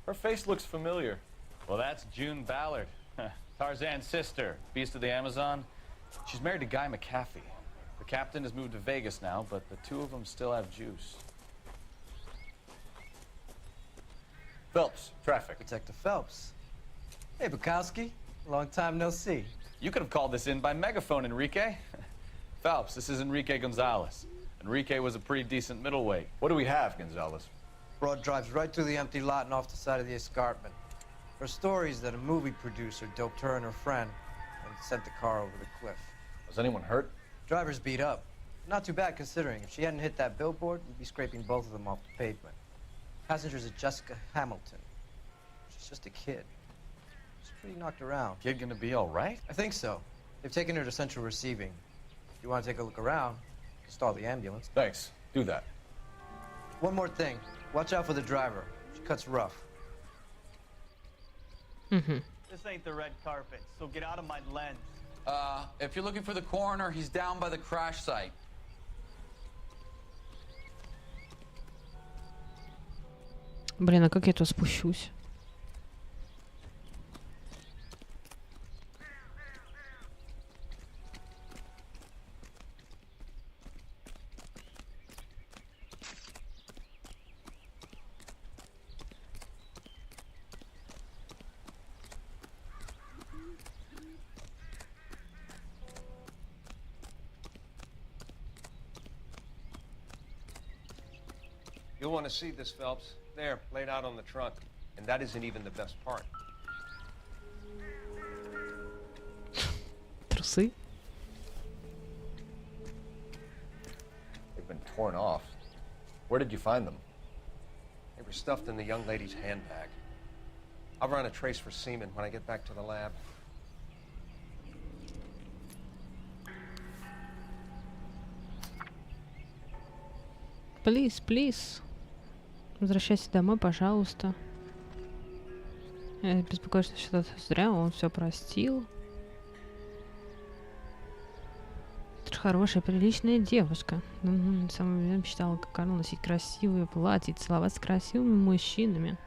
Her face looks familiar. Well, that's June Ballard, Tarzan's sister, beast of the Amazon. She's married to Guy McAfee. The The captain has moved to Vegas now, but the two of them still have juice. Phelps, traffic. Detective Phelps. Hey, Bukowski. Long time no see. You could have called this in by megaphone, Enrique. Phelps, this is Enrique Gonzalez. Enrique was a pretty decent middleweight. What do we have, Gonzalez? Broad drives right through the empty lot and off the side of the escarpment. Her stories that a movie producer doped her and her friend and sent the car over the cliff. Was anyone hurt? Driver's beat up. Not too bad considering. If she hadn't hit that billboard, we'd be scraping both of them off the pavement. Passenger's at Jessica Hamilton. She's just a kid. She's pretty knocked around. Kid gonna be all right? I think so. They've taken her to central receiving. If you want to take a look around, stall the ambulance. Thanks. Do that. One more thing. Watch out for the driver. She cuts rough. This ain't the red carpet, so get out of my lens. If you're looking for the coroner, he's down by the crash site. Блин, а как я туда спущусь? You'll want to see this, Phelps. There, laid out on the trunk. And that isn't even the best part. Трусы? They've been torn off. Where did you find them? They were stuffed in the young lady's handbag. I'll run a trace for semen when I get back to the lab. Please, please. Возвращайся домой, пожалуйста. Я беспокоюсь, что что-то зря, он все простил. Ты же хорошая, приличная девушка. Сама мечтала, как она, носить красивые платья, целоваться с красивыми мужчинами.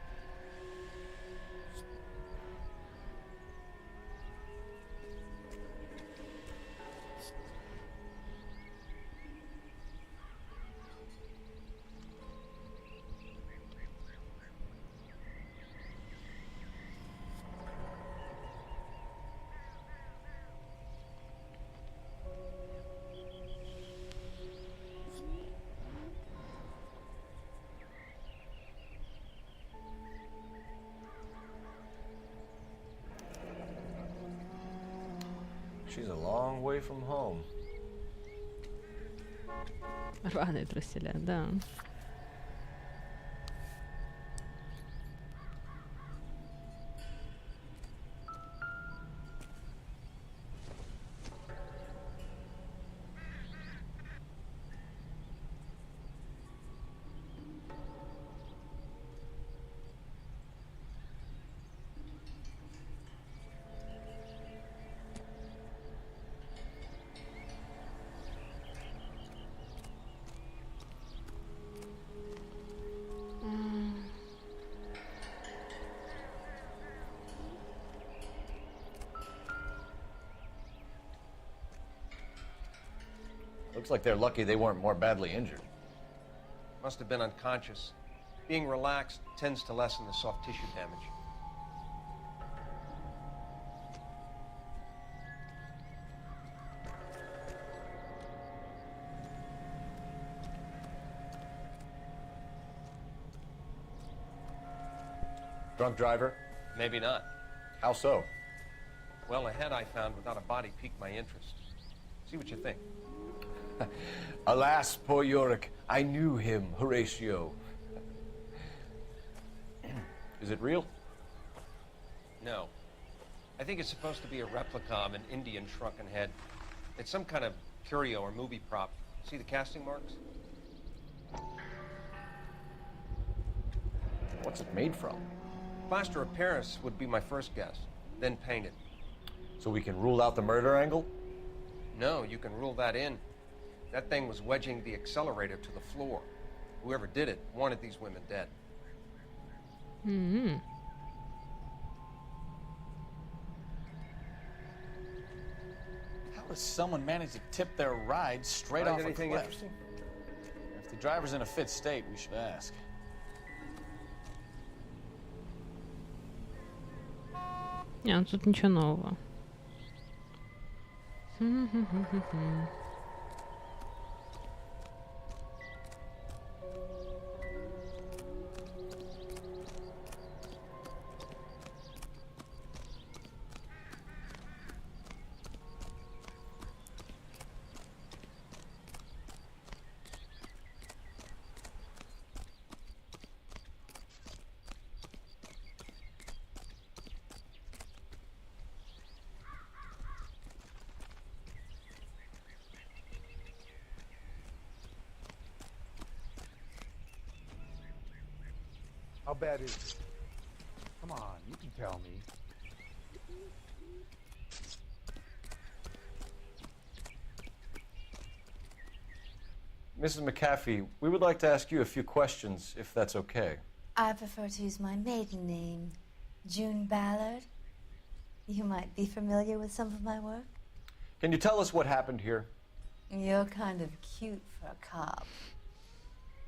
She's a long way from home. Рваные труселя, да. Looks like they're lucky they weren't more badly injured. Must have been unconscious. Being relaxed tends to lessen the soft tissue damage. Drunk driver? Maybe not. How so? Well, a head I found without a body piqued my interest. See what you think. Alas, poor Yorick, I knew him, Horatio. Is it real? No. I think it's supposed to be a replica of an Indian shrunken head. It's some kind of curio or movie prop. See the casting marks? What's it made from? Plaster of Paris would be my first guess, then painted. So we can rule out the murder angle? No, you can rule that in. That thing was wedging the accelerator to the floor. Whoever did it wanted these women dead. Mm-hmm. How How does someone manage to tip their ride straight off a Anything cliff? interesting? If the driver's in a fit state, we should ask. Не, тут ничего нового. How bad is it? Come on, you can tell me. Mrs. McAfee, we would like to ask you a few questions, if that's okay. I prefer to use my maiden name, June Ballard. You might be familiar with some of my work. Can you tell us what happened here? You're kind of cute for a cop.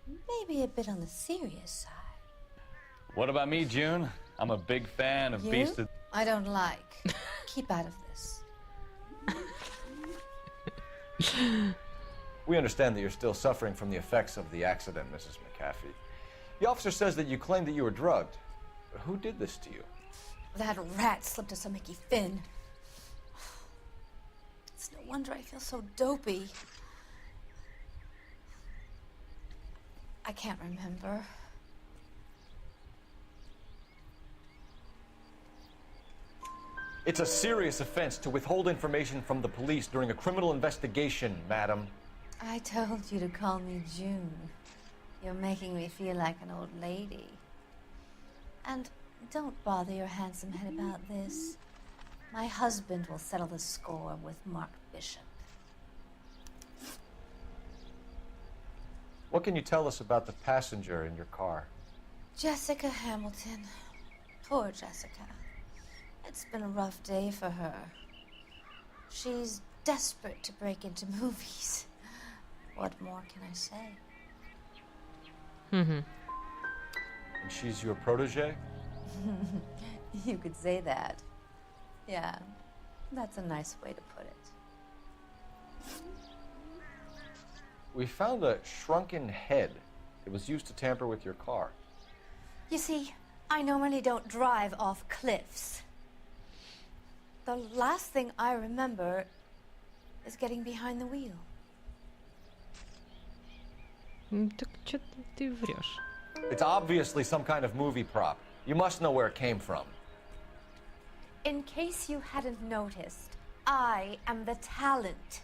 Maybe a bit on the serious side. What about me, June? I'm a big fan of You? Beast of... I don't like. Keep out of this. We understand that you're still suffering from the effects of the accident, Mrs. McAfee. The officer says that you claimed that you were drugged. But who did this to you? That rat slipped us a Mickey Finn. It's no wonder I feel so dopey. I can't remember. It's a serious offense to withhold information from the police during a criminal investigation, madam. I told you to call me June. You're making me feel like an old lady. And don't bother your handsome head about this. My husband will settle the score with Mark Bishop. What can you tell us about the passenger in your car? Jessica Hamilton. Poor Jessica. It's been a rough day for her. She's desperate to break into movies. What more can I say? And she's your protege? You could say that. Yeah, that's a nice way to put it. We found a shrunken head. It was used to tamper with your car. You see, I normally don't drive off cliffs. The last thing I remember is getting behind the wheel. Так что ты врешь? It's obviously some kind of movie prop. You must know where it came from. In case you hadn't noticed, I am the talent.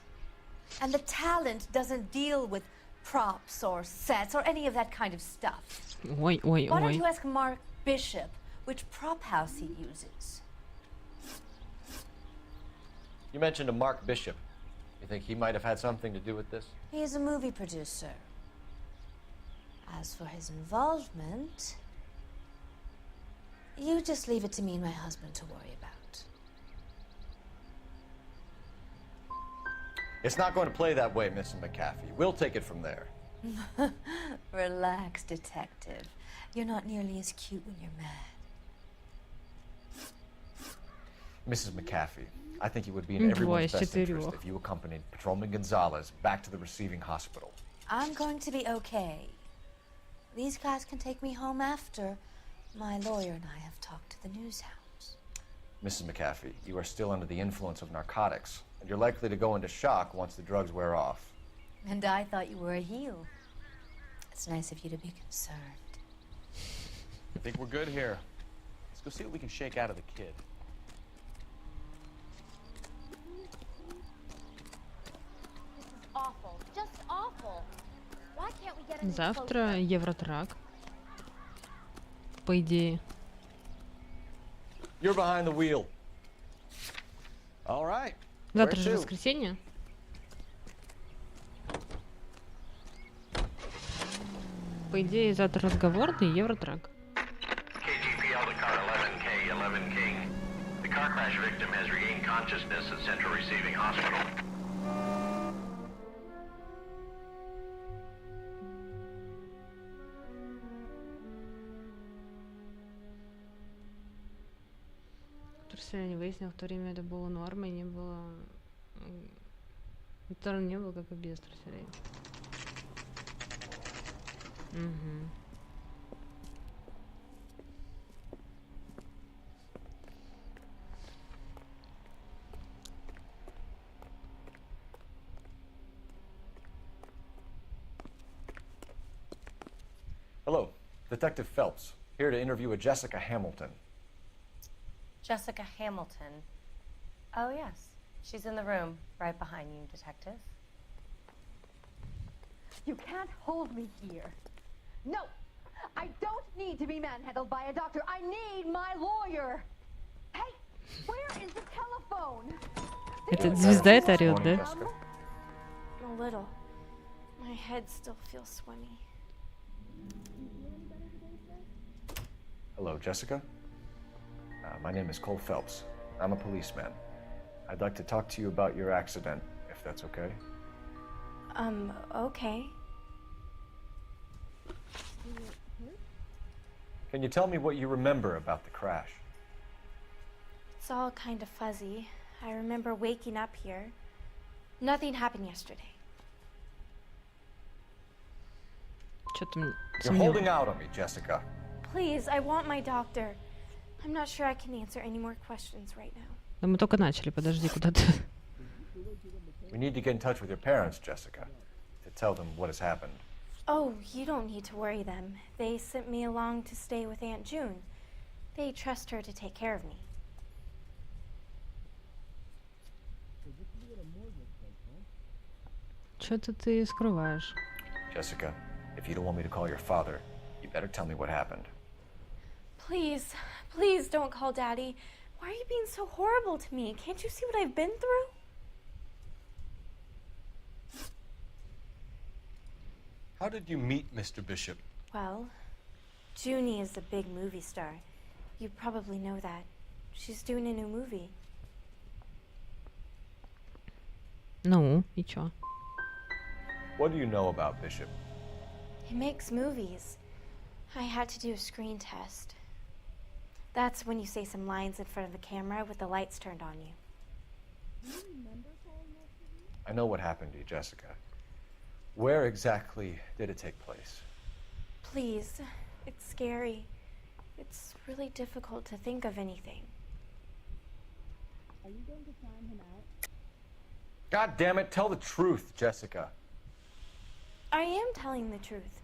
And the talent doesn't deal with props or sets or any of that kind of stuff. Ой, ой, Why don't ой. you ask Mark Bishop which prop house he uses? You mentioned a Mark Bishop. You think he might have had something to do with this? He is a movie producer. As for his involvement, you just leave it to me and my husband to worry about. It's not going to play that way, Mrs. McAfee. We'll take it from there. Relax, detective. You're not nearly as cute when you're mad. Mrs. McAfee, I think it would be in everyone's Двое из best interest четырех. if you accompanied Patrolman Gonzalez back to the receiving hospital. I'm going to be okay. These guys can take me home after. My lawyer and I have talked to the news hounds. Mrs. McAfee, you are still under the influence of narcotics, and you're likely to go into shock once the drugs wear off. And I thought you were a heel. It's nice of you to be concerned. I think we're good here. Let's go see what we can shake out of the kid. Awful. Just awful. Why can't we get any Завтра Евротрак. По идее. You're behind the wheel. All right. Завтра же воскресенье. По идее, завтра разговорный Евротрак. KGPL to car 11K, 11 King. The car crash crash victim has regained consciousness at Central Receiving Hospital. Я не выяснил, в то время это было нормой, не было... Это не было как и без труселей. Угу. Hello, Detective Phelps, here to interview a Jessica Hamilton. Jessica Hamilton. Oh, yes. She's in the room, right behind you, Detective. You can't hold me here. No! I don't need to be manhandled by a doctor. I need my lawyer! Hey! Where is the telephone? Это звезда это орёт, да? A little. My head still feels swimmy. Hello, Jessica. My name is Cole Phelps. I'm a policeman. I'd like to talk to you about your accident, if that's okay. Okay. Can you tell me what you remember about the crash? It's all kind of fuzzy. I remember waking up here. Nothing happened yesterday. You're holding out on me, Jessica. Please, I want my doctor. I'm not sure I can answer any more questions right now. Да мы только начали, подожди, куда ты? We need to get in touch with your parents, Jessica, to tell them what has happened. Oh, you don't need to worry them. They sent me along to stay with Aunt June. They trust her to take care of me. Что-то ты скрываешь. Jessica, if you don't want me to call your father, you better tell me what happened. Please, please don't call Daddy. Why are you being so horrible to me? Can't you see what I've been through? How did you meet Mr. Bishop? Well, Junie is a big movie star. You probably know that. She's doing a new movie. Ну, и чё? What do you know about Bishop? He makes movies. I had to do a screen test. That's when you say some lines in front of the camera with the lights turned on you. I know what happened to you, Jessica. Where exactly did it take place? Please, it's scary. It's really difficult to think of anything. Are you going to sign him out? God damn it, tell the truth, Jessica. I am telling the truth.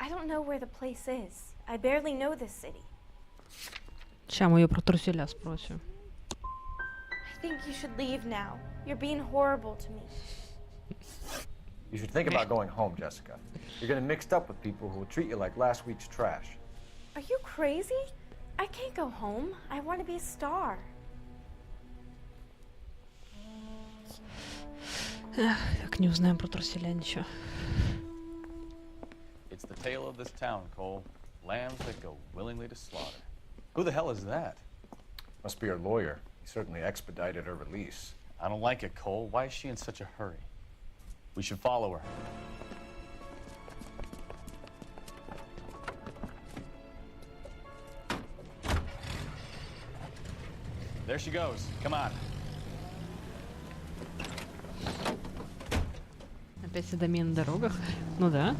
I don't know where the place is. I barely know this city. Сейчас мы ее про труселя спросим. I think you should leave now. You're being horrible to me. You should think about going home, Jessica. You're getting mixed up with people who will treat you like last week's trash. Are you crazy? I can't go home. I want to be a star. Так, не узнаем про труселя ничего. It's the tale of this town, Cole. Lambs that go willingly to slaughter. Who the hell is that? Must be her lawyer. He certainly expedited her release. I don't like it, Cole. Why is she in such a hurry? We should follow her. There she goes. Come on. Опять садомия на дорогах? Ну да.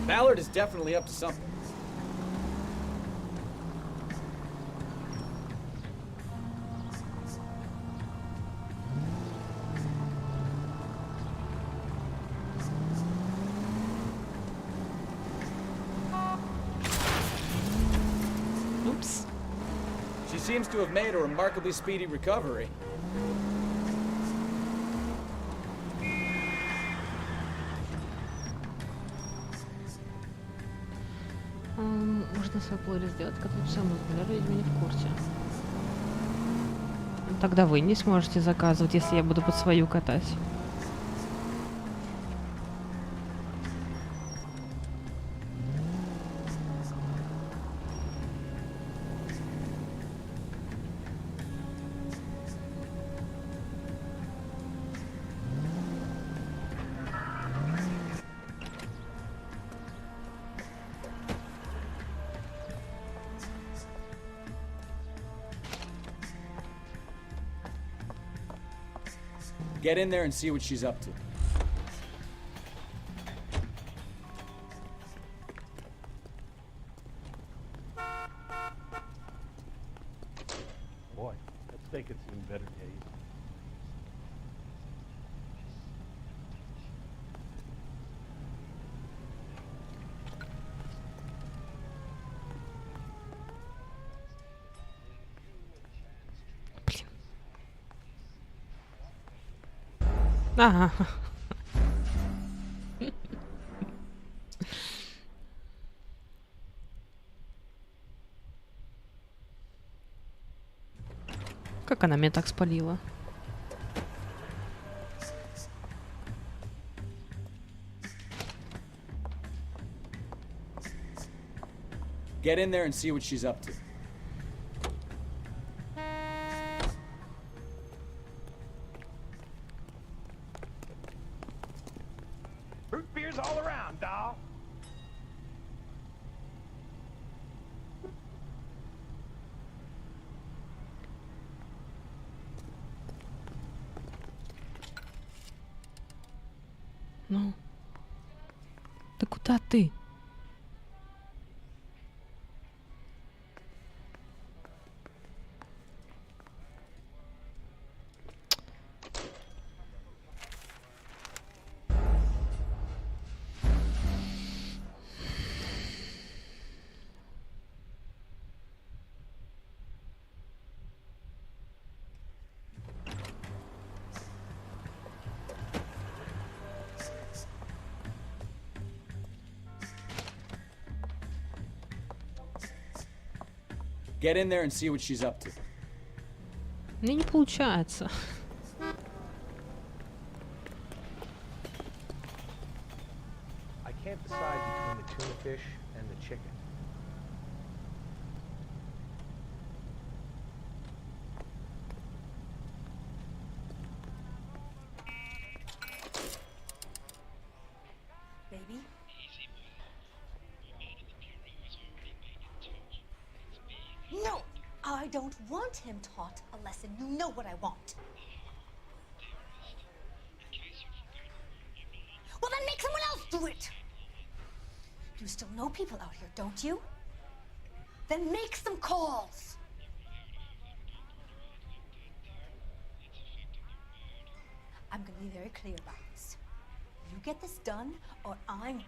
Ballard is definitely up to something. Oops. She seems to have made a remarkably speedy recovery. Можно свой плейлист сделать, который самый популярный, видимо, не в курсе. Тогда вы не сможете заказывать, если я буду под свою катать. Get in there and see what she's up to. Boy, that steak had seen better days. Ага. Как она меня так спалила? Get in there and see what she's up to. Root beers all around, doll. Ну, да куда ты? Get in there and see what she's up to. Мне не получается. I can't decide between the tuna fish and the chicken. Baby? No! I don't want him taught a lesson. You know what I want. Well, then make someone else do it! You still know people out here, don't you? Then make some calls! I'm gonna be very clear about this. You get this done, or I'm...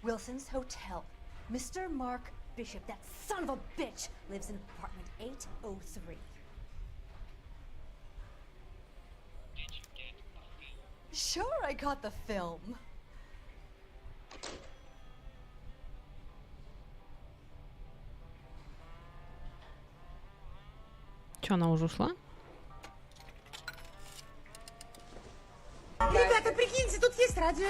Wilson's Hotel. Mr. Mark Bishop, that son of a bitch, lives in apartment 803. Sure, I got the film. Чё, она уже ушла? Ребята, прикиньте, тут есть радио.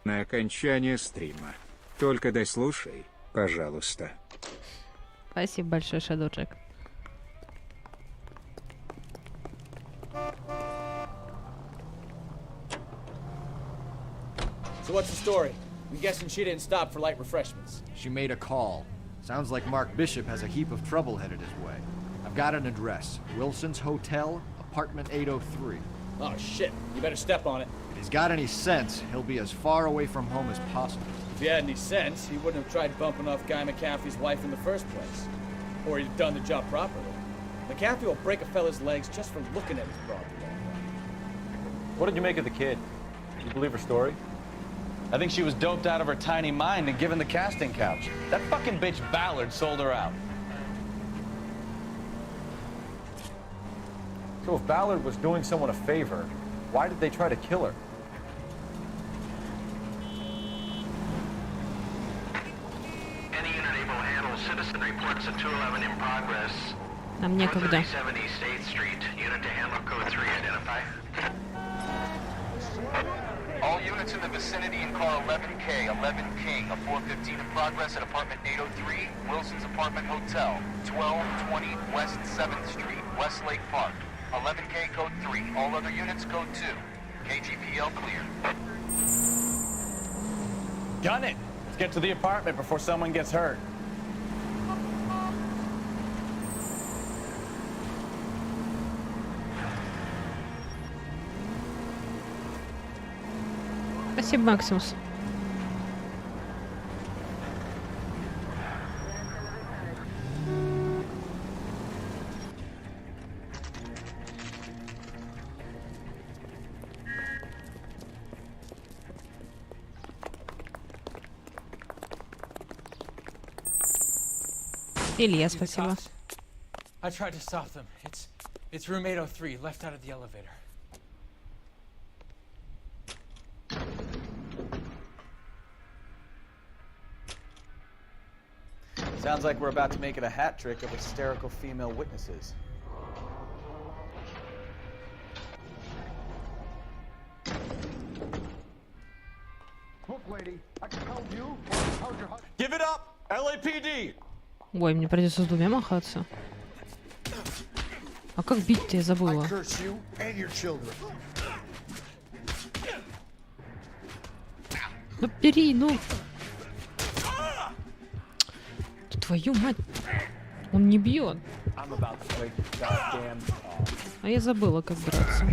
На окончание стрима. Только дослушай, пожалуйста. Спасибо большое, Шадоджек. So what's the story? I'm guessing she didn't stop for light refreshments. She made a call. Sounds like Mark Bishop has a heap of trouble headed his way. I've got an address. Wilson's Hotel, apartment 803. Oh shit, you better step on it. If he's got any sense, he'll be as far away from home as possible. If he had any sense, he wouldn't have tried bumping off Guy McCaffrey's wife in the first place. Or he'd done the job properly. McCaffrey will break a fella's legs just for looking at his broad. What did you make of the kid? Did you believe her story? I think she was doped out of her tiny mind and given the casting couch. That fucking bitch Ballard sold her out. So if Ballard was doing someone a favor, why did they try to kill her? Нам некогда. All units in the vicinity in car 11K, 11 King, a 415 in progress at apartment 803, Wilson's Apartment Hotel, 1220 West 7th Street, Westlake Park. 11K code 3, all other units code 2. KGPL clear. Gun it! Let's get to the apartment before someone gets hurt. Спасибо, Максимус. Илья, спасибо. I tried to stop them. It's room 803, left out of the elevator. Sounds like we're about to make it a hat trick of hysterical female witnesses. Look, lady, I can tell you or I can tell your husband. Give it up! LAPD! Ой, мне придется с двумя махаться. А как бить-то, я забыла. I curse you and your children. Ну бери, ну. Твою мать. Он не бьет. А я забыла, как драться.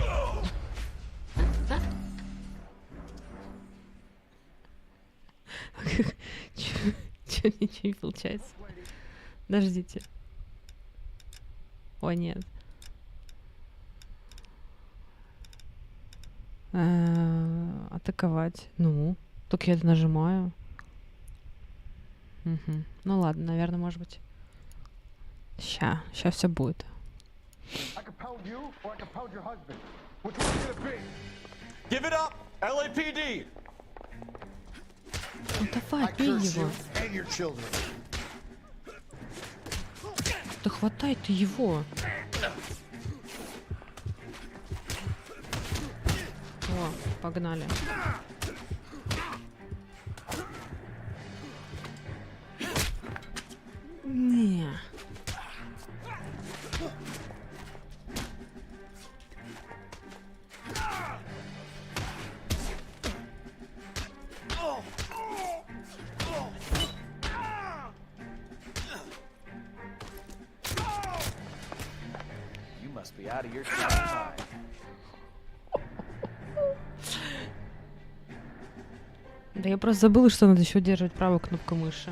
Чё, ничего не получается? Подождите. О, нет. Атаковать. Ну, только я это нажимаю. Угу. Ну ладно, наверное, может быть. Ща все будет. Give it up! LAPD! Ну давай, бей его. Да хватай ты его. О, погнали. Не. You must be out of your mind. Да я просто забыла, что надо еще удерживать правую кнопку мыши.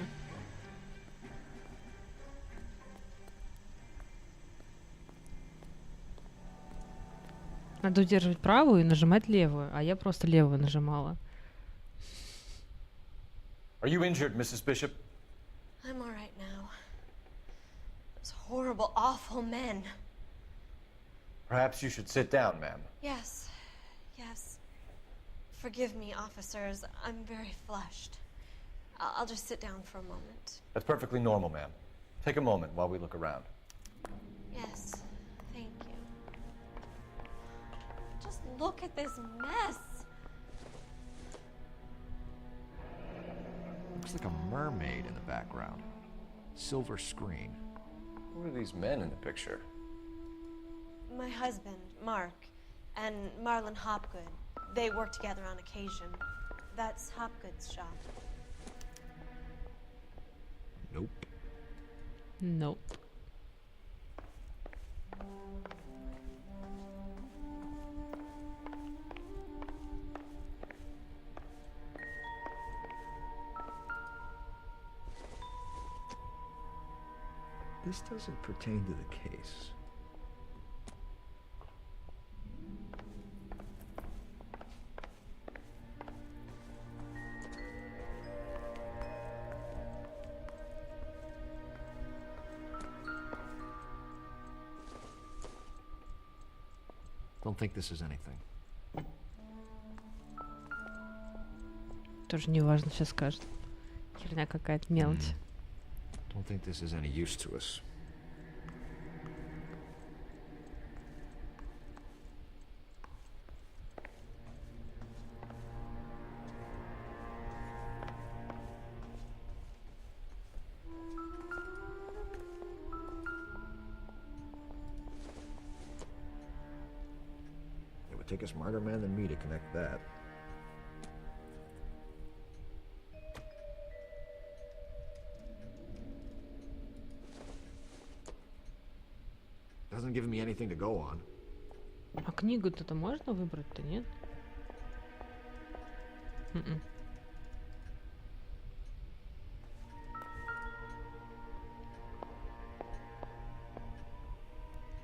Надо удерживать правую и нажимать левую, а я просто левую нажимала. Are you injured, Mrs. Bishop? I'm all right now. Those horrible, awful men. Perhaps you should sit down, ma'am. Yes, yes. Forgive me, officers. I'm very flushed. I'll just sit down for a moment. That's perfectly normal, ma'am. Take a moment while we look around. Yes, thank you. Just look at this mess. Looks like a mermaid in the background. Silver screen. Who are these men in the picture? My husband, Mark, and Marlon Hopgood. They work together on occasion. That's Hopgood's shop. Nope. Nope. This doesn't pertain to the case. Don't think this is anything. Тоже не важно, сейчас скажет. Херня какая-то, мелочь. think this is any use to us. It would take a smarter man than me to connect that. Doesn't give me anything to go on. А книгу-то можно выбрать-то, нет?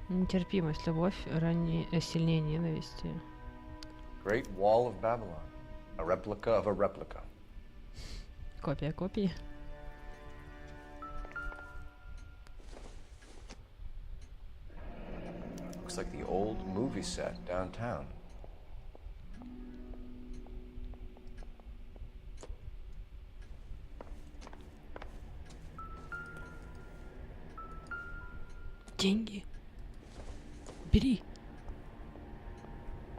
Нетерпимость, любовь, сильнее ненависти. Great Wall of Babylon. A replica of a replica. Копия копии. Looks like the old movie set downtown. Деньги. Бери.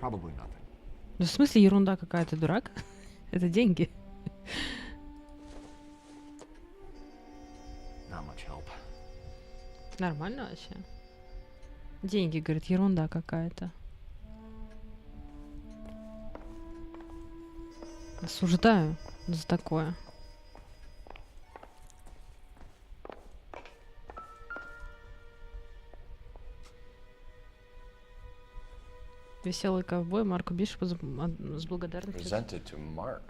Probably nothing. Ну, в смысле ерунда какая-то, дурак? Это деньги. Not much help. Нормально вообще. Деньги, говорит, ерунда какая-то. Осуждаю за такое. Веселый ковбой Марку Бишопу с благодарностью. Presented to Mark.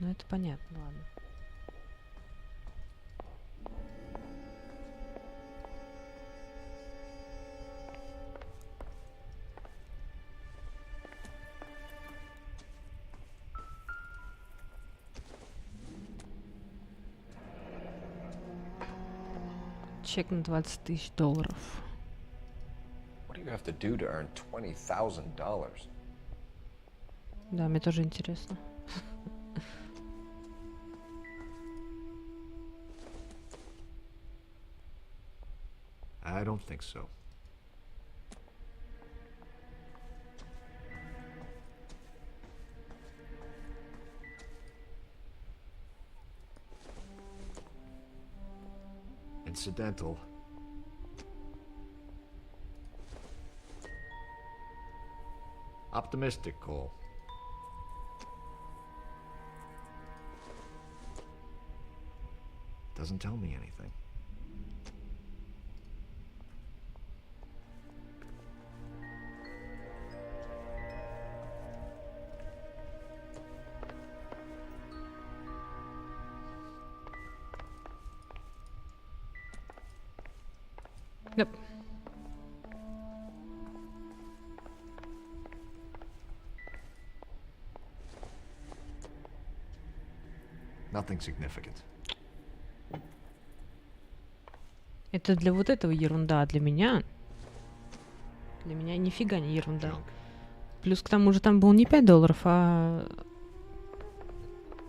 Ну это понятно, ладно. Чек на $20 000. What do you have to do to earn $20,000? Да, мне тоже интересно. I don't think so. Incidental. Optimistic, Cole. Doesn't tell me anything. Yep. Nothing significant. Это для вот этого ерунда, а для меня нифига не ерунда. Плюс к тому же там было не $5, а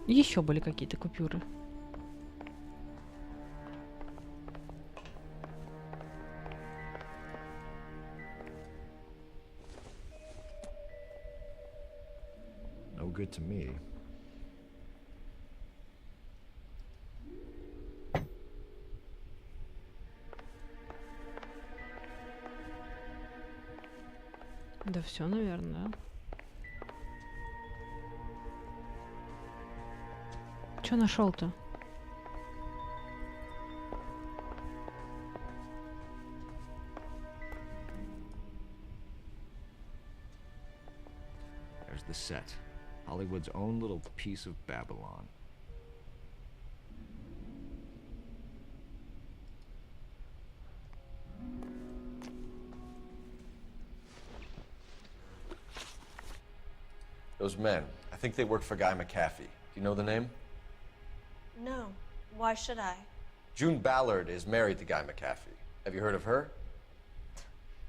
еще были какие-то купюры. No good to me. Да все, наверное. Че нашел-то? There's the set. Hollywood's own little piece of Babylon. Those men, I think they work for Guy McAfee. Do you know the name? No. Why should I? June Ballard is married to Guy McAfee. Have you heard of her?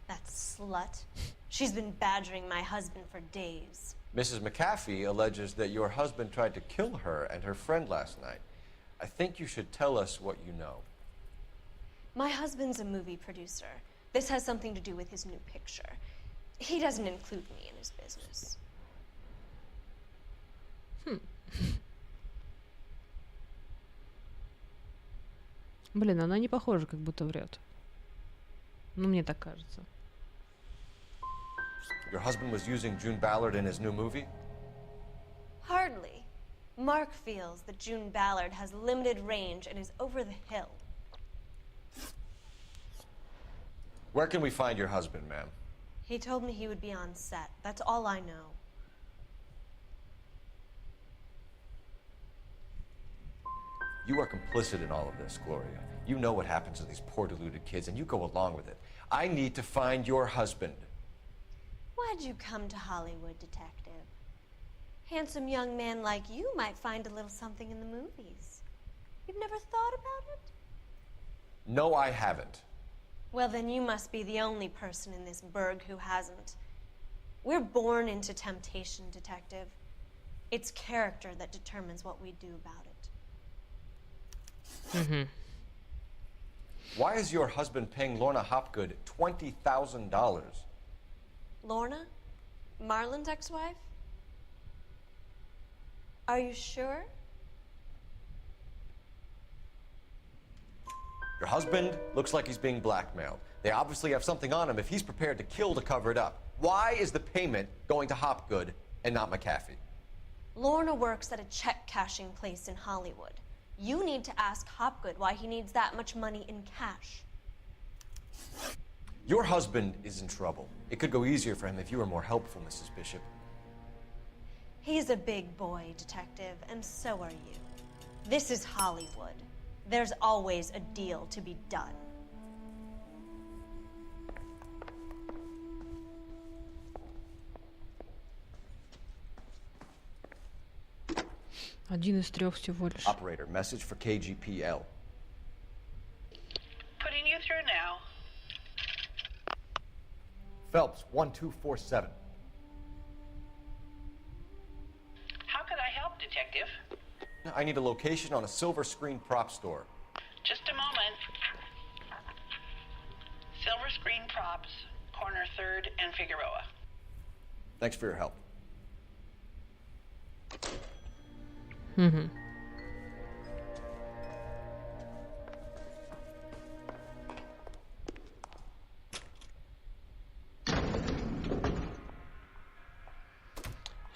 That slut. She's been badgering my husband for days. Mrs. McAfee alleges that your husband tried to kill her and her friend last night. I think you should tell us what you know. My husband's a movie producer. This has something to do with his new picture. He doesn't include me in his business. Блин, она не похожа, как будто врет. Ну, мне так кажется. Your husband was using June Ballard in his new movie? Hardly. Mark feels that June Ballard has limited range and is over the hill. Where can we find your husband, ma'am? He told me he would be on set. That's all I know. You are complicit in all of this, Gloria. You know what happens to these poor deluded kids, and you go along with it. I need to find your husband. Why'd you come to Hollywood, detective? Handsome young man like you might find a little something in the movies. You've never thought about it? No, I haven't. Well, then you must be the only person in this burg who hasn't. We're born into temptation, detective. It's character that determines what we do about it. Why is your husband paying Lorna Hopgood $20,000? Lorna? Marlon's ex-wife? Are you sure? Your husband looks like he's being blackmailed. They obviously have something on him if he's prepared to kill to cover it up. Why is the payment going to Hopgood and not McAfee? Lorna works at a check-cashing place in Hollywood. You need to ask Hopgood why he needs that much money in cash. Your husband is in trouble. It could go easier for him if you were more helpful, Mrs. Bishop. He's a big boy, detective, and so are you. This is Hollywood. There's always a deal to be done. Один из трех всего лишь. Operator, message for KGPL. Putting you through now. Phelps, 1247. How can I help, Detective? I need a location on a silver screen prop store. Just a moment. Silver screen props, corner 3rd and Figueroa. Thanks for your help.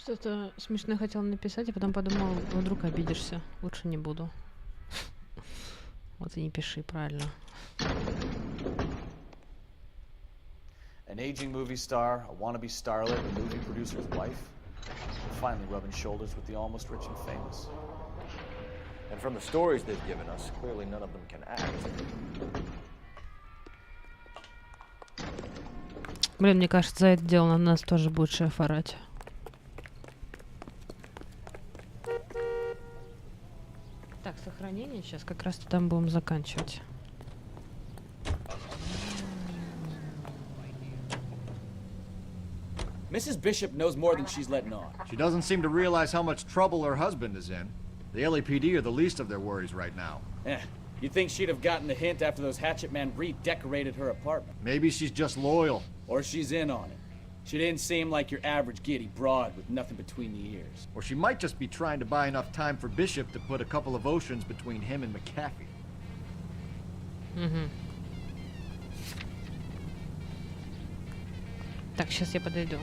Что-то смешное хотела написать, а потом подумала, вдруг обидишься. Лучше не буду. Вот и не пиши, правильно. An aging movie star, a wannabe starlet, a movie producer's wife, finally rubbing shoulders with the almost rich and famous. And from the stories they've given us, clearly none of them can act. Блин, мне кажется, за это дело на нас тоже будет шеф орать. Так, сохранение. Сейчас как раз там будем заканчивать. Mrs. Bishop knows more than she's letting on. She doesn't seem to realize how much trouble her husband is in. The LAPD are the least of their worries right now. You'd think she'd have gotten the hint after those hatchet men redecorated her apartment. Maybe she's just loyal. Or she's in on it. She didn't seem like your average giddy broad with nothing between the ears. Or she might just be trying to buy enough time for Bishop to put a couple of oceans between him and McAfee. Так, сейчас я подойду.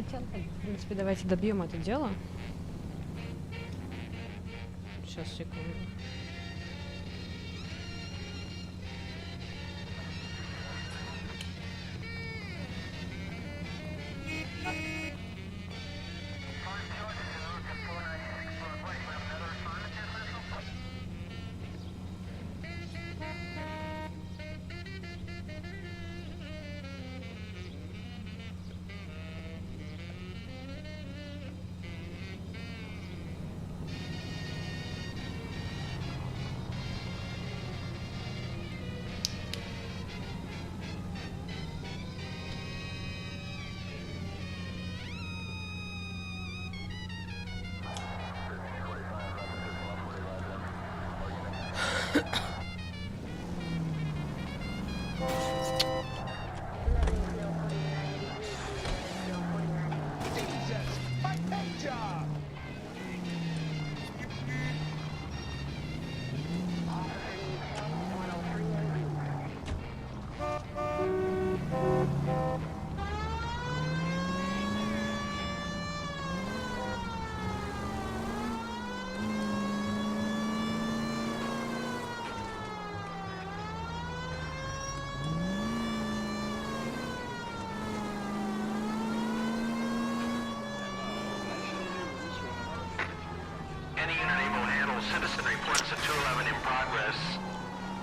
хотела. В принципе, давайте добьем это дело. Сейчас, секунду. Any unit able to handle citizen reports of 211 in progress.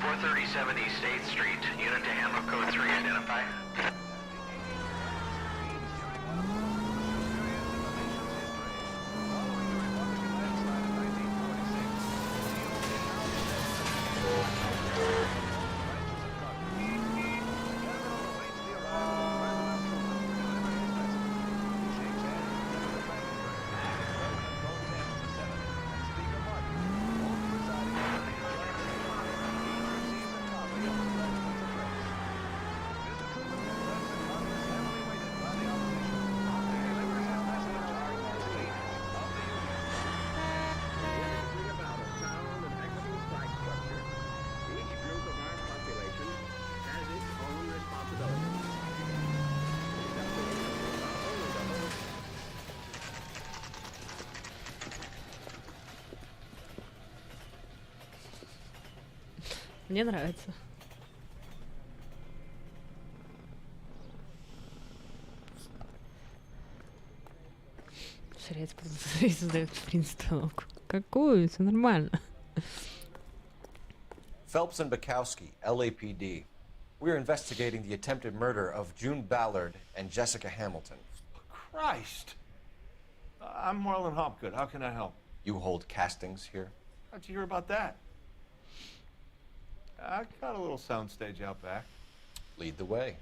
43070 State Street. Unit to handle code 3 identify. Мне нравится. Шрец создает принципировку. Какую? Все нормально. Phelps and Bukowski, LAPD. We're investigating the attempted murder of June Ballard and Jessica Hamilton. Christ! I'm Marlon Hopgood. How can I help? You hold castings here? How'd you hear about that? I got a little soundstage out back. Lead the way.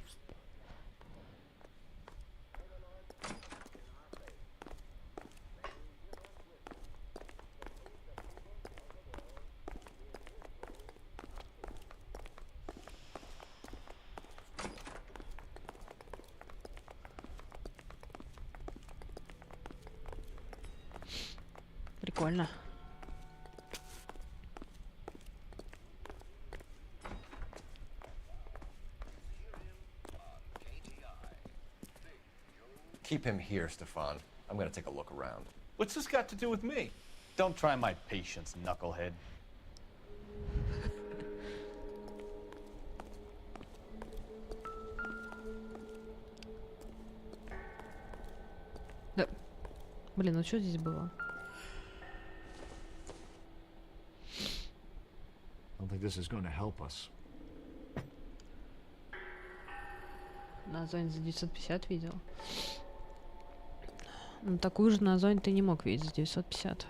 Прикольно. Keep him here, Stefan. I'm gonna take a look around. What's this got to do with me? Don't try my patience, knucklehead. Да. Блин, ну что здесь было? I don't think this is going to help us. На зоне за 950 видел. Ну, такую же на зоне ты не мог видеть за 950.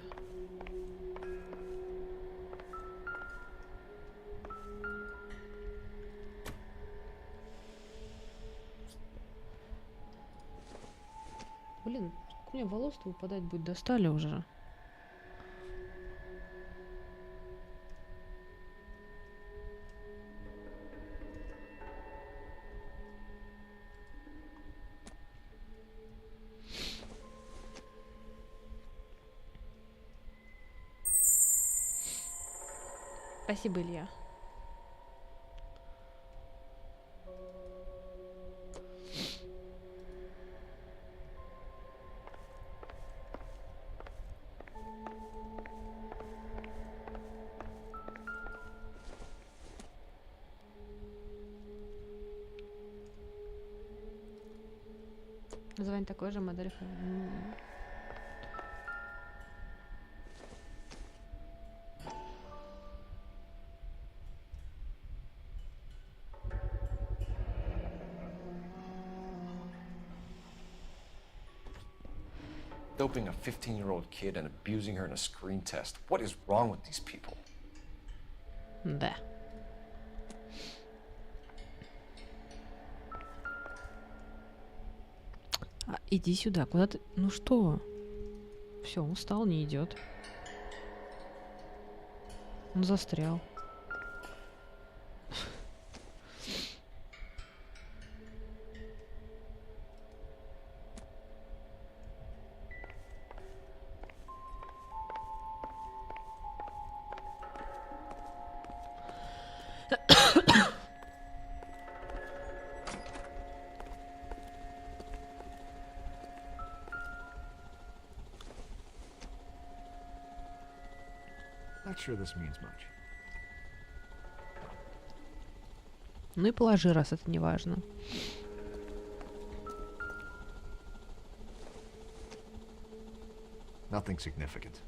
Блин, сколько у меня волос-то выпадать будет? Достали уже. Спасибо, Илья. Название такой же модели. Doping a 15-year-old kid and abusing her in a screen test. What is wrong with these people? Да. Иди сюда, куда ты? Ну что? Все, устал, не идет. Он застрял. Not sure this means much. Ну и положи, раз это не важно. Nothing significant.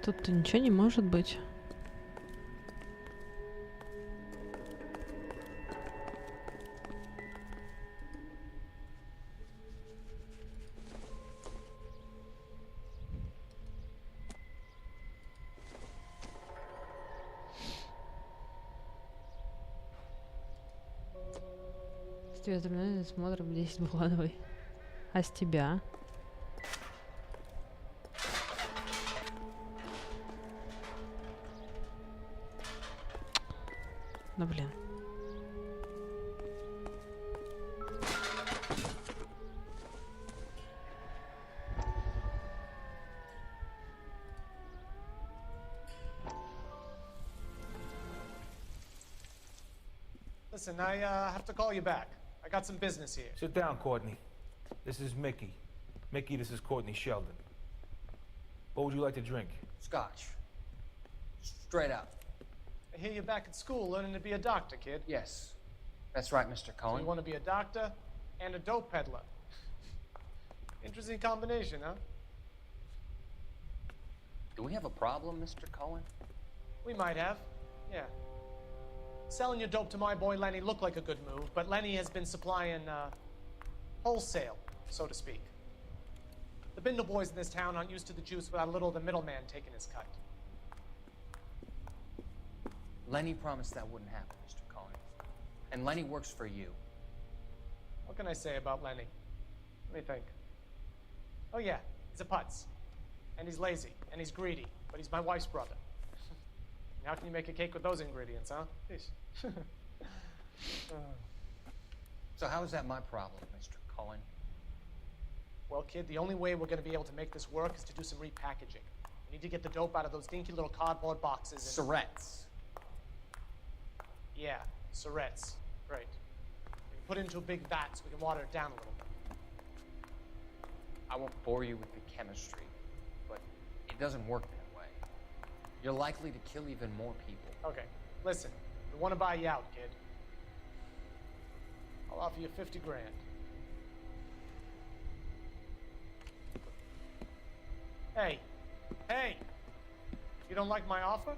Тут-то ничего не может быть. С тебя смотрим 10 булановой. А с тебя? Ну блин. Listen, I have to call you back. I got some business here. Sit down, Courtney. This is Mickey. Mickey, this is Courtney Sheldon. What would you like to drink? Scotch. Straight out. I hear you're back at school learning to be a doctor, kid. Yes. That's right, Mr. So Cohen. you want to be a doctor and a dope peddler. Interesting combination, huh? Do we have a problem, Mr. Cohen? We might have, yeah. Selling your dope to my boy Lenny looked like a good move, but Lenny has been supplying, wholesale, so to speak. The Bindle boys in this town aren't used to the juice without a little of the middleman taking his cut. Lenny promised that wouldn't happen, Mr. Cohen. And Lenny works for you. What can I say about Lenny? Let me think. Oh yeah, he's a putz. And he's lazy, and he's greedy, but he's my wife's brother. How can you make a cake with those ingredients, huh? Jeez. So how is that my problem, Mr. Cohen? Well, kid, the only way we're going to be able to make this work is to do some repackaging. We need to get the dope out of those dinky little cardboard boxes and... Surrettes. Yeah, surrettes. Great. We can put it into a big vat so we can water it down a little bit. I won't bore you with the chemistry, but it doesn't work that way. You're likely to kill even more people. Okay, listen. We want to buy you out, kid. I'll offer you 50 grand. Hey, hey! You don't like my offer?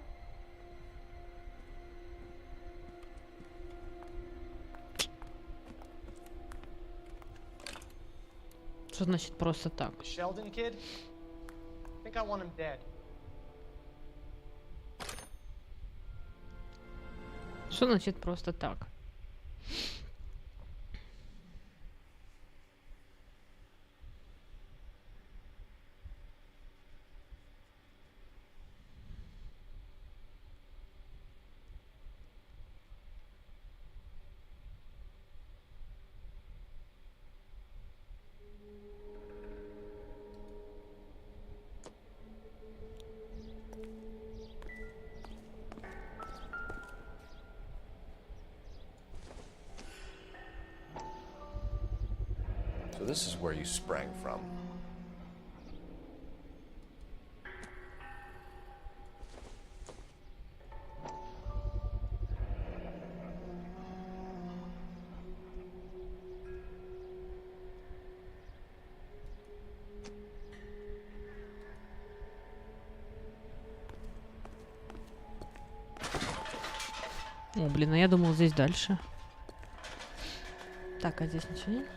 Что значит просто так? Sheldon kid? I think I want him dead. Что значит просто так? So this is where you sprang from. О, блин, а я думал здесь дальше. Так, а здесь ничего нет?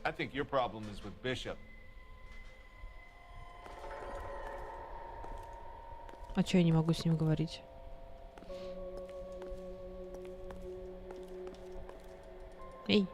I think your problem is with Bishop. А чё я не могу с ним говорить? Эй.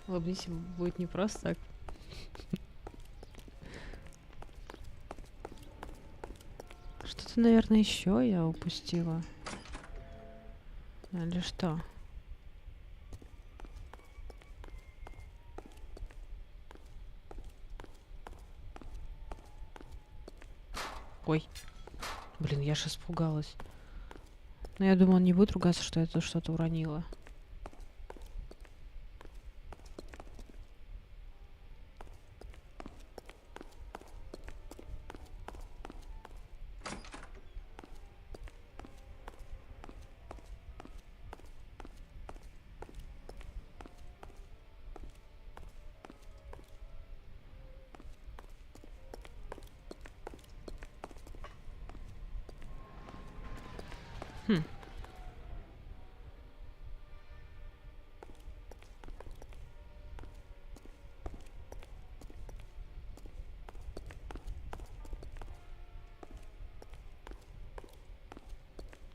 Улыбнись, будет не просто так. Что-то, наверное, еще я упустила. Или что? Ой. Блин, я ж испугалась. Но я думала, он не будет ругаться, что я тут что-то уронила.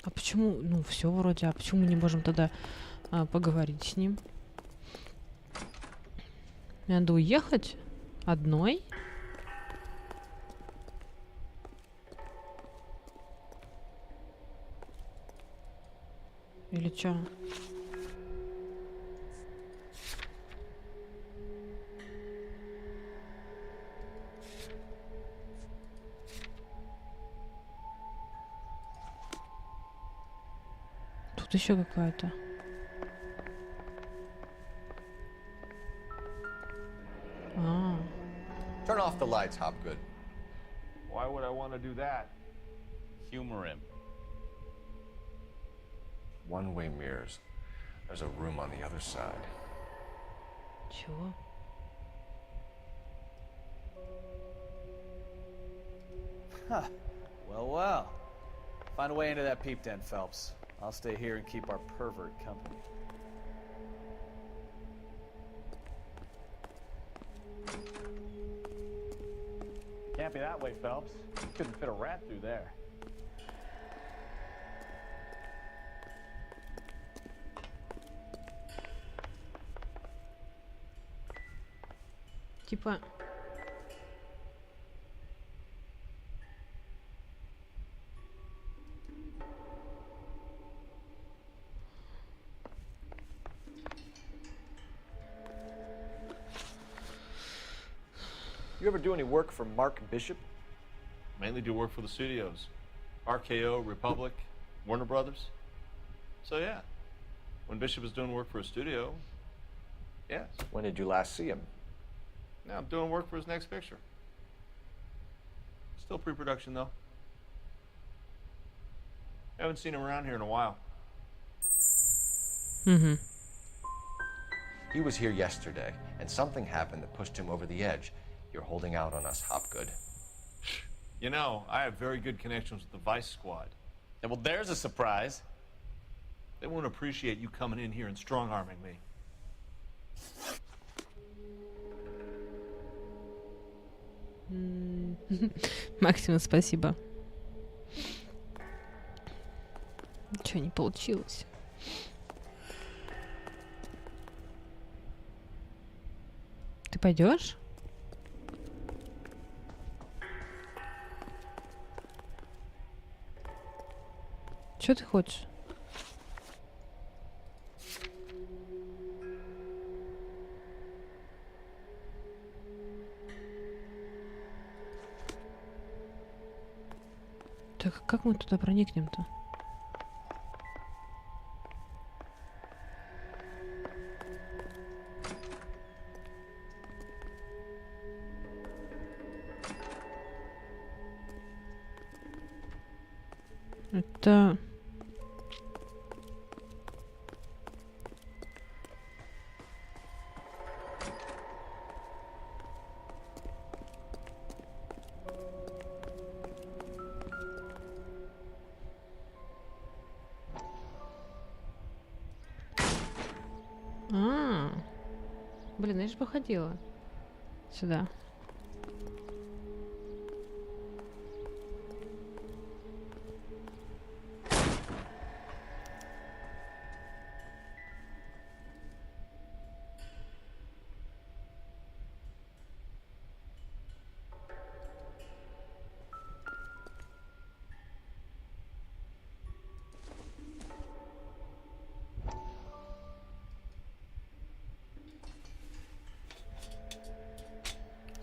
А почему, ну, все вроде, а почему мы не можем тогда поговорить с ним? Мне надо уехать одной? Или чё? Тут еще какая-то. Turn off the lights, Hopgood. Why would I want to do that? Humor him. One-way mirrors. There's a room on the other side. Чего? Huh. Well, well. Find a way into that peep den, Phelps. I'll stay here and keep our pervert company. Can't be that way, Phelps. You couldn't fit a rat through there. Типа... You ever do any work for Mark Bishop? Mainly do work for the studios. RKO, Republic, Warner Brothers. So yeah, when Bishop is doing work for a studio, yes. When did you last see him? Now I'm doing work for his next picture. Still pre-production though. Haven't seen him around here in a while. Mm-hmm. He was here yesterday, and something happened that pushed him over the edge. You're holding out on us, Hopgood. You know, I have very good connections with the Vice Squad. Yeah, well, there's a surprise. They won't appreciate you coming in here and strong-arming me. Максимум, спасибо. Ничего не получилось. Ты пойдешь? Что ты хочешь? Так, как мы туда проникнем-то? Это... Блин, я же походила сюда.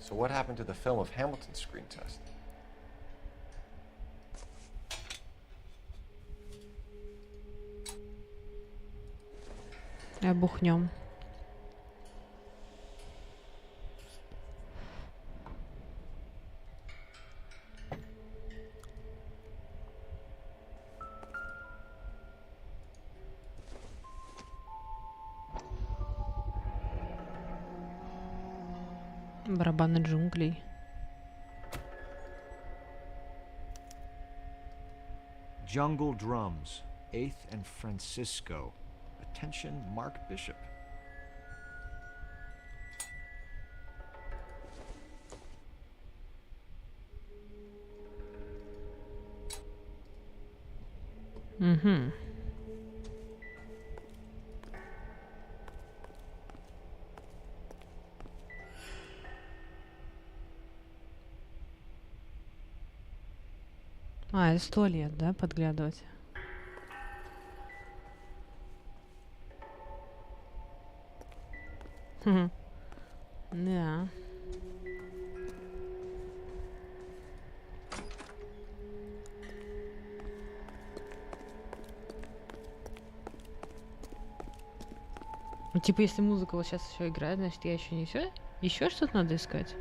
So what happened to the film of Hamilton's screen test? Обухнем. Барабаны джунглей. Jungle Drums, 8th and Francisco. Attention, Mark Bishop. Угу. А, это 100 лет, да, подглядывать? Хм. Да. Ну, типа, если музыка вот сейчас еще играет, значит, я еще не все? Еще что-то надо искать?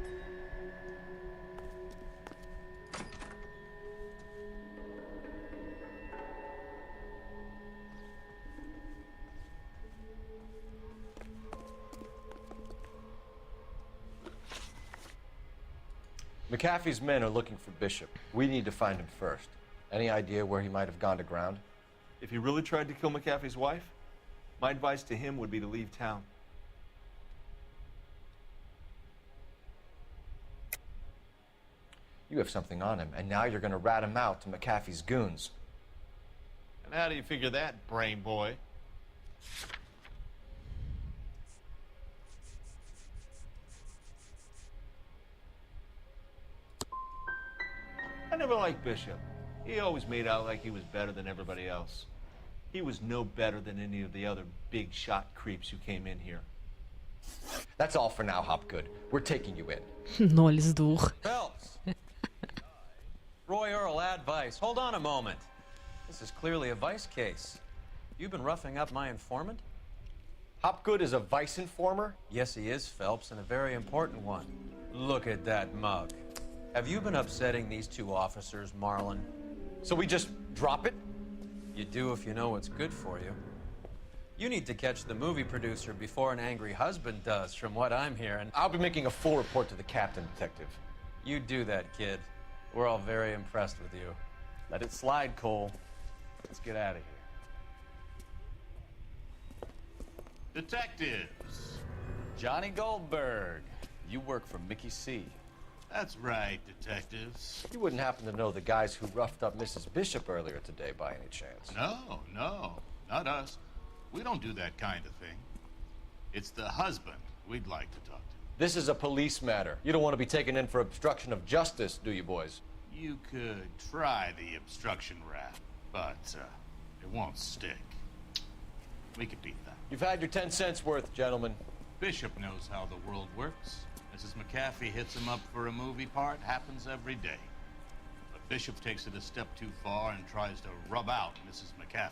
McAfee's men are looking for Bishop. We need to find him first. Any idea where he might have gone to ground? If he really tried to kill McAfee's wife, my advice to him would be to leave town. You have something on him, and now you're going to rat him out to McAfee's goons. And how do you figure that, brain boy? I never liked Bishop. He always made out like he was better than everybody else. He was no better than any of the other big shot creeps who came in here. That's all for now, Hopgood. We're taking you in. 0 из 2. Phelps! Roy Earl, advice. Hold on a moment. This is clearly a vice case. You've been roughing up my informant? Hopgood is a vice informer? Yes, he is, Phelps, and a very important one. Look at that mug. Have you been upsetting these two officers, Marlon? So we just drop it? You do if you know what's good for you. You need to catch the movie producer before an angry husband does, from what I'm hearing. I'll be making a full report to the captain, Detective. You do that, kid. We're all very impressed with you. Let it slide, Cole. Let's get out of here. Detectives. Johnny Goldberg. You work for Mickey C. That's right, detectives. You wouldn't happen to know the guys who roughed up Mrs. Bishop earlier today by any chance? No, not us. We don't do that kind of thing. It's the husband we'd like to talk to. This is a police matter. You don't want to be taken in for obstruction of justice, do you, boys? You could try the obstruction rap, but it won't stick. We could beat that. You've had your 10 cents worth, gentlemen. Bishop knows how the world works. Mrs. McAfee hits him up for a movie part, happens every day. But Bishop takes it a step too far and tries to rub out Mrs. McAfee.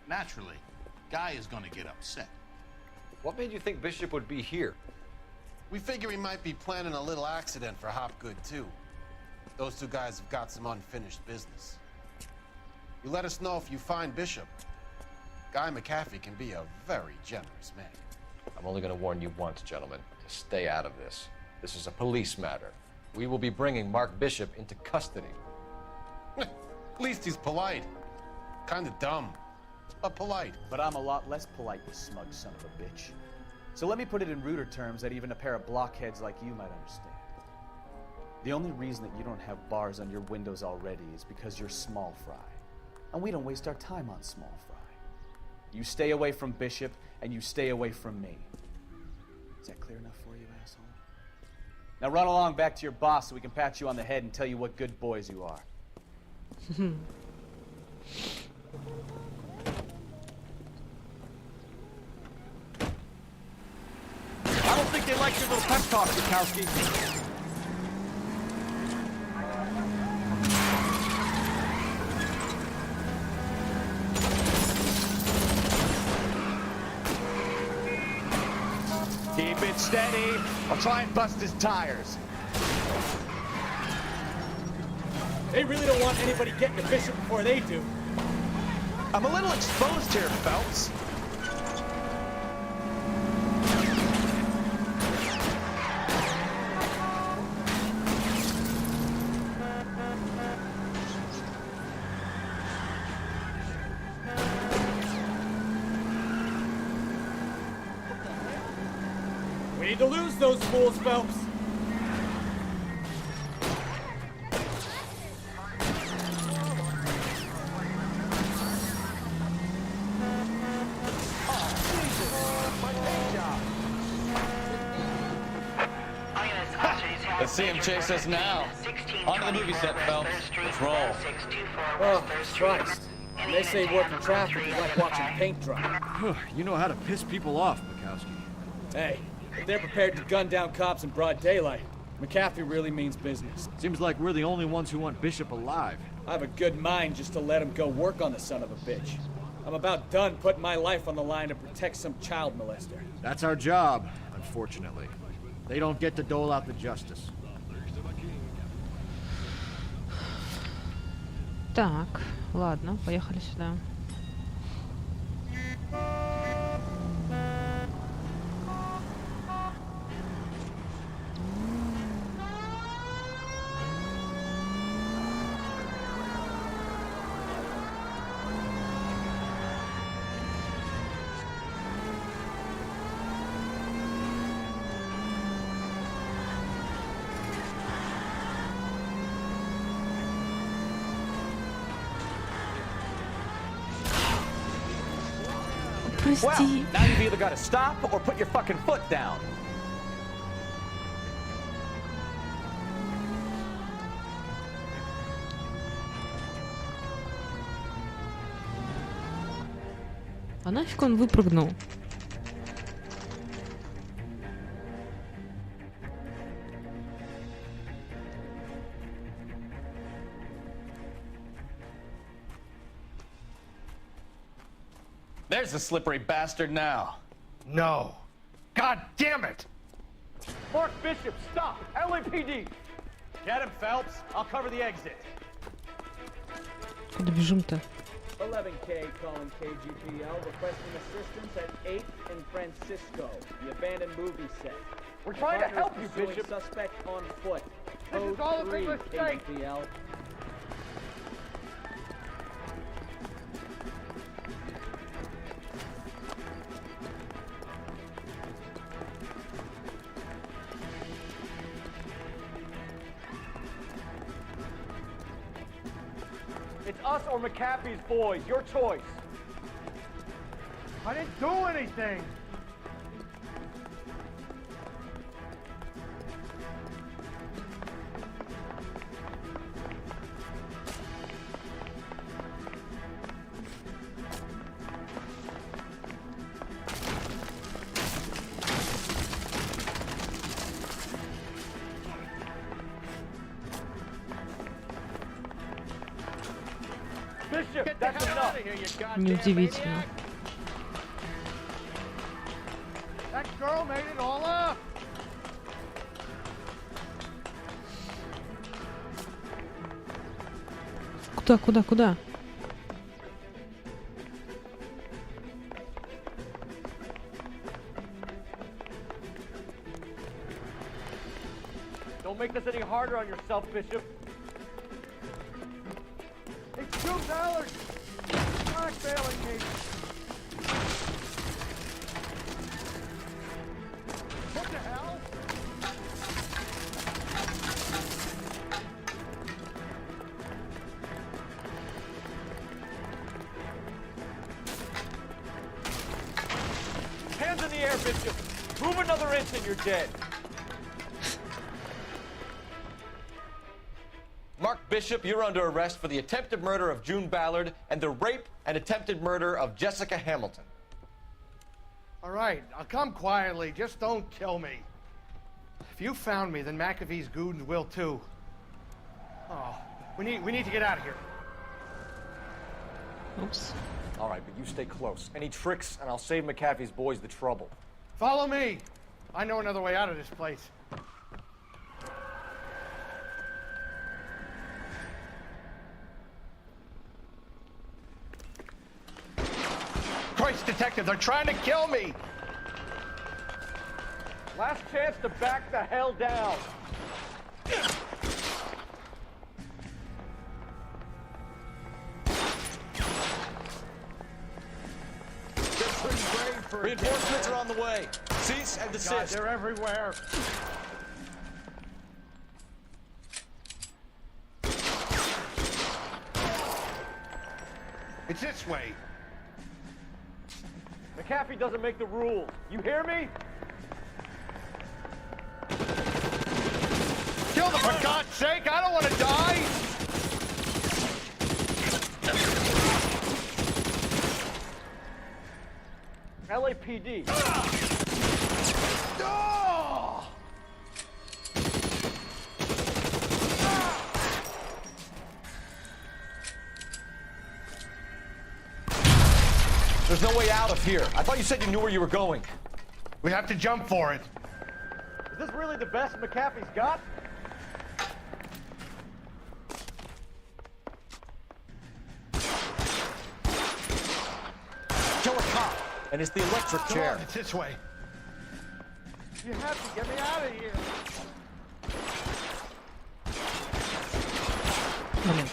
Naturally, Guy is gonna get upset. What made you think Bishop would be here? We figure he might be planning a little accident for Hopgood, too. Those two guys have got some unfinished business. You let us know if you find Bishop. Guy McAfee can be a very generous man. I'm only going to warn you once, gentlemen, to stay out of this. This is a police matter. We will be bringing Mark Bishop into custody. At least he's polite. Kind of dumb, but polite. But I'm a lot less polite, you smug son of a bitch. So let me put it in ruder terms that even a pair of blockheads like you might understand. The only reason that you don't have bars on your windows already is because you're small fry. And we don't waste our time on small fry. You stay away from Bishop, and you stay away from me. Is that clear enough for you, asshole? Now run along back to your boss so we can pat you on the head and tell you what good boys you are. I don't think they like your little pep talk, Zakowski. Keep it steady. I'll try and bust his tires. They really don't want anybody getting to Bishop before they do. I'm a little exposed here, Phelps. We need to lose those fools, Phelps. Let's see him chase us now. On to the movie set, Phelps. Let's roll. Oh, Christ. They say working traffic is like watching paint dry. You know how to piss people off, Bukowski. Hey, if they're prepared to gun down cops in broad daylight, McAfee really means business. Seems like we're the only ones who want Bishop alive. I have a good mind just to let him go work on the son of a bitch. I'm about done putting my life on the line to protect some child molester. That's our job, unfortunately. They don't get to dole out the justice. Так, ладно, поехали сюда. Well, now you've either got to stop or put your fucking foot down. А нафиг он выпрыгнул? There's the slippery bastard now. No. God damn it! Mark Bishop, stop! LAPD! Get him, Phelps. I'll cover the exit. Куда бежим-то? 11K calling KGPL, requesting assistance at 8th and Francisco, the abandoned movie set. We're trying to help you, Pursuing Bishop. Suspect on foot. This is Code all a 3, big mistake. KGPL. It's us or McAfee's boys. Your choice. I didn't do anything. Bishop, that's enough. Неудивительно. That girl made it all up. Куда? Don't make this any harder on yourself, Bishop. It's $2. Blackmailing me. What the hell? Hands in the air, Bishop. Move another inch and you're dead. Mark Bishop, you're under arrest for the attempted murder of June Ballard and the rape and attempted murder of Jessica Hamilton. All right, I'll come quietly. Just don't kill me. If you found me, then McAfee's goons will too. Oh, we need to get out of here. Oops. All right, but you stay close. Any tricks, and I'll save McAfee's boys the trouble. Follow me. I know another way out of this place. Christ, detective, they're trying to kill me! Last chance to back the hell down. Reinforcements are on the way. Cease and desist. God, they're everywhere. It's this way. McAfee doesn't make the rules. You hear me? Kill them, for God's sake! I don't want to die! LAPD. Oh! There's no way out of here. I thought you said you knew where you were going. We have to jump for it. Is this really the best McAfee's got? Kill a cop, and it's the electric Come chair. on, it's this way. You have to get me out of here. Блин.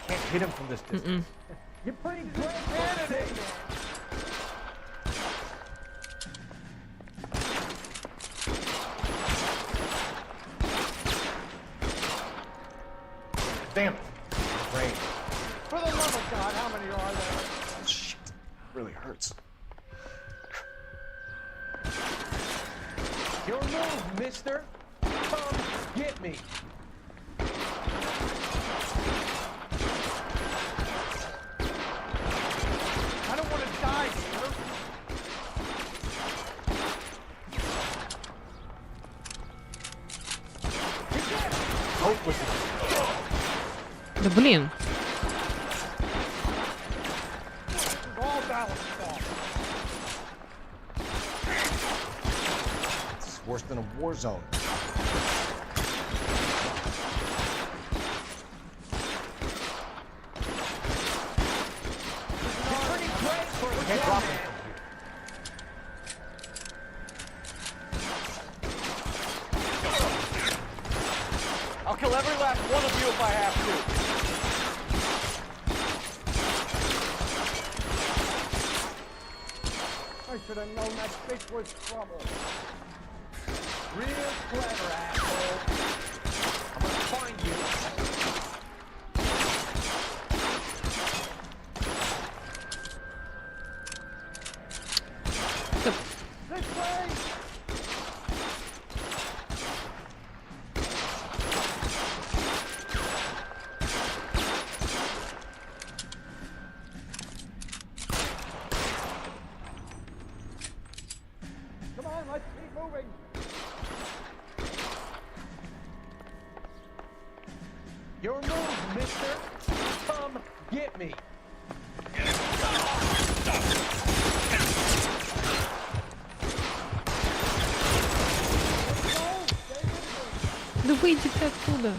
Can't hit him from this distance. You're pretty great candidate. Damn it. Rain. For the love of God, how many are there? Oh, shit. Really hurts. Your move, mister. Come get me. I don't want to die here. Hopeless. Да блин. All balance off. It's worse than a war zone. Can't drop him. I'll kill every last one of you if I have to. I should have known that bitch was trouble. Real clever, asshole. I'm gonna find you. This way! Come on, let's keep moving. Your move, mister. Come get me. Да выйди ты оттуда.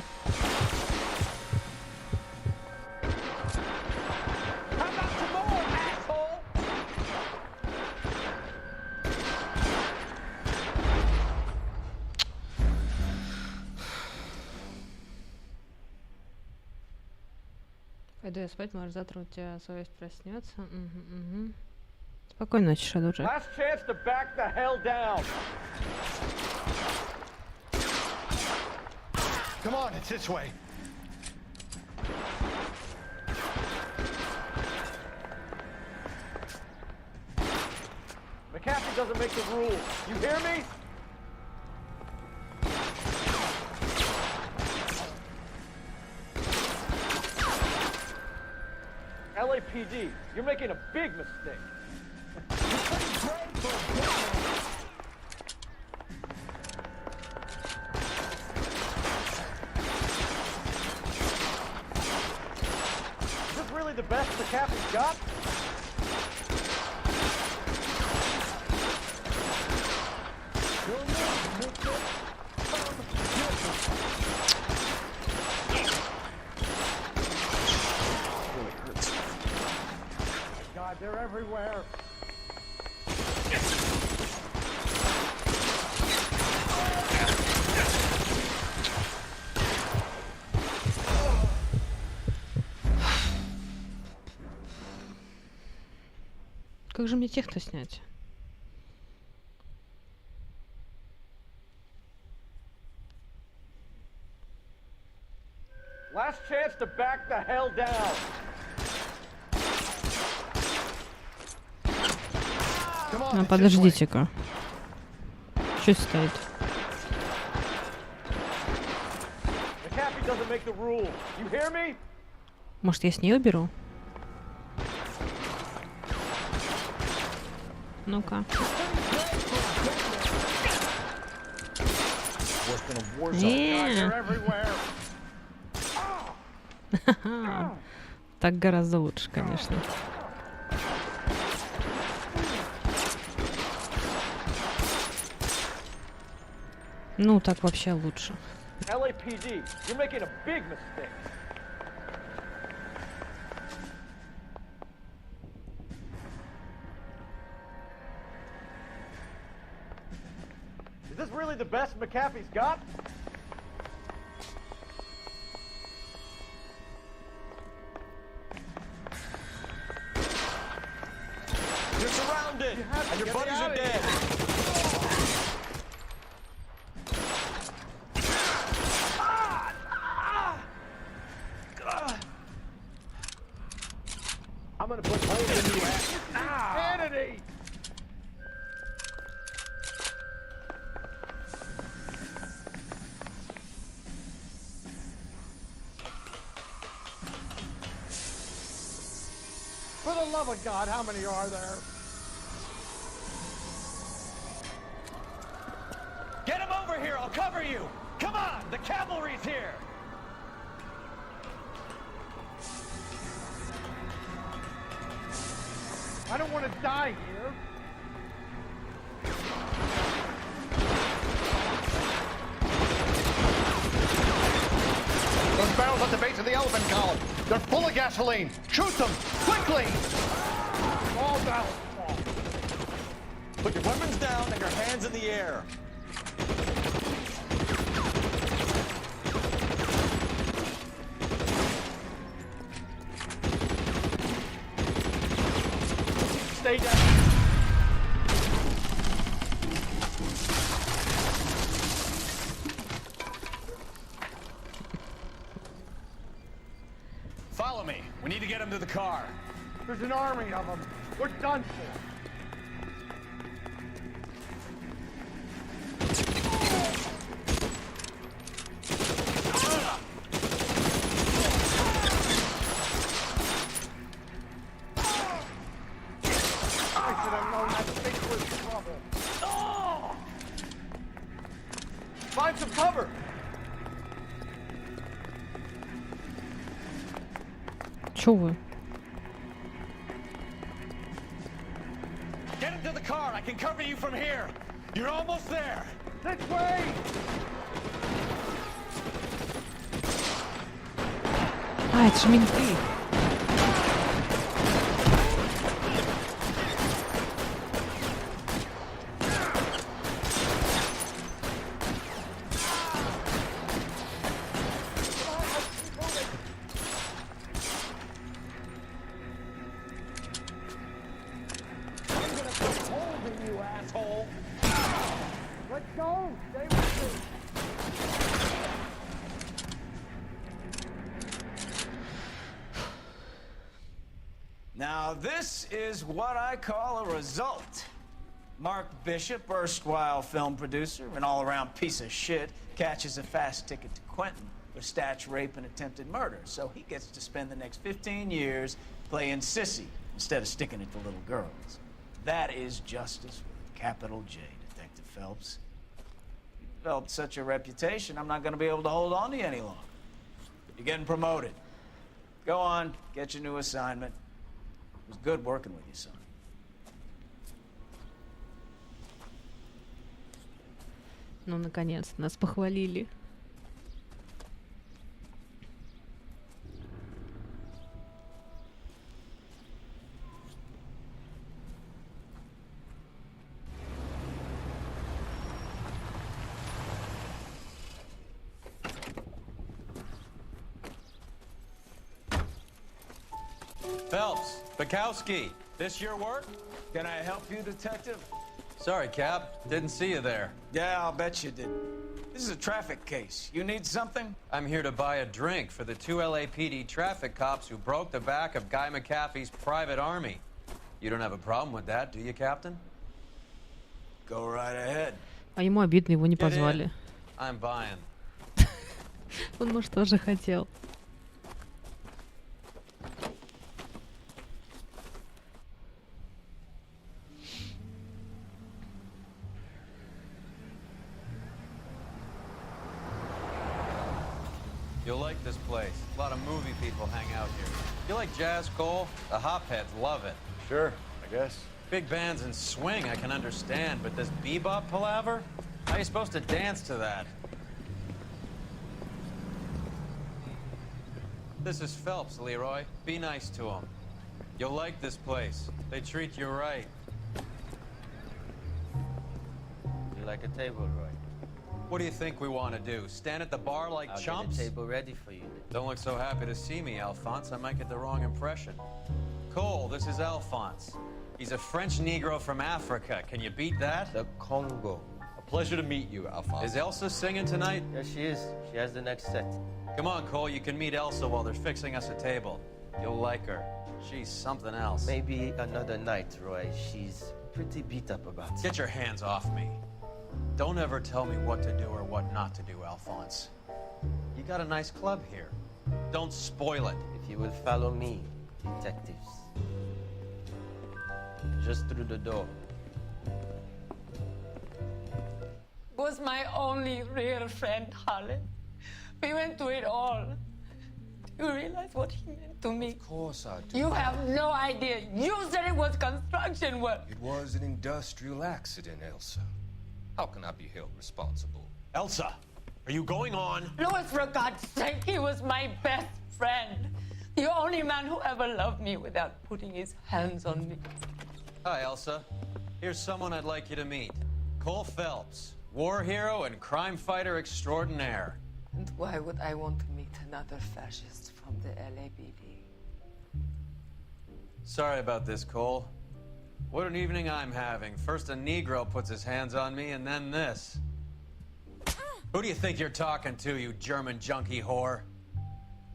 Пойду я спать, может завтра у тебя совесть проснется. Угу. Спокойной ночи, Shadow Jack. Last chance to back the hell down. Come on, it's this way. McAfee doesn't make the rules. You hear me? LAPD, you're making a big mistake. Is this really the best McAfee's got? God, they're everywhere. Как же мне тех-то снять? Last chance to back the hell down. А, подождите-ка. Что стоит? McAfee doesn't make the rules. You hear me? Может, я с нее уберу? Ну-ка. Так гораздо лучше, конечно. Ну, так вообще лучше. LAPD, you're making a big mistake. Is this really the best McAfee's got? You're surrounded, and your buddies are dead. I'm gonna put holes in you, ass. Insanity! For the love of God, how many are there? Get him over here, I'll cover you. Come on, the cavalry's here. I don't want to die here. Those barrels at the base of the elephant column. They're full of gasoline. Shoot them, quickly! All down. Put your weapons down and your hands in the air. Stay down. Get him to the car. There's an army of them. We're done for. I should have known that thing was trouble. Oh! Find some cover. Чё вы? Get him to the car. I can cover you from here. You're almost there. This way! А, это же менты. Now, this is what I call a result. Mark Bishop, erstwhile film producer and all-around piece of shit, catches a fast ticket to Quentin for statch rape and attempted murder. So he gets to spend the next 15 years playing sissy instead of sticking it to little girls. That is justice with a capital J, Detective Phelps. You developed such a reputation, I'm not going to be able to hold on to you any longer. You're getting promoted. Go on, get your new assignment. It was good working with you, son. Ну, наконец, нас похвалили. Phelps, Bukowski, this your work? Can I help you, Detective? Sorry, Cap. Didn't see you there. Yeah, I'll bet you did. This is a traffic case. You need something? I'm here to buy a drink for the 2 LAPD traffic cops who broke the back of Guy McAfee's private army. You don't have a problem with that, do you, Captain? Go right ahead. А ему обидно, его не позвали. I'm buying. Он, может, тоже хотел. You'll like this place. A lot of movie people hang out here. You like jazz, Cole? The hopheads love it. Sure, I guess. Big bands and swing I can understand, but this bebop palaver? How are you supposed to dance to that? This is Phelps, Leroy. Be nice to him. You'll like this place. They treat you right. You like a table, Roy? What do you think we want to do? Stand at the bar like chumps? Get a table ready for you. Don't look so happy to see me, Alphonse. I might get the wrong impression. Cole, this is Alphonse. He's a French Negro from Africa. Can you beat that? The Congo. A pleasure to meet you, Alphonse. Is Elsa singing tonight? Yes, she is. She has the next set. Come on, Cole. You can meet Elsa while they're fixing us a table. You'll like her. She's something else. Maybe another night, Roy. She's pretty beat up about it. Get your hands off me. Don't ever tell me what to do or what not to do, Alphonse. You got a nice club here. Don't spoil it. If you will follow me, detectives. Just through the door. Was my only real friend, Harlan. We went through it all. Do you realize what he meant to me? Of course I do. You have no idea. You said it was construction work. It was an industrial accident, Elsa. How can I be held responsible? Elsa, are you going on? Louis, for God's sake, he was my best friend. The only man who ever loved me without putting his hands on me. Hi, Elsa. Here's someone I'd like you to meet. Cole Phelps, war hero and crime fighter extraordinaire. And why would I want to meet another fascist from the LAPD? Sorry about this, Cole. What an evening I'm having. First a Negro puts his hands on me, and then this. Who do you think you're talking to, you German junkie whore?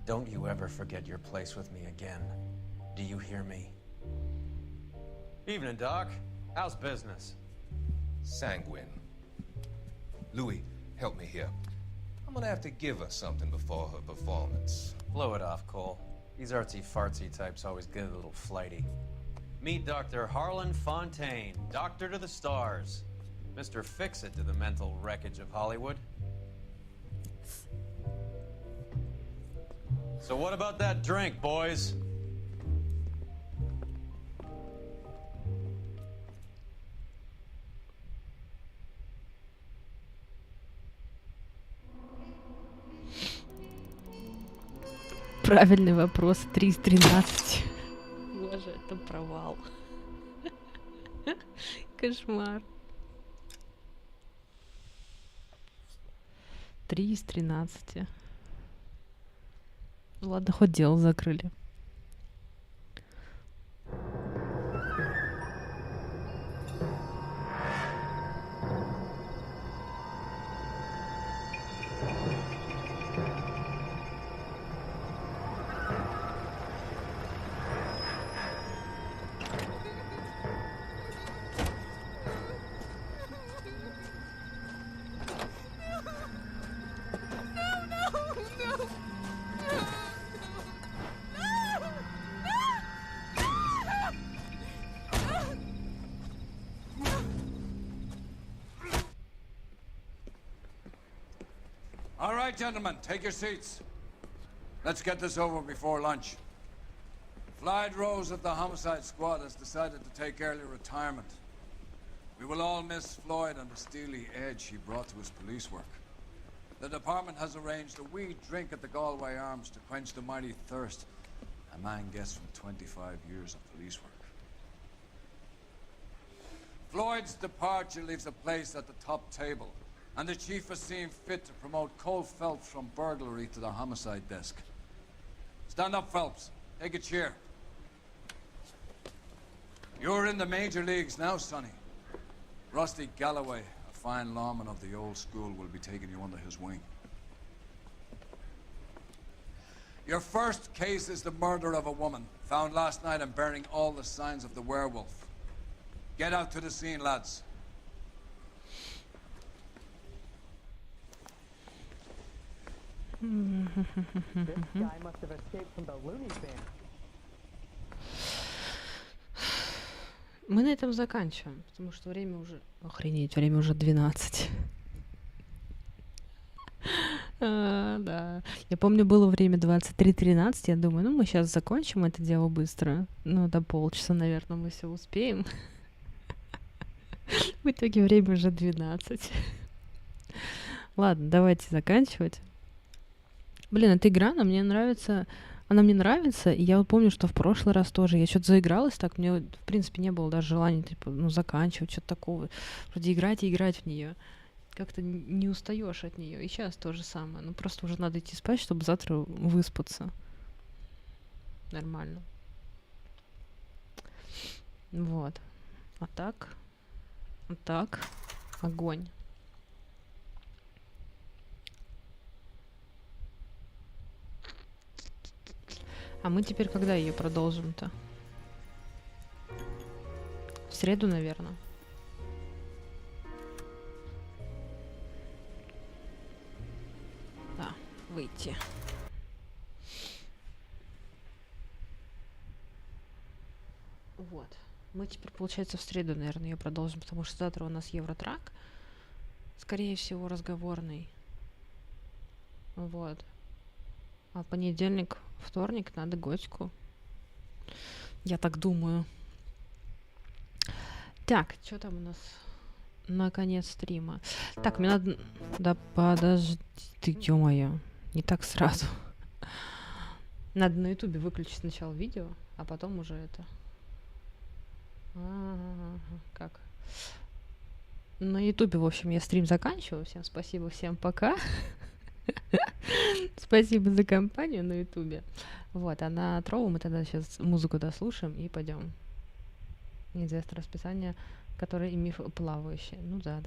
Don't you ever forget your place with me again. Do you hear me? Evening, Doc. How's business? Sanguine. Louis, help me here. I'm gonna have to give her something before her performance. Blow it off, Cole. These artsy-fartsy types always get a little flighty. Meet Dr. Harlan Fontaine, doctor to the stars. Mr. Fix-It to the mental wreckage of Hollywood. So what about that drink, boys? Правильный вопрос. 3 из 13. Боже, это провал. Кошмар. 3 из 13. Ну ладно, хоть дело закрыли. All right, gentlemen, take your seats. Let's get this over before lunch. Floyd Rose of the Homicide Squad has decided to take early retirement. We will all miss Floyd and the steely edge he brought to his police work. The department has arranged a wee drink at the Galway Arms to quench the mighty thirst a man gets from 25 years of police work. Floyd's departure leaves a place at the top table, and the chief has seen fit to promote Cole Phelps from burglary to the homicide desk. Stand up, Phelps. Take a chair. You're in the major leagues now, Sonny. Rusty Galloway, a fine lawman of the old school, will be taking you under his wing. Your first case is the murder of a woman, found last night and bearing all the signs of the werewolf. Get out to the scene, lads. This guy must have escaped from the loony bin. Мы на этом заканчиваем, потому что время уже... Охренеть, время уже 12. Да. Я помню, было время 23:13, я думаю, ну мы сейчас закончим это дело быстро. Ну, до полчаса, наверное, мы все успеем. В итоге время уже 12. Ладно, давайте заканчивать. Блин, эта игра, она мне нравится, и я вот помню, что в прошлый раз тоже я что-то заигралась так, мне, в принципе, не было даже желания, типа, ну, заканчивать, что-то такого, вроде играть и играть в нее. Как-то не устаешь от нее. И сейчас то же самое. Ну, просто уже надо идти спать, чтобы завтра выспаться. Нормально. Вот. А так, огонь. А мы теперь когда ее продолжим-то? В среду, наверное. Да, выйти. Вот. Мы теперь, получается, в среду, наверное, ее продолжим, потому что завтра у нас Евротрак. Скорее всего, разговорный. Вот. А понедельник, вторник надо готику. Я так думаю. Так, что там у нас на конец стрима? Так, мне надо... Да подожди, ё-моё. Не так сразу. Надо на ютубе выключить сначала видео, а потом уже это... Как? На ютубе, в общем, я стрим заканчиваю. Всем спасибо, всем пока. Спасибо за компанию на ютубе. Вот, а на троу мы тогда сейчас музыку дослушаем и пойдем. Неизвестное расписание, которое и миф плавающий. Ну да.